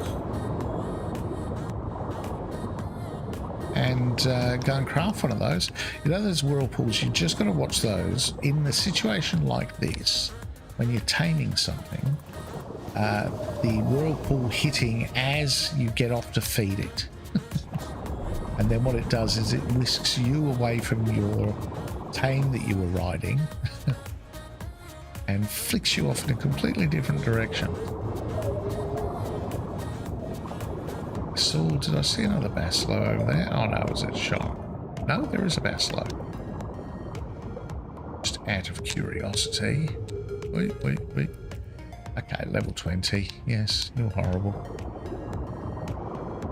and go and craft one of those. You know those whirlpools, you just got to watch those. In a situation like this, when you're taming something, the whirlpool hitting as you get off to feed it. And then what it does is it whisks you away from your tame that you were riding and flicks you off in a completely different direction. Did I see another Baslo over there? Oh no, it was a shark. No, there is a Baslo. Just out of curiosity. Wait. Okay, level 20. Yes, you're horrible.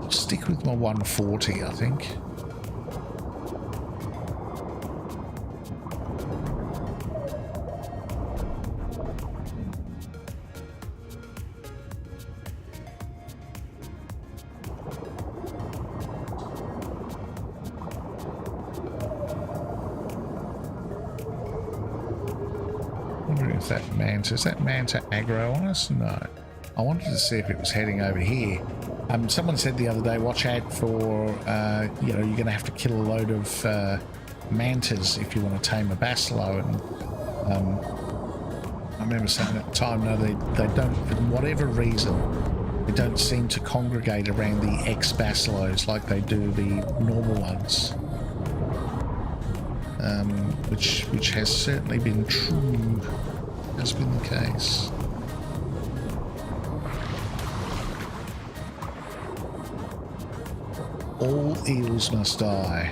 I'll stick with my 140, I think. Is that manta aggro on us? No. I wanted to see if it was heading over here. Someone said the other day, watch out for, you know, you're going to have to kill a load of mantas if you want to tame a Baslo. And I remember saying at the time, no, they don't, for whatever reason, they don't seem to congregate around the ex-Baslos like they do the normal ones. Which has certainly been true. Has been the case. All eels must die.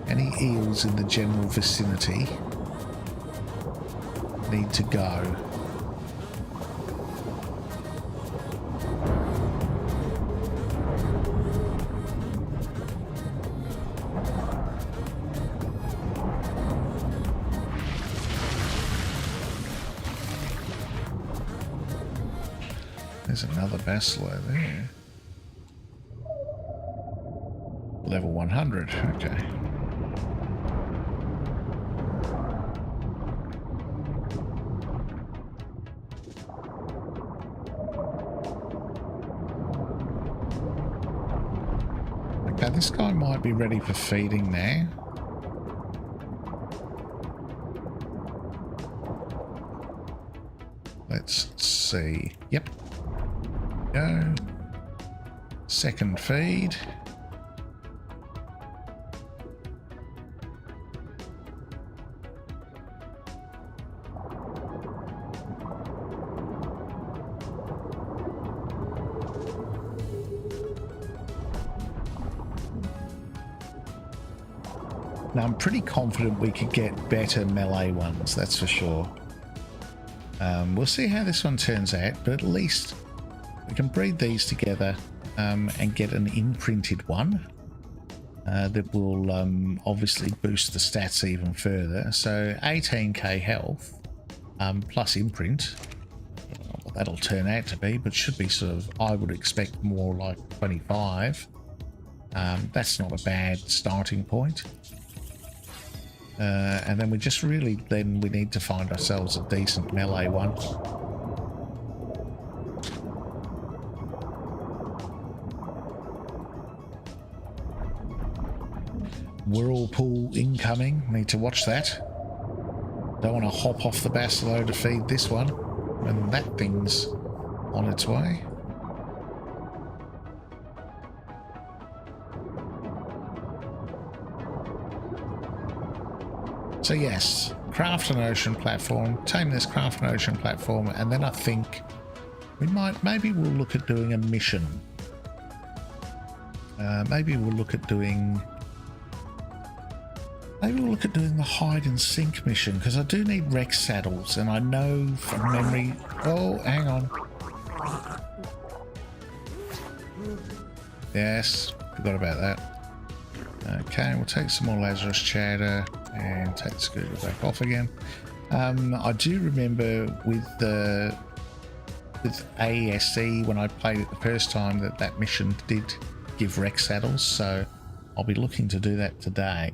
Any eels in the general vicinity need to go. There's another Baslo there. Level 100, okay. Okay, this guy might be ready for feeding now. Let's see. Yep. Go. Second feed. Now I'm pretty confident we could get better melee ones, that's for sure. We'll see how this one turns out, but at least we can breed these together. and get an imprinted one that will obviously boost the stats even further. So 18k health plus imprint. I don't know what that'll turn out to be, but should be sort of, I would expect more like 25. That's not a bad starting point. And then we just really, then we need to find ourselves a decent melee one. Whirlpool incoming, need to watch that. Don't want to hop off the Basileau to feed this one when that thing's on its way. So yes, craft an ocean platform, tame this, craft an ocean platform, and then I think we might, maybe we'll look at doing a mission. Maybe we'll look at doing the hide and sink mission, because I do need Rex saddles, and I know from memory. Oh, hang on. Yes, forgot about that. Okay, we'll take some more Lazarus chowder and take the scooter back off again. I do remember with ASE when I played it the first time that mission did give Rex saddles, so I'll be looking to do that today,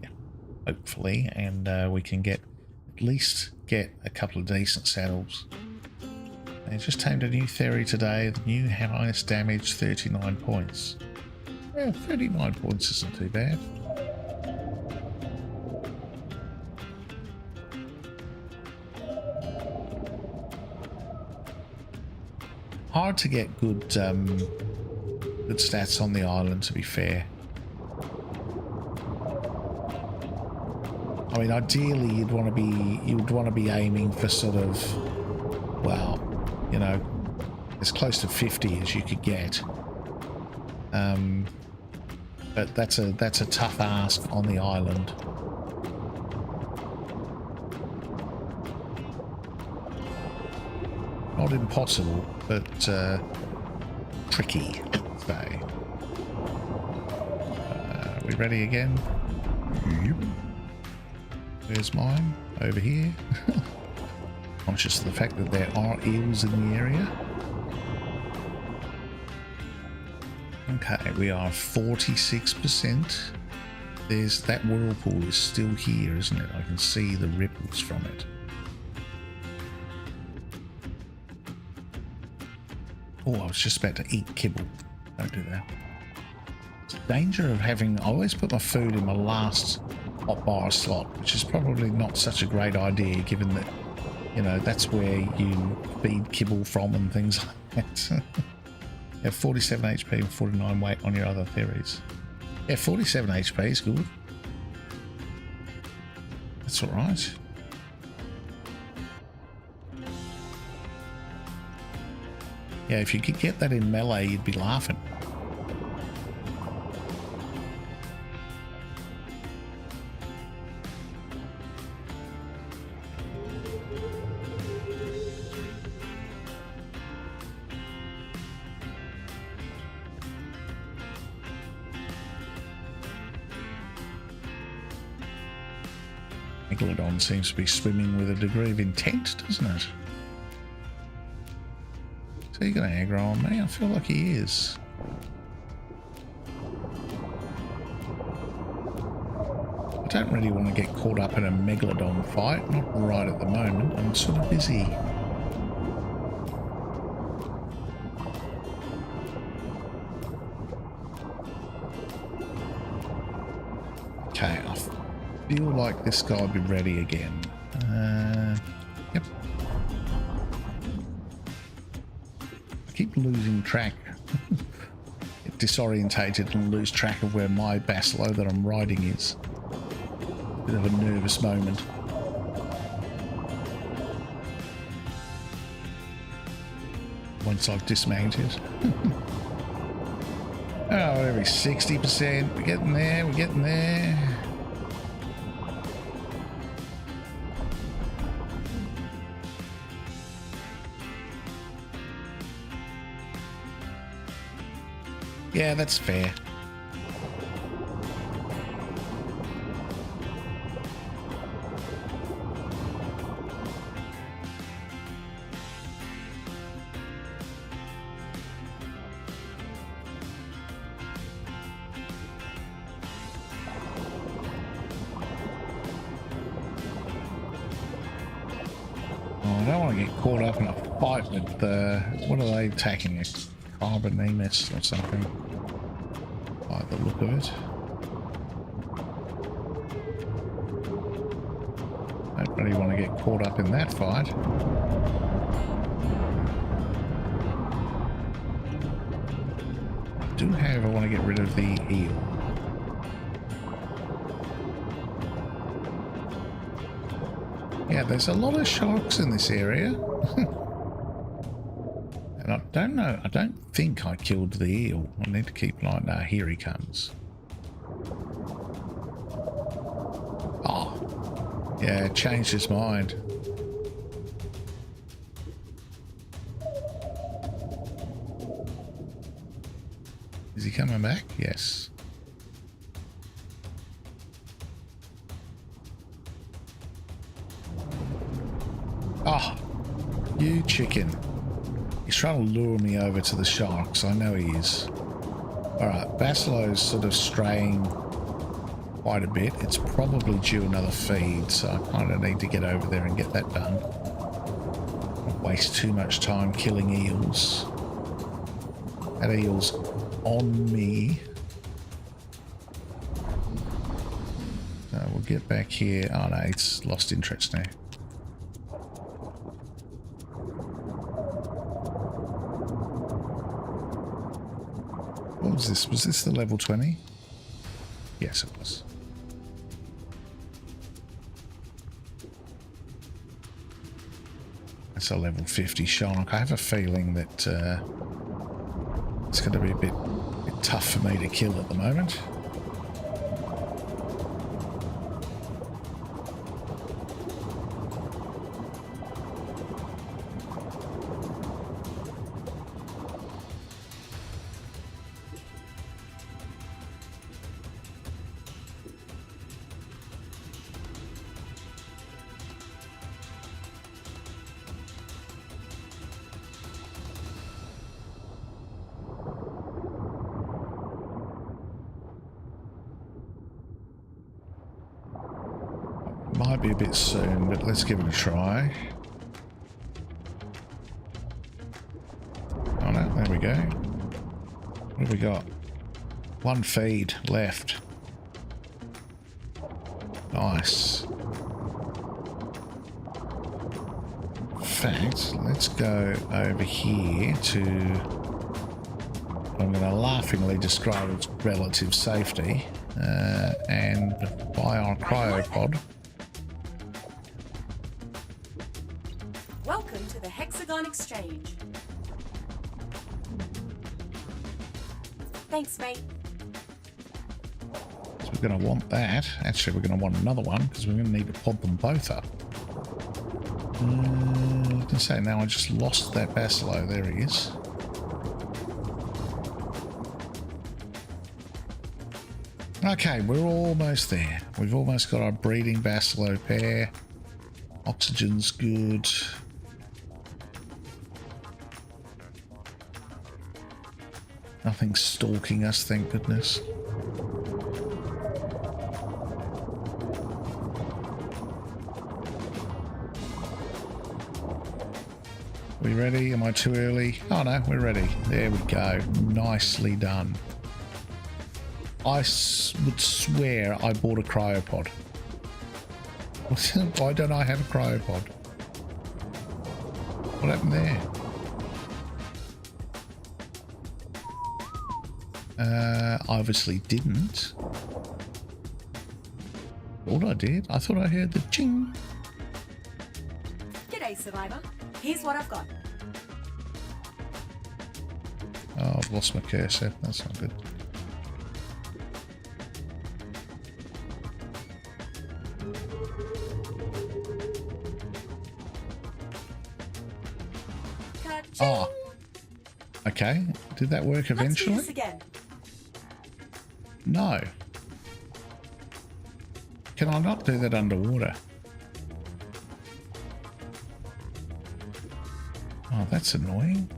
hopefully, and we can at least get a couple of decent saddles. I just tamed a new theory today, the new highest damage, 39 points. Yeah, 39 points isn't too bad. Hard to get good stats on the island, to be fair. I mean, ideally, you'd want to be aiming for sort of, well, you know, as close to 50 as you could get. But that's a tough ask on the island. Not impossible, but tricky, let's say. We ready again? Yep. Where's mine? Over here. Conscious of the fact that there are eels in the area. Okay, we are 46%. There's that whirlpool is still here, isn't it? I can see the ripples from it. Oh, I was just about to eat kibble. Don't do that. It's the danger of having... I always put my food in my last hotbar slot, which is probably not such a great idea, given that, you know, that's where you feed kibble from and things like that. You have 47 HP and 49 weight on your other theories. Yeah, 47 HP is good. That's alright. Yeah, if you could get that in melee, you'd be laughing. Megalodon seems to be swimming with a degree of intent, doesn't it? Is he going to aggro on me? I feel like he is. I don't really want to get caught up in a Megalodon fight, not right at the moment. I'm sort of busy. Okay, I feel like this guy will be ready again. Yep. I keep losing track. Get disorientated and lose track of where my Basileau that I'm riding is. Bit of a nervous moment. Once I've dismounted. Oh, every 60%. We're getting there, we're getting there. Yeah, that's fair. I don't want to get caught up in a fight with the... What are they attacking? A carbon emis or something? By the look of it. Don't really want to get caught up in that fight. I do, however, want to get rid of the eel. Yeah, there's a lot of sharks in this area. And I don't know, I don't think I killed the eel. I need to keep an eye. No, here he comes. Oh, yeah, changed his mind. Is he coming back? Yes. Oh, you chicken. He's trying to lure me over to the sharks. I know he is. Alright, Basilo's sort of straying quite a bit. It's probably due another feed, so I kind of need to get over there and get that done. Not waste too much time killing eels. That eel's on me. So we'll get back here. Oh no, it's lost interest now. What was this? Was this the level 20? Yes, it was. That's a level 50 shark. I have a feeling that it's going to be a bit tough for me to kill at the moment. Might be a bit soon, but let's give it a try. Oh no, there we go. What have we got? One feed left. Nice. In fact, let's go over here to... I'm going to laughingly describe its relative safety and buy our cryopod.
Welcome to the Hexagon Exchange. Thanks, mate.
So we're going to want that. Actually, we're going to want another one because we're going to need to pod them both up. I can say now I just lost that Basilo. There he is. Okay, we're almost there. We've almost got our breeding Basilo pair. Oxygen's good. Nothing's stalking us, thank goodness. We ready? Am I too early? Oh no, we're ready. There we go. Nicely done. I would swear I bought a cryopod. Why don't I have a cryopod? What happened there? I obviously didn't. Thought I did. I thought I heard the ching.
G'day, Survivor. Here's what I've got.
Oh, I've lost my cursor. That's not good.
Ka-ching!
Oh. Okay. Did that work
Let's do
eventually?
this again.
No. Can I not do that underwater? Oh, that's annoying.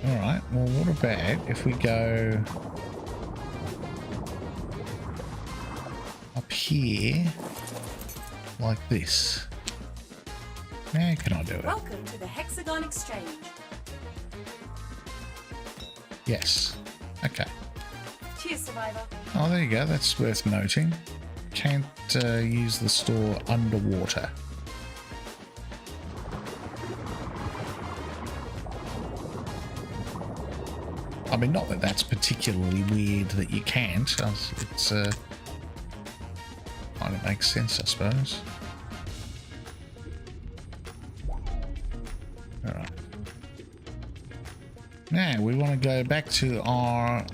Alright, well, what about if we go up here like this? Now can I do it?
Welcome to the Hexagon Exchange.
Yes. Okay.
Cheers, Survivor.
Oh, there you go. That's worth noting. Can't use the store underwater. I mean, not that that's particularly weird that you can't. It's kind of makes sense, I suppose. All right. Now we want to go back to our.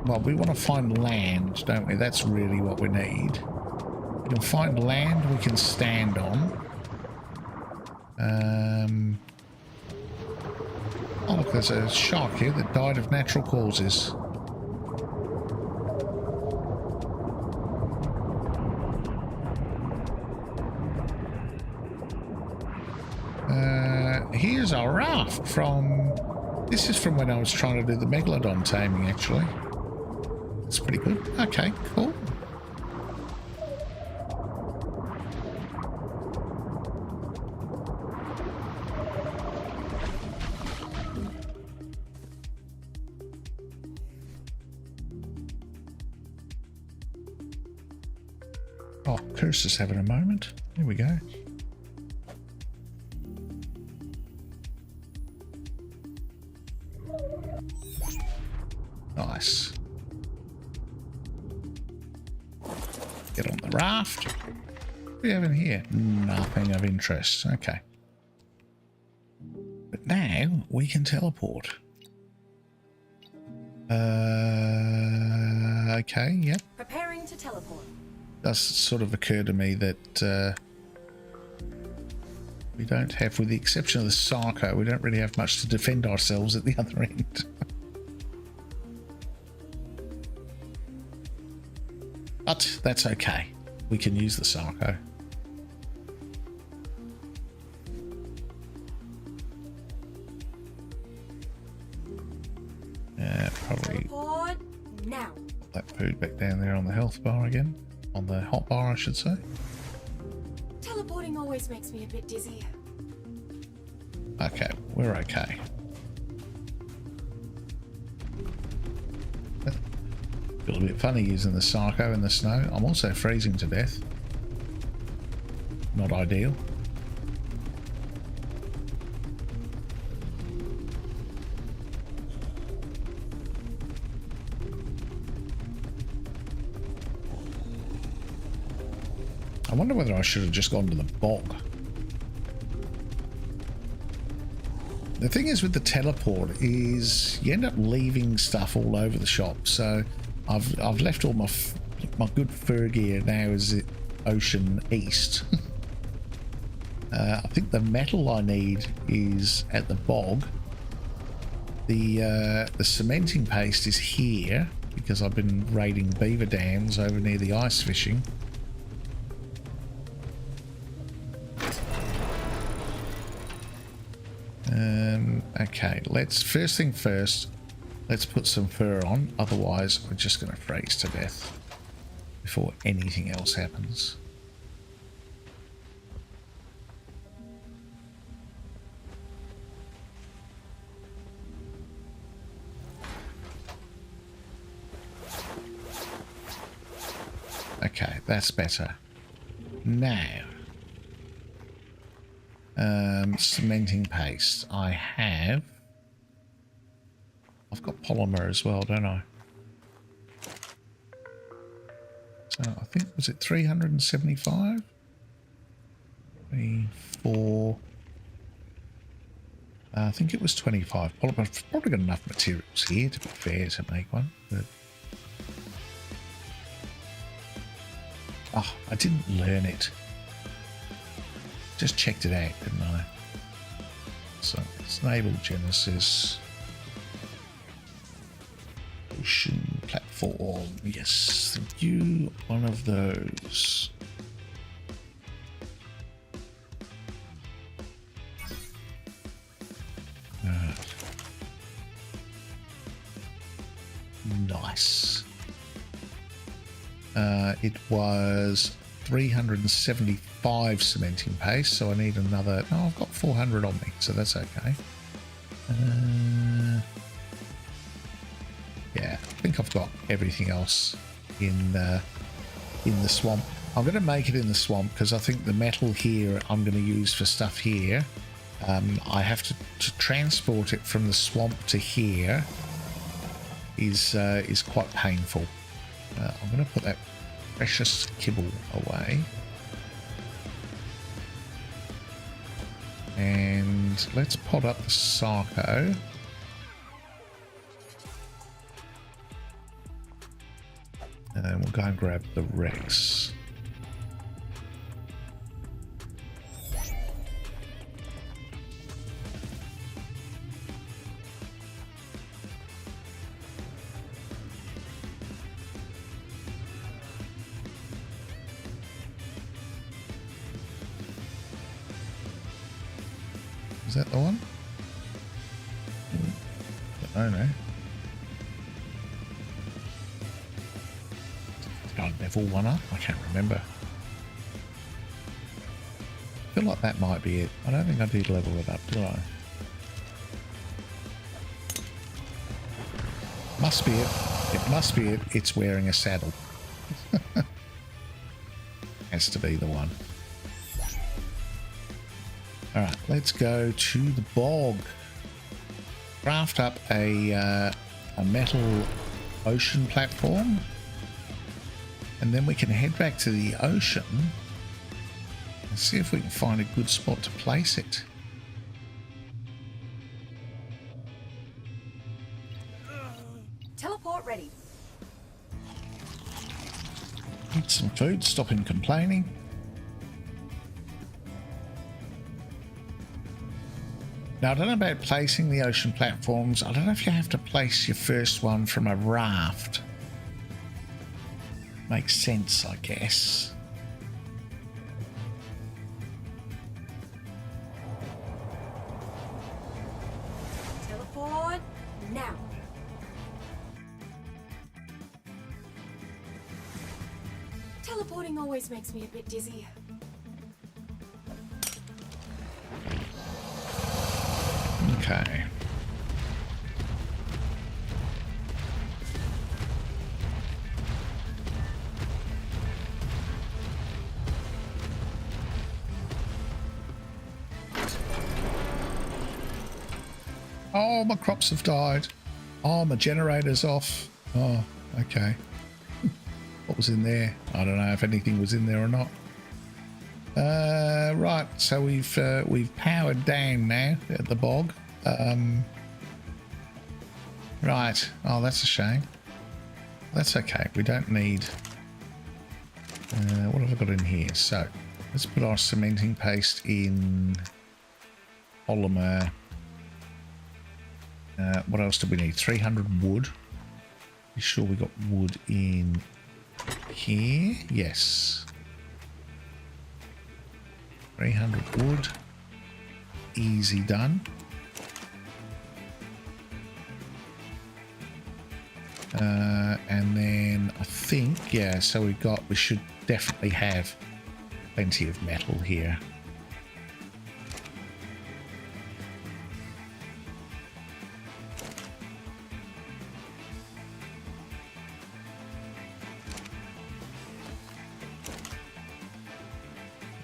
Well, we want to find land, don't we? That's really what we need. We can find land we can stand on. Oh, look, there's a shark here that died of natural causes. Here's our raft from... This is from when I was trying to do the Megalodon taming, actually. That's pretty good. Okay, cool. Oh, Curse having a moment. Here we go. Nice. Get on the raft. What do we have in here? Nothing of interest. Okay. But now we can teleport. Okay, yep.
Preparing to teleport.
Does sort of occur to me that we don't have, with the exception of the Sarko, we don't really have much to defend ourselves at the other end. But that's okay. We can use the Sarko. Probably
Teleport now.
put that food back down there on the health bar again. On the hot bar, I should say.
Teleporting always makes me a bit dizzy.
Okay, we're okay. Feel a bit funny using the Sarko in the snow. I'm also freezing to death. Not ideal. I wonder whether I should have just gone to the bog. The thing is with the teleport is you end up leaving stuff all over the shop. So I've left all my good fur gear now is ocean east. I think the metal I need is at the bog. The cementing paste is here because I've been raiding beaver dams over near the ice fishing. Okay, first thing first, let's put some fur on, otherwise we're just going to freeze to death before anything else happens. Okay, that's better. Now, cementing paste. I've got polymer as well, don't I? So I think, was it 375? 24. I think it was 25. Polymer. I've probably got enough materials here, to be fair, to make one. But oh, I didn't learn it. Just checked it out, didn't I? So it's enable Genesis. Ocean platform. Yes, thank you. One of those. Nice. It was 375 cementing paste, so I need another. Oh, I've got 400 on me, so that's okay. Yeah, I think I've got everything else in the swamp. I'm going to make it in the swamp because I think the metal here I'm going to use for stuff here. I have to transport it from the swamp to here is quite painful. I'm going to put that precious kibble away. And let's pot up the Sarco. And then we'll go and grab the Rex. Is that the one? I don't know. Did I level one up? I can't remember. I feel like that might be it. I don't think I did level it up, did I? Must be it. It must be it. It's wearing a saddle. Has to be the one. Alright, let's go to the bog. Craft up a metal ocean platform. And then we can head back to the ocean and see if we can find a good spot to place it.
Teleport ready.
Eat some food, stop him complaining. Now, I don't know about placing the ocean platforms. I don't know if you have to place your first one from a raft. Makes sense, I guess.
Teleport now. Teleporting always makes me a bit dizzy.
Okay. Oh, my crops have died. Oh, my generator's off. Oh, okay. What was in there? I don't know if anything was in there or not. Right, so we've powered down now at the bog. Right. Oh, that's a shame. That's okay. We don't need... what have I got in here? So, let's put our cementing paste in polymer. What else do we need? 300 wood. You sure we got wood in here? Yes. 300 wood. Easy done. And then I think, yeah, so we should definitely have plenty of metal here.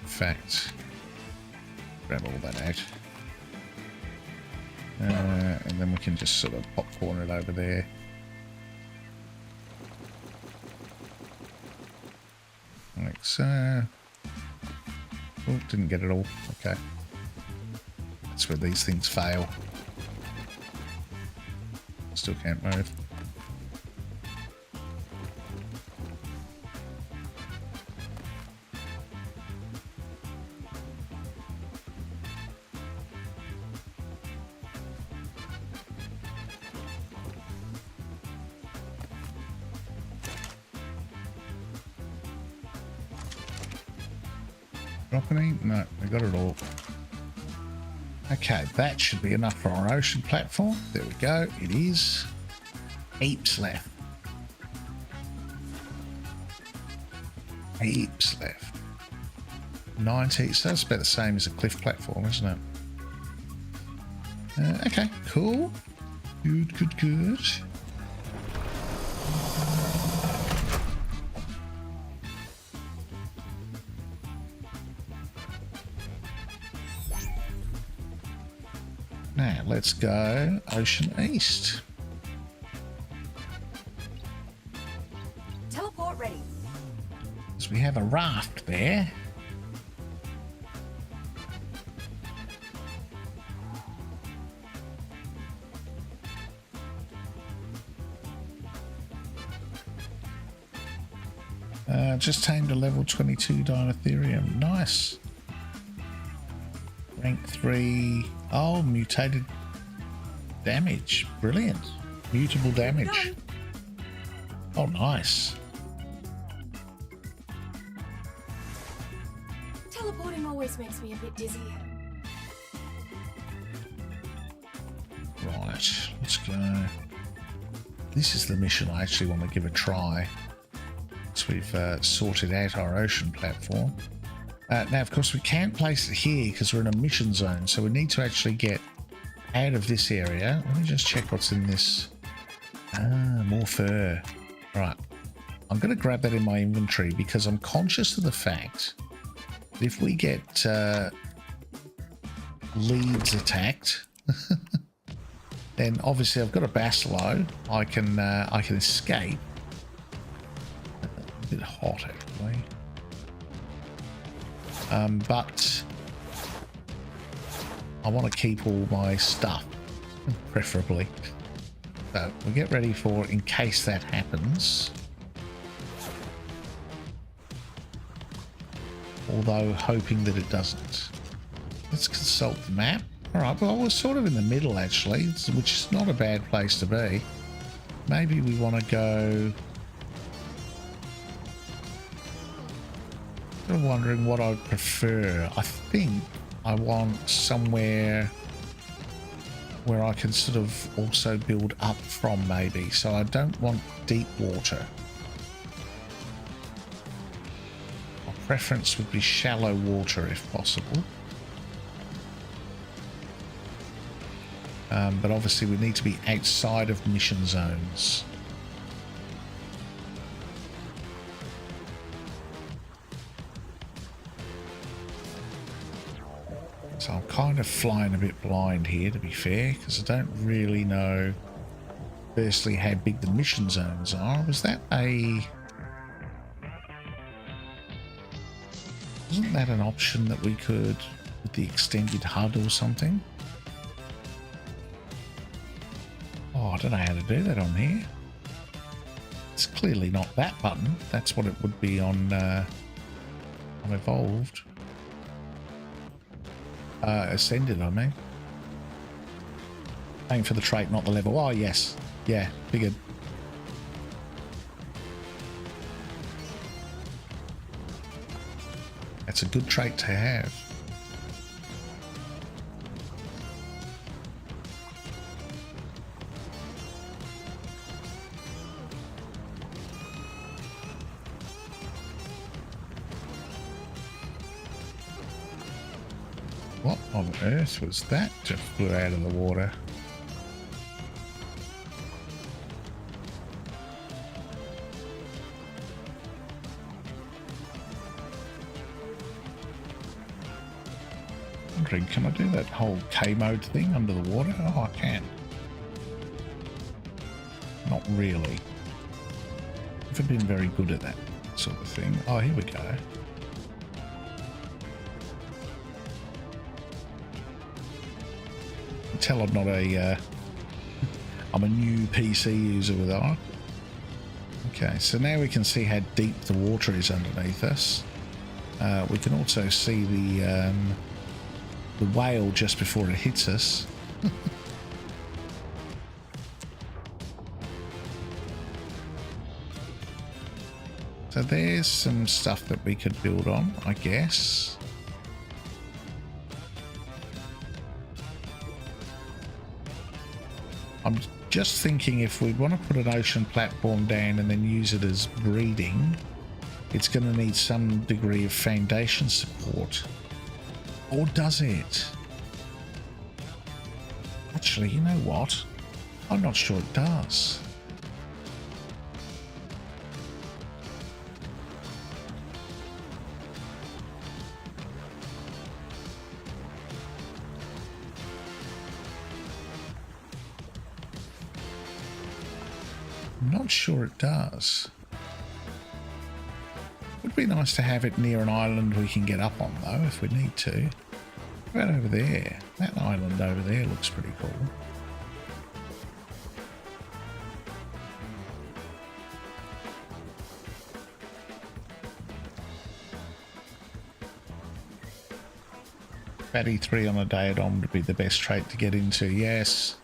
In fact, grab all that out. And then we can just sort of popcorn it over there. Like so. Oh, didn't get it all. Okay. That's where these things fail. Still can't move. Drop any? No, we got it all. Okay, that should be enough for our ocean platform. There we go. It is. Heaps left. Heaps left. 90. So that's about the same as a cliff platform, isn't it? Okay, cool. Good, good, good. Now, let's go Ocean East.
Teleport ready.
So we have a raft there. Just tamed a level 22 Dinotherium. Nice. Rank 3. Oh, mutated damage. Brilliant. Mutable damage. Oh, nice.
Teleporting always makes me a bit dizzy.
Right, let's go. This is the mission I actually want to give a try. So we've sorted out our ocean platform. Now, of course, we can't place it here because we're in a mission zone, so we need to actually get out of this area. Let me just check what's in this. Ah, more fur. Right. I'm going to grab that in my inventory because I'm conscious of the fact that if we get leads attacked, then obviously I've got a Basilo. I can escape. A bit hot, actually. But I want to keep all my stuff, preferably. So we'll get ready for in case that happens. Although hoping that it doesn't. Let's consult the map. Alright, well we're sort of in the middle actually, which is not a bad place to be. Maybe we want to go... I'm wondering what I'd prefer. I think I want somewhere where I can sort of also build up from maybe. So I don't want deep water. My preference would be shallow water if possible. But obviously we need to be outside of mission zones. So I'm kind of flying a bit blind here, to be fair, because I don't really know, firstly, how big the mission zones are. Was that a... Wasn't that an option that we could, with the extended HUD or something? Oh, I don't know how to do that on here. It's clearly not that button. That's what it would be on Evolved. Ascended, I mean. Aim for the trait, not the level. Oh, yes. Yeah, figured. That's a good trait to have. What on earth was that just flew out of the water? Wondering, can I do that whole K mode thing under the water? Oh, I can. Not really. I've been very good at that sort of thing. Oh, here we go. Tell I'm not a I'm a new PC user with Ark. Okay, so now we can see how deep the water is underneath us. We can also see the whale just before it hits us. So there's some stuff that we could build on, I guess. I'm just thinking if we want to put an ocean platform down and then use it as breeding, it's going to need some degree of foundation support. Or does it? Actually, you know what? I'm not sure it does. I'm not sure it does. Would be nice to have it near an island we can get up on though, if we need to. What about over there? That island over there looks pretty cool. Fatty 3 on a Daedon would be the best trait to get into. Yes.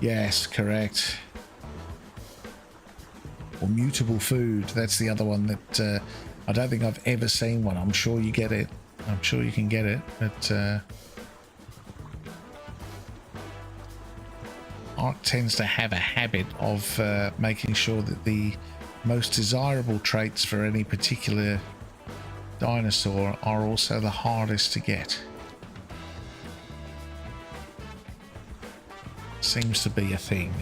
Yes, correct. Or mutable food. That's the other one that I don't think I've ever seen one. I'm sure you get it. I'm sure you can get it, but Ark tends to have a habit of making sure that the most desirable traits for any particular dinosaur are also the hardest to get. Seems to be a thing.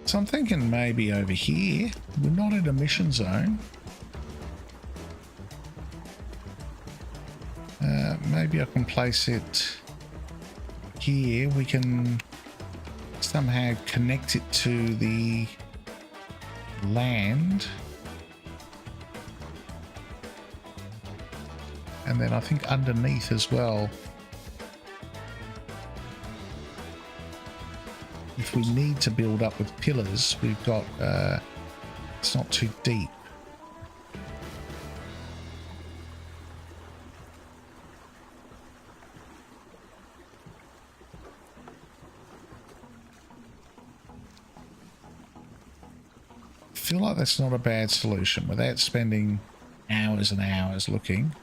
So I'm thinking maybe over here. We're not in a mission zone. Maybe I can place it here. We can somehow connect it to the land. And then I think underneath as well. If we need to build up with pillars, we've got, it's not too deep. I feel like that's not a bad solution without spending hours and hours looking.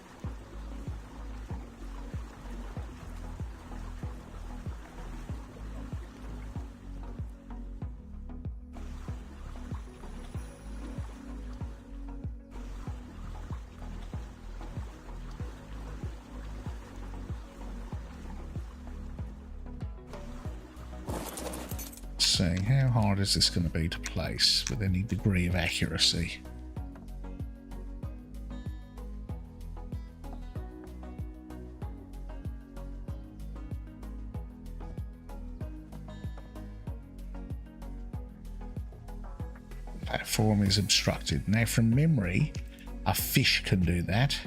Seeing how hard is this going to be to place with any degree of accuracy. Platform is obstructed. Now from memory, a fish can do that.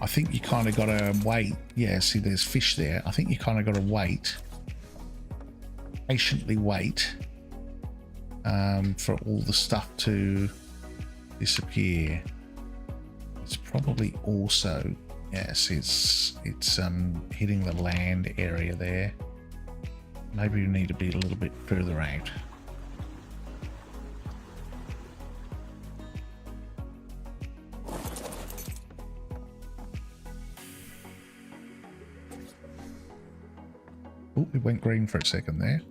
I think you kind of got to wait. Yeah, see there's fish there. I think you kind of got to wait. Patiently wait for all the stuff to disappear. It's probably also, yes, it's hitting the land area there. Maybe we need to be a little bit further out. Oh, it went green for a second there.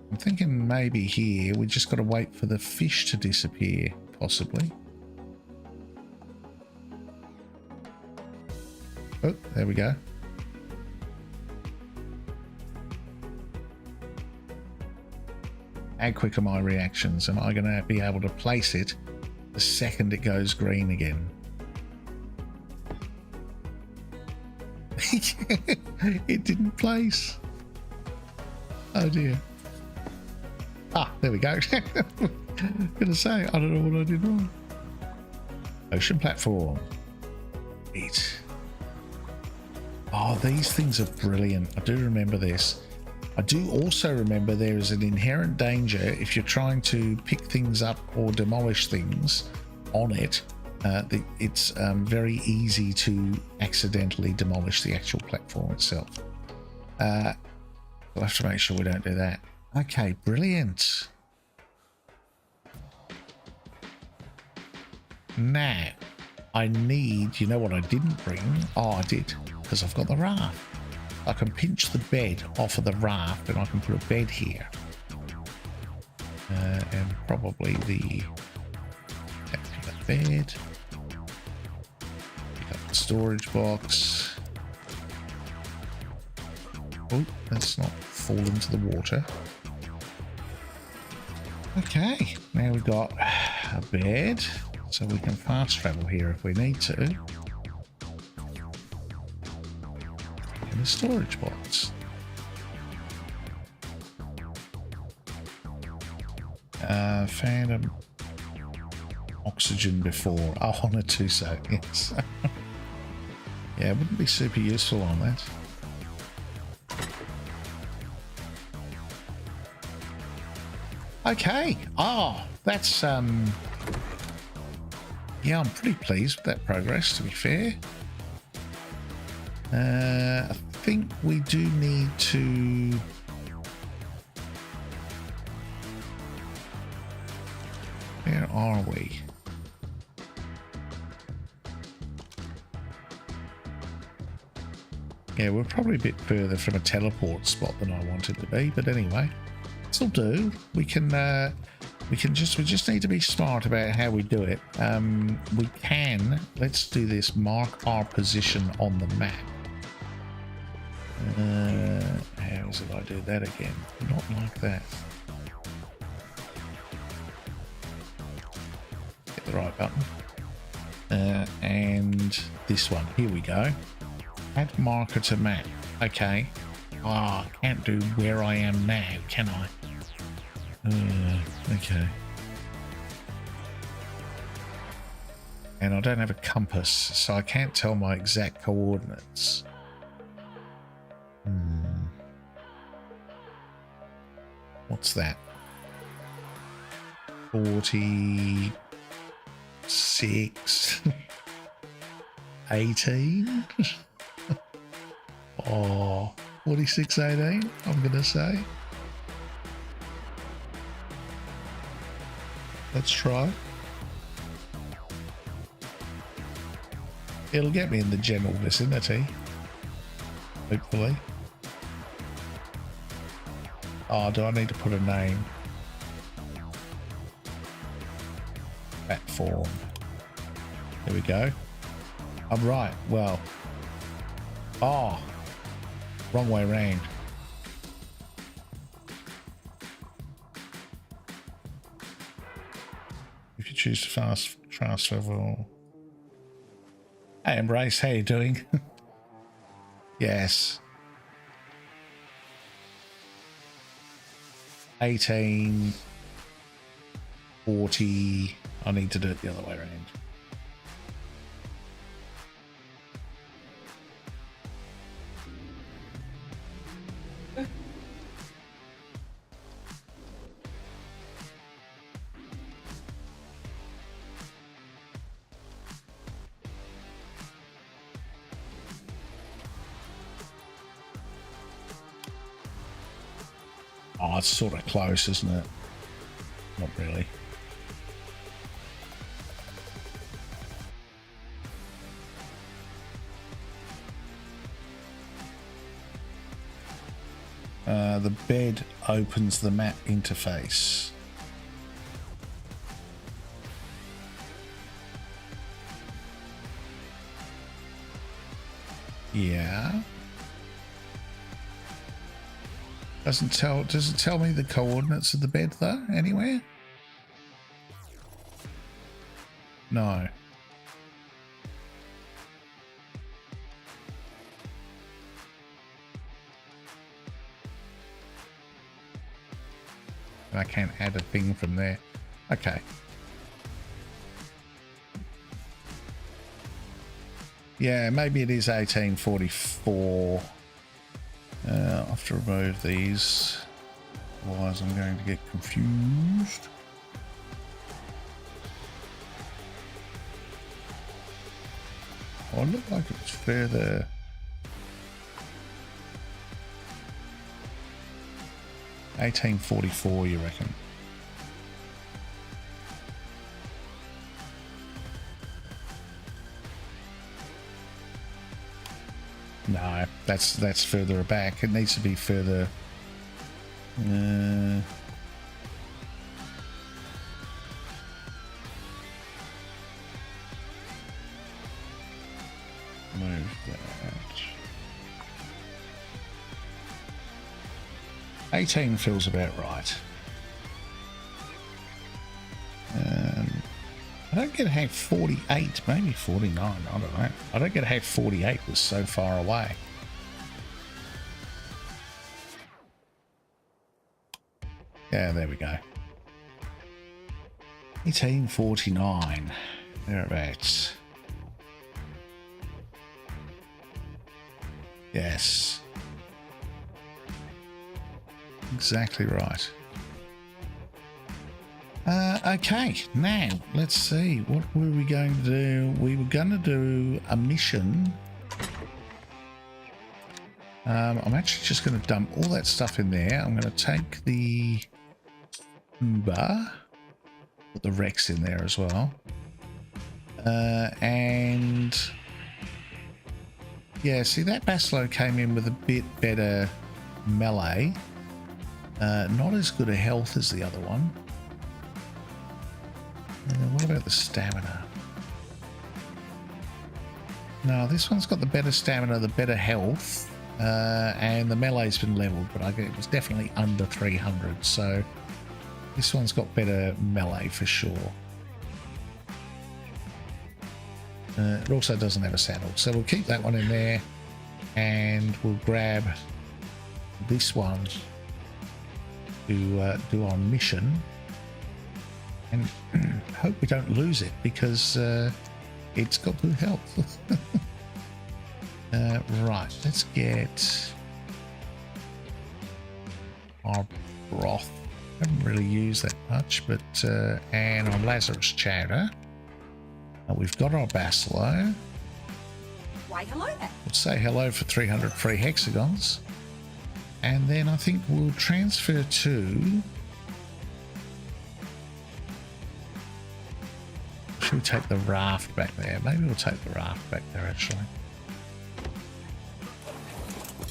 I'm thinking maybe here we just got to wait for the fish to disappear, possibly. Oh, there we go. How quick are my reactions? Am I going to be able to place it the second it goes green again? It didn't place. Oh dear. Ah, there we go. Gonna say, I don't know what I did wrong. Ocean platform. Neat. Oh, these things are brilliant. I do remember this. I do also remember there is an inherent danger if you're trying to pick things up or demolish things on it. It's very easy to accidentally demolish the actual platform itself. We'll have to make sure we don't do that. Okay, brilliant. Now, I need, you know what I didn't bring? Oh, I did, because I've got the raft. I can pinch the bed off of the raft and I can put a bed here. And probably the bed. Pick up the storage box. Oh, let's not fall into the water. Okay, now we've got a bed, so we can fast travel here if we need to. And a storage box. Found oxygen before. I wanted to, so yes. Yeah, it wouldn't be super useful on that. Okay. Oh, that's yeah, I'm pretty pleased with that progress, to be fair. I think we do need to where are we? Yeah, we're probably a bit further from a teleport spot than I wanted to be, but anyway. This'll do. We just need to be smart about how we do it. Let's do this, mark our position on the map. How is it I do that again? Not like that. Hit the right button. And this one, here we go. Add marker to map. Okay. Ah, can't do where I am now, can I? Okay. And I don't have a compass, so I can't tell my exact coordinates. What's that? 46. 18. Oh, 4618, I'm gonna say. Let's try. It'll get me in the general vicinity, hopefully. Oh, do I need to put a name? Platform. There we go. I'm right. Well. Oh. Wrong way round. If you choose to fast travel. Hey, Embrace, how you doing? Yes. 18, 40. I need to do it the other way around. Oh, it's sort of close, isn't it? Not really. The bed opens the map interface. Yeah. Does it tell me the coordinates of the bed though, anywhere? No. And I can't add a thing from there. Okay. Yeah, maybe it is 1844. I'll have to remove these. Otherwise I'm going to get confused. Oh, it looked like it was further. $1844, you reckon? No, that's further back. It needs to be further. Move that. 18 feels about right. I don't get how 48, maybe 49, I don't know. I don't get how 48 was so far away. Yeah, there we go. 1849. Thereabouts. Yes. Exactly right. Okay, now let's see. What were we going to do? We were going to do a mission. I'm actually just going to dump all that stuff in there. I'm going to take the Uber, put the Rex in there as well. And yeah, see that Basilo came in with a bit better melee. Not as good a health as the other one. What about the stamina? No, this one's got the better stamina, the better health, and the melee's been leveled, but it was definitely under 300, so this one's got better melee for sure. It also doesn't have a saddle, so we'll keep that one in there, and we'll grab this one to do our mission. And hope we don't lose it because it's got good health. Right, let's get our broth. Haven't really used that much, but and our Lazarus chowder. We've got our Basilo.
Why, hello there.
We'll say hello for 300 free hexagons. And then I think we'll transfer to... Should we take the raft back there? Maybe we'll take the raft back there, actually.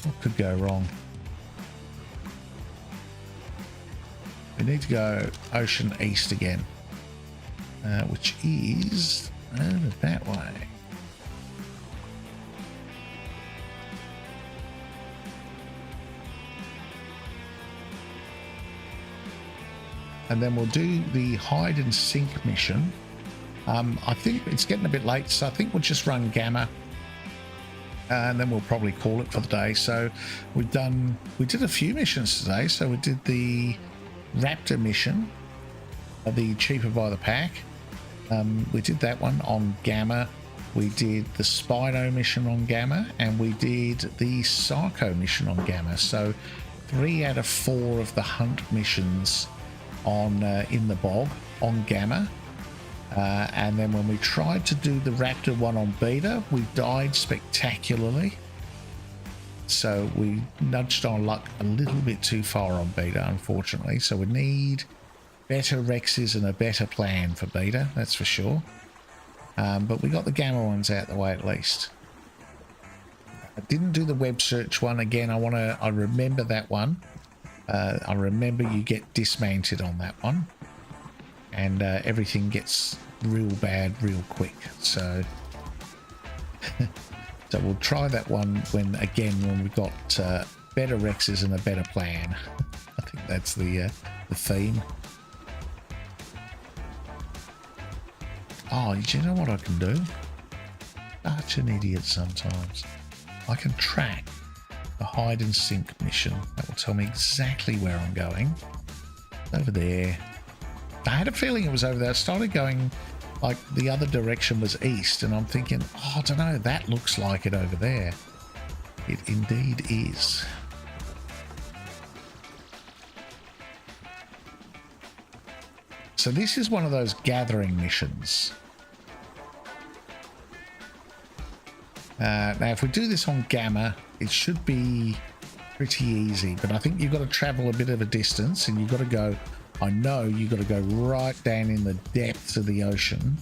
What could go wrong? We need to go ocean east again, which is over that way. And then we'll do the hide and sink mission. I think it's getting a bit late, so I think we'll just run Gamma, and then we'll probably call it for the day. So we did a few missions today. So we did the Raptor mission, the cheaper by the pack. We did that one on Gamma. We did the Spino mission on Gamma, and we did the Psycho mission on Gamma. So 3 out of 4 of the hunt missions on in the bog on Gamma. And then when we tried to do the Raptor one on Beta, we died spectacularly. So we nudged our luck a little bit too far on Beta, unfortunately. So we need better Rexes and a better plan for Beta, that's for sure. But we got the Gamma ones out the way at least. I didn't do the web search one again. I remember that one. I remember you get dismounted on that one. And everything gets real bad real quick, so so we'll try that one when we've got better Rexes and a better plan. I think that's the theme. Oh, do you know what I can do? Such an idiot sometimes. I can track the hide and sink mission. That will tell me exactly where I'm going. Over there. I had a feeling it was over there. I started going like the other direction was east, and I'm thinking, oh, I don't know, that looks like it over there. It indeed is. So this is one of those gathering missions. Now, if we do this on Gamma, it should be pretty easy, but I think you've got to travel a bit of a distance, and you've got to go, I know you've got to go right down in the depths of the ocean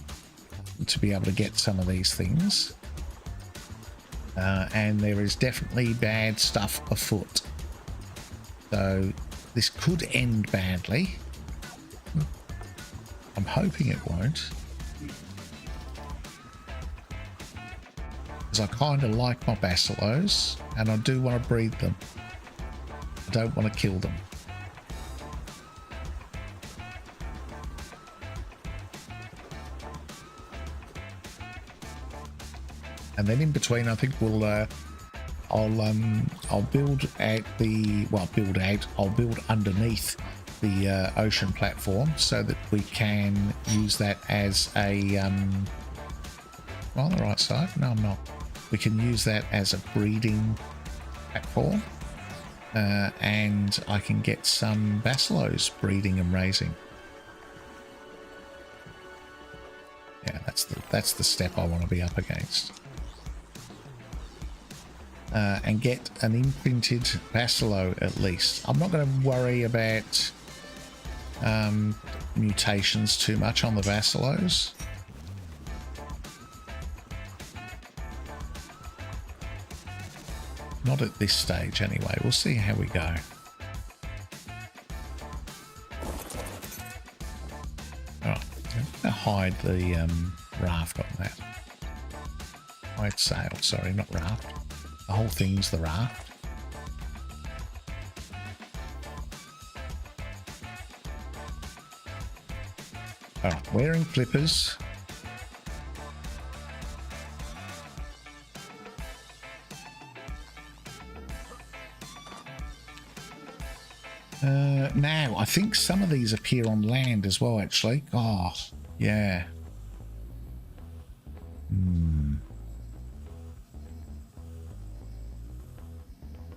to be able to get some of these things. And there is definitely bad stuff afoot. So this could end badly. I'm hoping it won't. Because I kind of like my basilos, and I do want to breed them. I don't want to kill them. And then in between, I think we'll I'll build out the I'll build underneath the ocean platform so that we can use that as a on the right side. No, I'm not. We can use that as a breeding platform, and I can get some basilos breeding and raising. Yeah, that's the step I want to be up against. And get an imprinted basilo at least. I'm not going to worry about mutations too much on the basilos. Not at this stage anyway. We'll see how we go. Alright, I'm going to hide the raft on that. Hide sail, sorry, not raft. The whole thing's the raft. Alright, wearing flippers. Now, I think some of these appear on land as well, actually. Oh, yeah.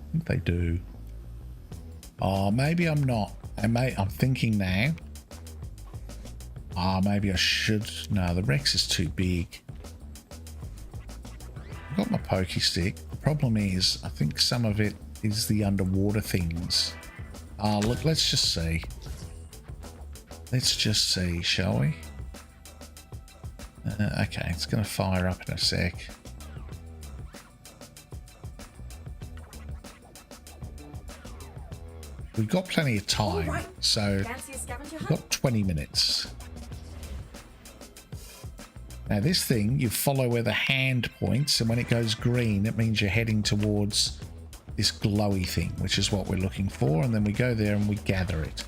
I think they do. Oh, maybe I'm not. I'm thinking now. Oh, maybe I should. No, the Rex is too big. I've got my pokey stick. The problem is, I think some of it is the underwater things. Oh, look, let's just see. Let's just see, shall we? Okay, it's going to fire up in a sec. We've got plenty of time, right. So we've got 20 minutes. Now this thing, you follow where the hand points, and when it goes green, it means you're heading towards this glowy thing, which is what we're looking for, and then we go there and we gather it.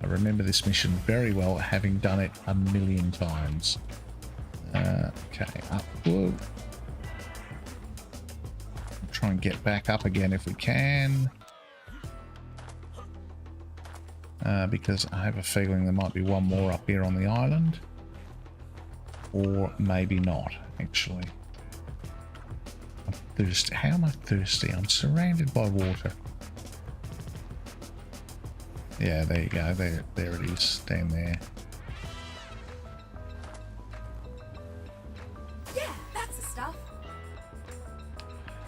I remember this mission very well, having done it a million times. Okay, up. Whoa. Try and get back up again if we can. Because I have a feeling there might be one more up here on the island. Or maybe not, actually. I'm thirsty. How am I thirsty? I'm surrounded by water. Yeah, there you go. There it is. Down there.
Yeah, that's the stuff.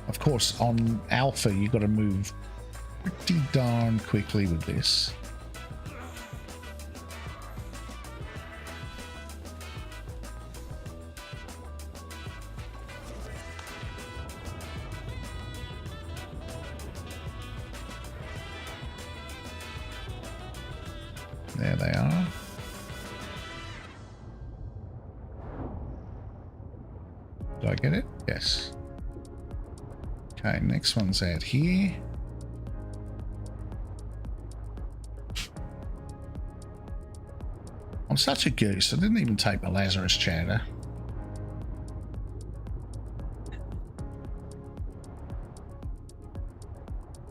Of course, on Alpha, you've got to move pretty darn quickly with this. There they are. Did I get it? Yes. Okay, next one's out here. I'm such a goose. I didn't even take my Lazarus chowder.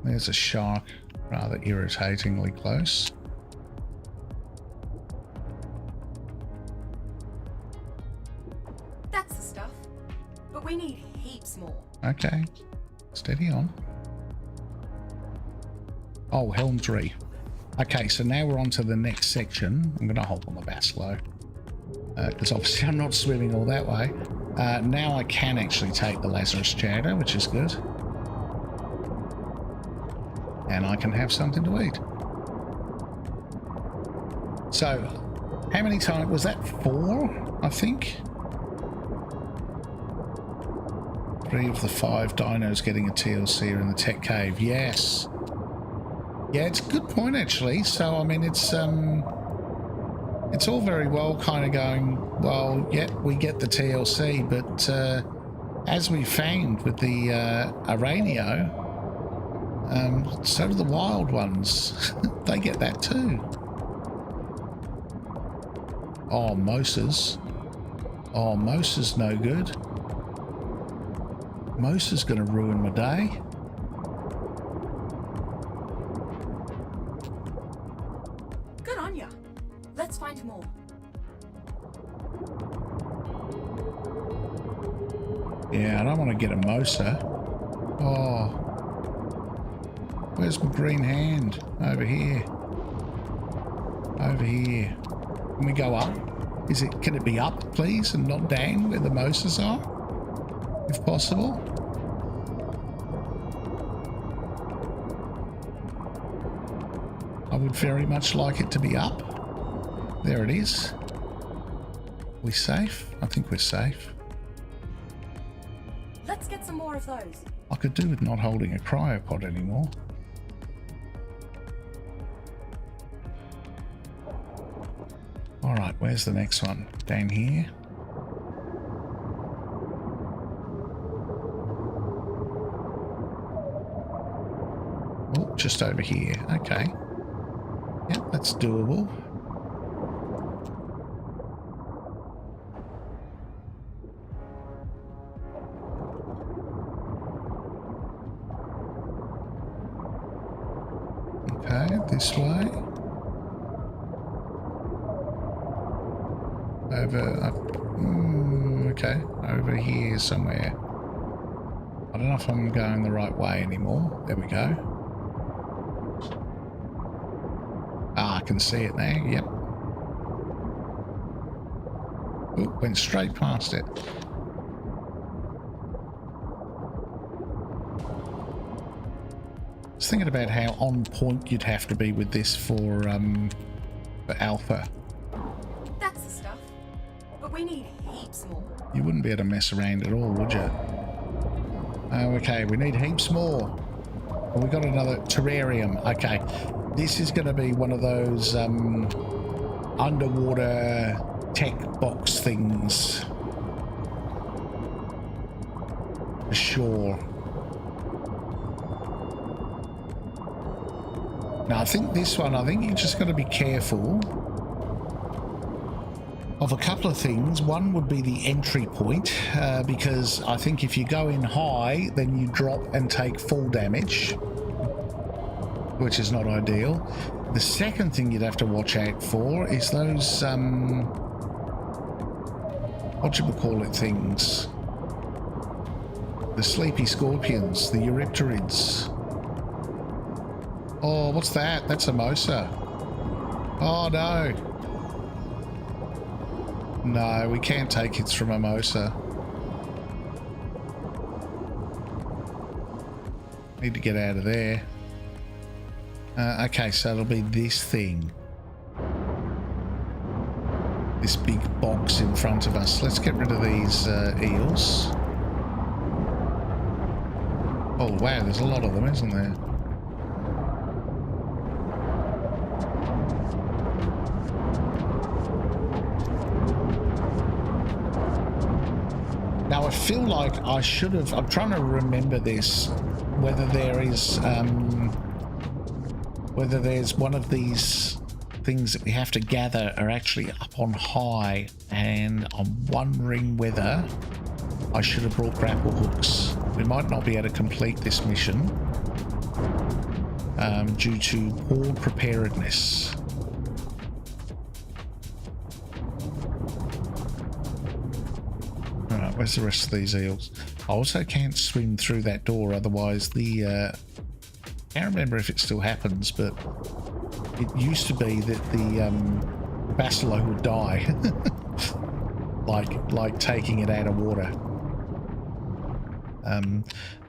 There's a shark, rather irritatingly close.
the stuff. But we need heaps more.
Okay. Steady on. Oh, Helm's Reef. Okay, so now we're on to the next section. I'm going to hop on the Basilo. Because obviously I'm not swimming all that way. Now I can actually take the Lazarus chowder, which is good. And I can have something to eat. So, how many times? Was that 4, I think? 3 of the 5 dinos getting a TLC are in the tech cave. Yes. Yeah, it's a good point, actually. So, I mean, it's all very well kind of going, well, yeah, we get the TLC, but as we found with the Aranio, so do the wild ones. They get that too. Oh, Mosa's. Oh, Mosa's no good. Mosa's going to ruin my day.
Good on ya. Let's find more.
Yeah, I don't want to get a Mosa. Oh. Where's my green hand? Over here. Over here. Can we go up? Can it be up, please, and not down where the Mosas are? If possible. I would very much like it to be up. There it is. We safe? I think we're safe.
Let's get some more of those.
I could do with not holding a cryopod anymore. Alright, where's the next one? Down here? Oh, just over here. Okay. Yep, that's doable. Okay, this way. Over up. Okay, over here somewhere. I don't know if I'm going the right way anymore. There we go. Ah, I can see it now. Yep. Oop, went straight past it. I was thinking about how on point you'd have to be with this for Alpha.
That's the stuff. But we need heaps more.
You wouldn't be able to mess around at all, would you? Oh, okay, we need heaps more. Oh, we got another terrarium. Okay, this is going to be one of those underwater tech box things. For sure. Now, I think this one, you just got to be careful of a couple of things. One would be the entry point, because I think if you go in high, then you drop and take full damage, which is not ideal. The second thing you'd have to watch out for is those, whatchamacallit things. The sleepy scorpions, the Eurypterids. Oh, what's that? That's a Mosa. Oh, no. No, we can't take hits from a Mosa. Need to get out of there. Okay, so it'll be this thing. This big box in front of us. Let's get rid of these eels. Oh, wow, there's a lot of them, isn't there? Now, I feel like I should have... I'm trying to remember this, whether there is... whether there's one of these things that we have to gather are actually up on high, and I'm wondering whether I should have brought grapple hooks. We might not be able to complete this mission due to poor preparedness. Where's the rest of these eels? I also can't swim through that door, otherwise the... I can't remember if it still happens, but it used to be that the bacillo would die. like taking it out of water.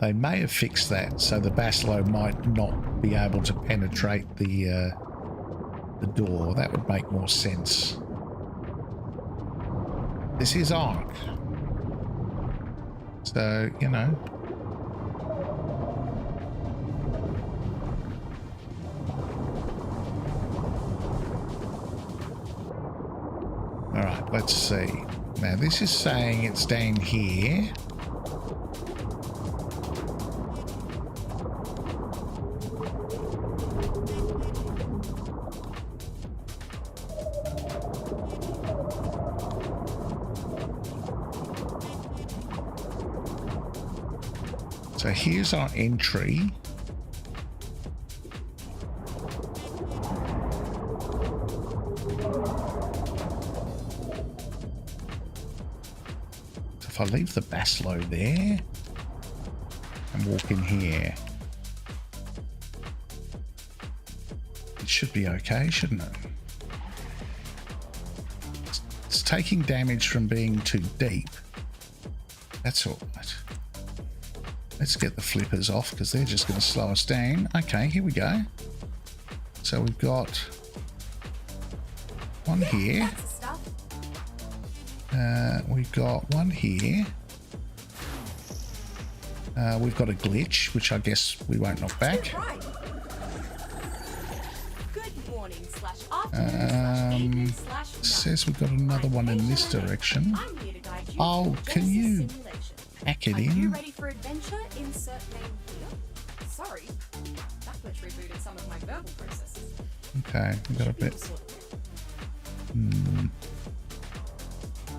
They may have fixed that, so the bacillo might not be able to penetrate the door. That would make more sense. This is Ark. So, you know. Alright, let's see. Now this is saying it's down here. So here's our entry. So if I leave the bacillo there and walk in here, it should be okay, shouldn't it? It's taking damage from being too deep. That's all right. Let's get the flippers off because they're just going to slow us down. Okay, here we go. So we've got one here. We've got one here. We've got a glitch, which I guess we won't knock back. It says we've got another one in this direction. Oh, can you hack it in?
Are you ready for adventure? Insert name here. Sorry, that glitch rebooted some of my verbal processes.
Okay, we got a bit.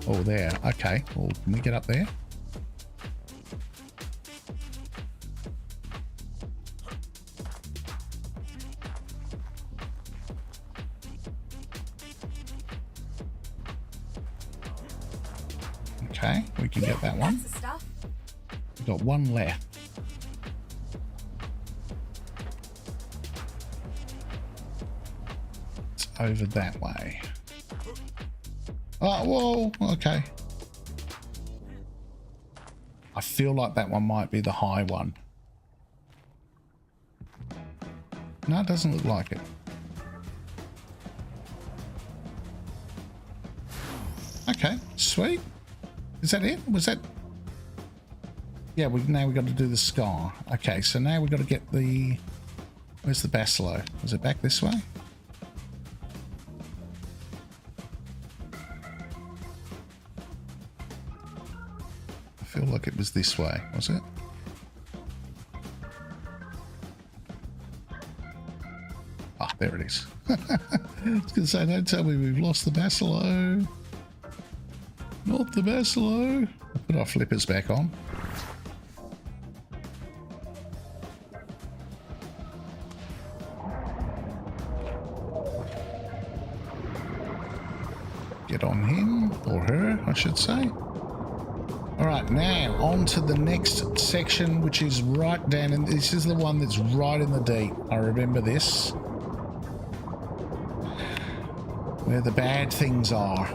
Oh, there. Okay. Well, can we get up there? Okay, we can get that one. We've got one left. It's over that way. Oh, whoa, okay. I feel like that one might be the high one. No, it doesn't look like it. Okay, sweet. Is that it? Was that... Yeah, now we've got to do the scar. Okay, so now we've got to get the... Where's the bacillo? Is it back this way? I feel like it was this way, was it? Ah, there it is. I was going to say, don't tell me we've lost the bacillo. Not the bacillo. I'll put our flippers back on. Get on him, or her, I should say. Alright, now on to the next section, which is right down, and this is the one that's right in the deep. I remember this. Where the bad things are.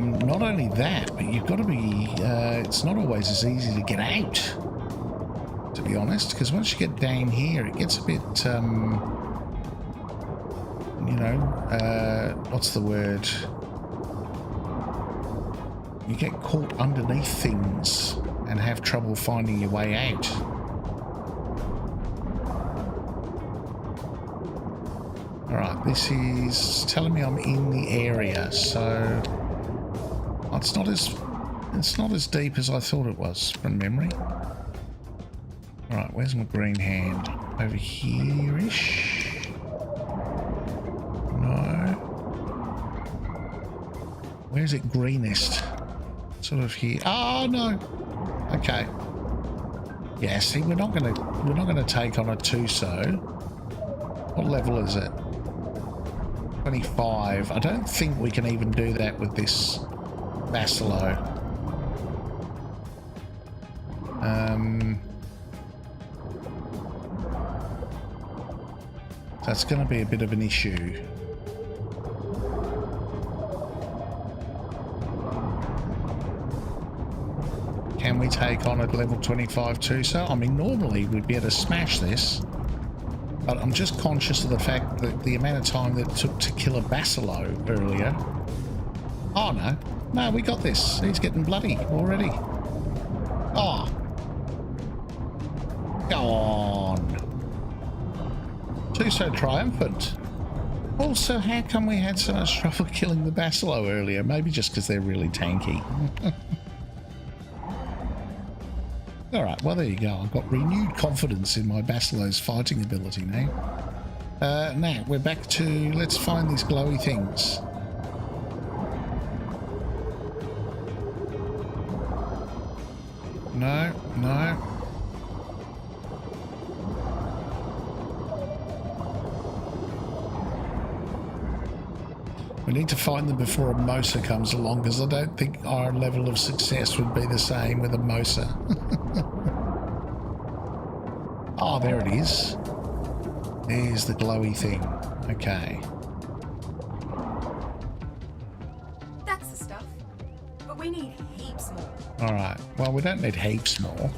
Not only that, but you've got to be, it's not always as easy to get out, to be honest, because once you get down here, it gets a bit, you know, what's the word? You get caught underneath things and have trouble finding your way out. Alright, this is telling me I'm in the area, so it's not as deep as I thought it was from memory. Alright, where's my green hand? Over here-ish? No. Where's it greenest? Sort of here. Oh no. Okay. Yeah, see, we're not gonna take on a Tuso. What level is it? 25. I don't think we can even do that with this bacillo. That's going to be a bit of an issue. Can we take on a level 25 Tuso? I mean, normally we'd be able to smash this, but I'm just conscious of the fact that the amount of time that it took to kill a Basilo earlier. Oh, no. No, we got this. He's getting bloody already. Oh. Go on. Tuso triumphant. Also, how come we had so much trouble killing the Basilo earlier? Maybe just because they're really tanky. Alright, well there you go. I've got renewed confidence in my Basilo's fighting ability now. Now, we're back to... let's find these glowy things. No, no. We need to find them before a Mosa comes along, because I don't think our level of success would be the same with a Mosa. Oh, there it is. There's the glowy thing. Okay.
That's the stuff. But we need heaps more.
Alright. Well, we don't need heaps more.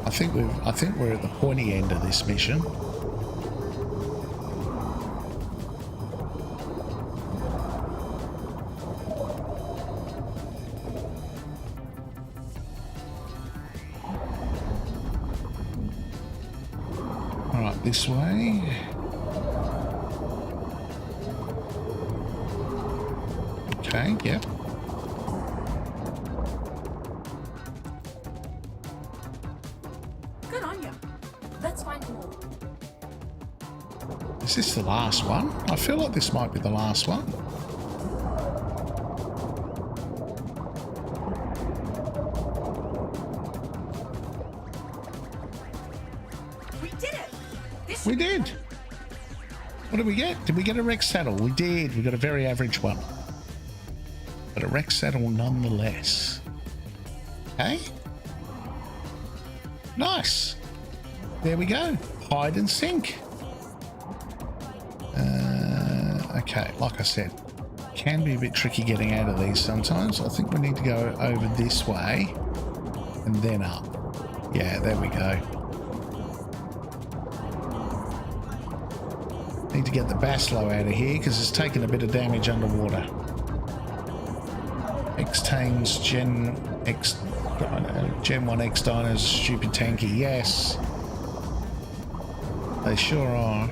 I think we're at the pointy end of this mission. This way. Okay, yep.
Good on you. Let's find more.
Is this the last one? I feel like this might be the last one. We did. What did we get? Did we get a Rex saddle? We did. We got a very average one. But a Rex saddle nonetheless. Okay. Nice. There we go. Hide and sink. Okay, like I said, can be a bit tricky getting out of these sometimes. I think we need to go over this way and then up. Yeah, there we go. Need to get the Basilo out of here because it's taken a bit of damage underwater. X-Tames Gen 1 X Diners stupid tanky. Yes. They sure are.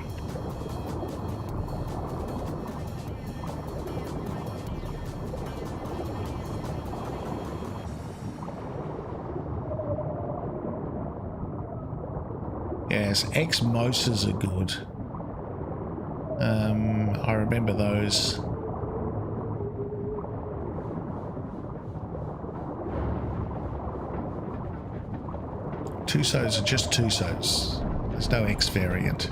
Yes, X-Mosas are good. I remember those. Tusos are just Tusos. There's no X variant.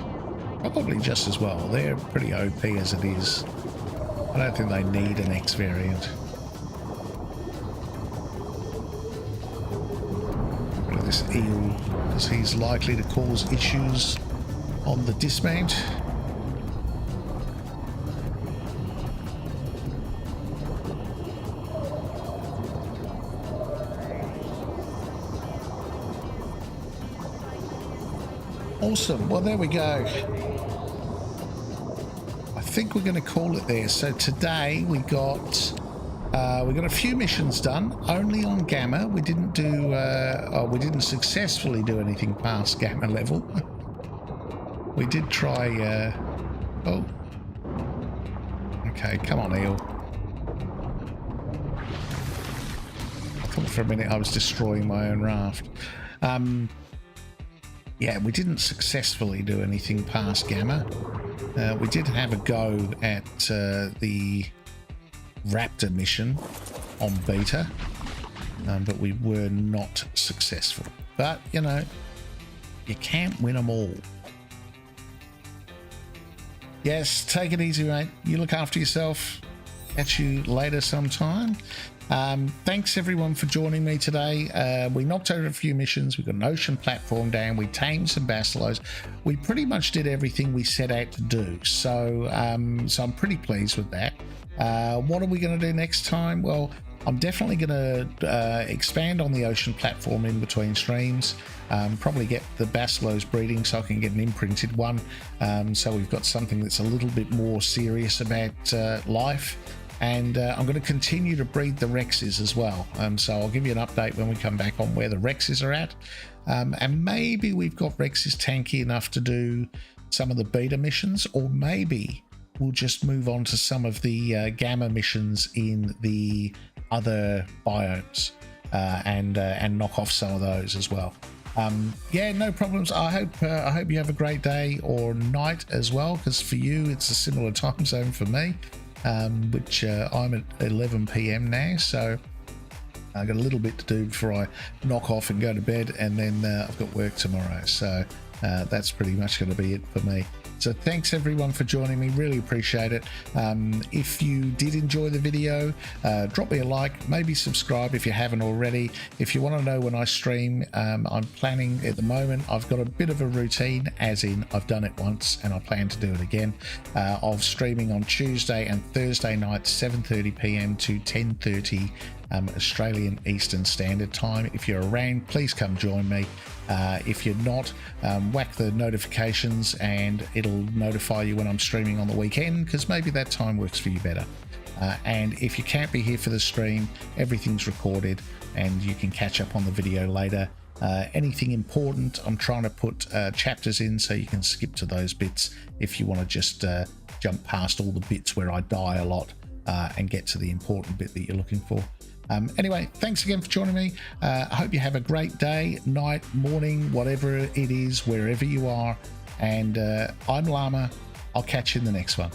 Probably just as well. They're pretty OP as it is. I don't think they need an X variant. Rid of this eel, because he's likely to cause issues on the dismount. Awesome. Well, there we go. I think we're going to call it there. So today we got a few missions done, only on Gamma. We didn't do, we didn't successfully do anything past Gamma level. We did try. Oh. Okay, come on, eel. I thought for a minute I was destroying my own raft. Yeah, we didn't successfully do anything past Gamma. We did have a go at the Raptor mission on beta, but we were not successful. But, you know, you can't win them all. Yes, take it easy, mate. You look after yourself. Catch you later sometime. Thanks everyone for joining me today. We knocked over a few missions. We got an ocean platform down. We tamed some basilos. We pretty much did everything we set out to do. So I'm pretty pleased with that. What are we going to do next time? Well, I'm definitely going to expand on the ocean platform in between streams. Probably get the basilos breeding so I can get an imprinted one. So we've got something that's a little bit more serious about life. And I'm going to continue to breed the Rexes as well. So I'll give you an update when we come back on where the Rexes are at. And maybe we've got Rexes tanky enough to do some of the beta missions, or maybe we'll just move on to some of the gamma missions in the other biomes and knock off some of those as well. Yeah, no problems. I hope you have a great day or night as well, because for you it's a similar time zone for me. Which I'm at 11 p.m. now, so I've got a little bit to do before I knock off and go to bed, and then I've got work tomorrow, so that's pretty much going to be it for me. So thanks everyone for joining me, really appreciate it. If you did enjoy the video, drop me a like, maybe subscribe if you haven't already. If you want to know when I stream, I'm planning at the moment, I've got a bit of a routine, as in I've done it once and I plan to do it again, of streaming on Tuesday and Thursday night 7:30 p.m. to 10:30 Australian Eastern Standard Time. If you're around, please come join me. If you're not, whack the notifications and it'll notify you when I'm streaming on the weekend, because maybe that time works for you better. And if you can't be here for the stream, everything's recorded and you can catch up on the video later. Anything important, I'm trying to put chapters in so you can skip to those bits if you want to just jump past all the bits where I die a lot and get to the important bit that you're looking for. Anyway, thanks again for joining me. I hope you have a great day, night, morning, whatever it is, wherever you are. And I'm Llama. I'll catch you in the next one.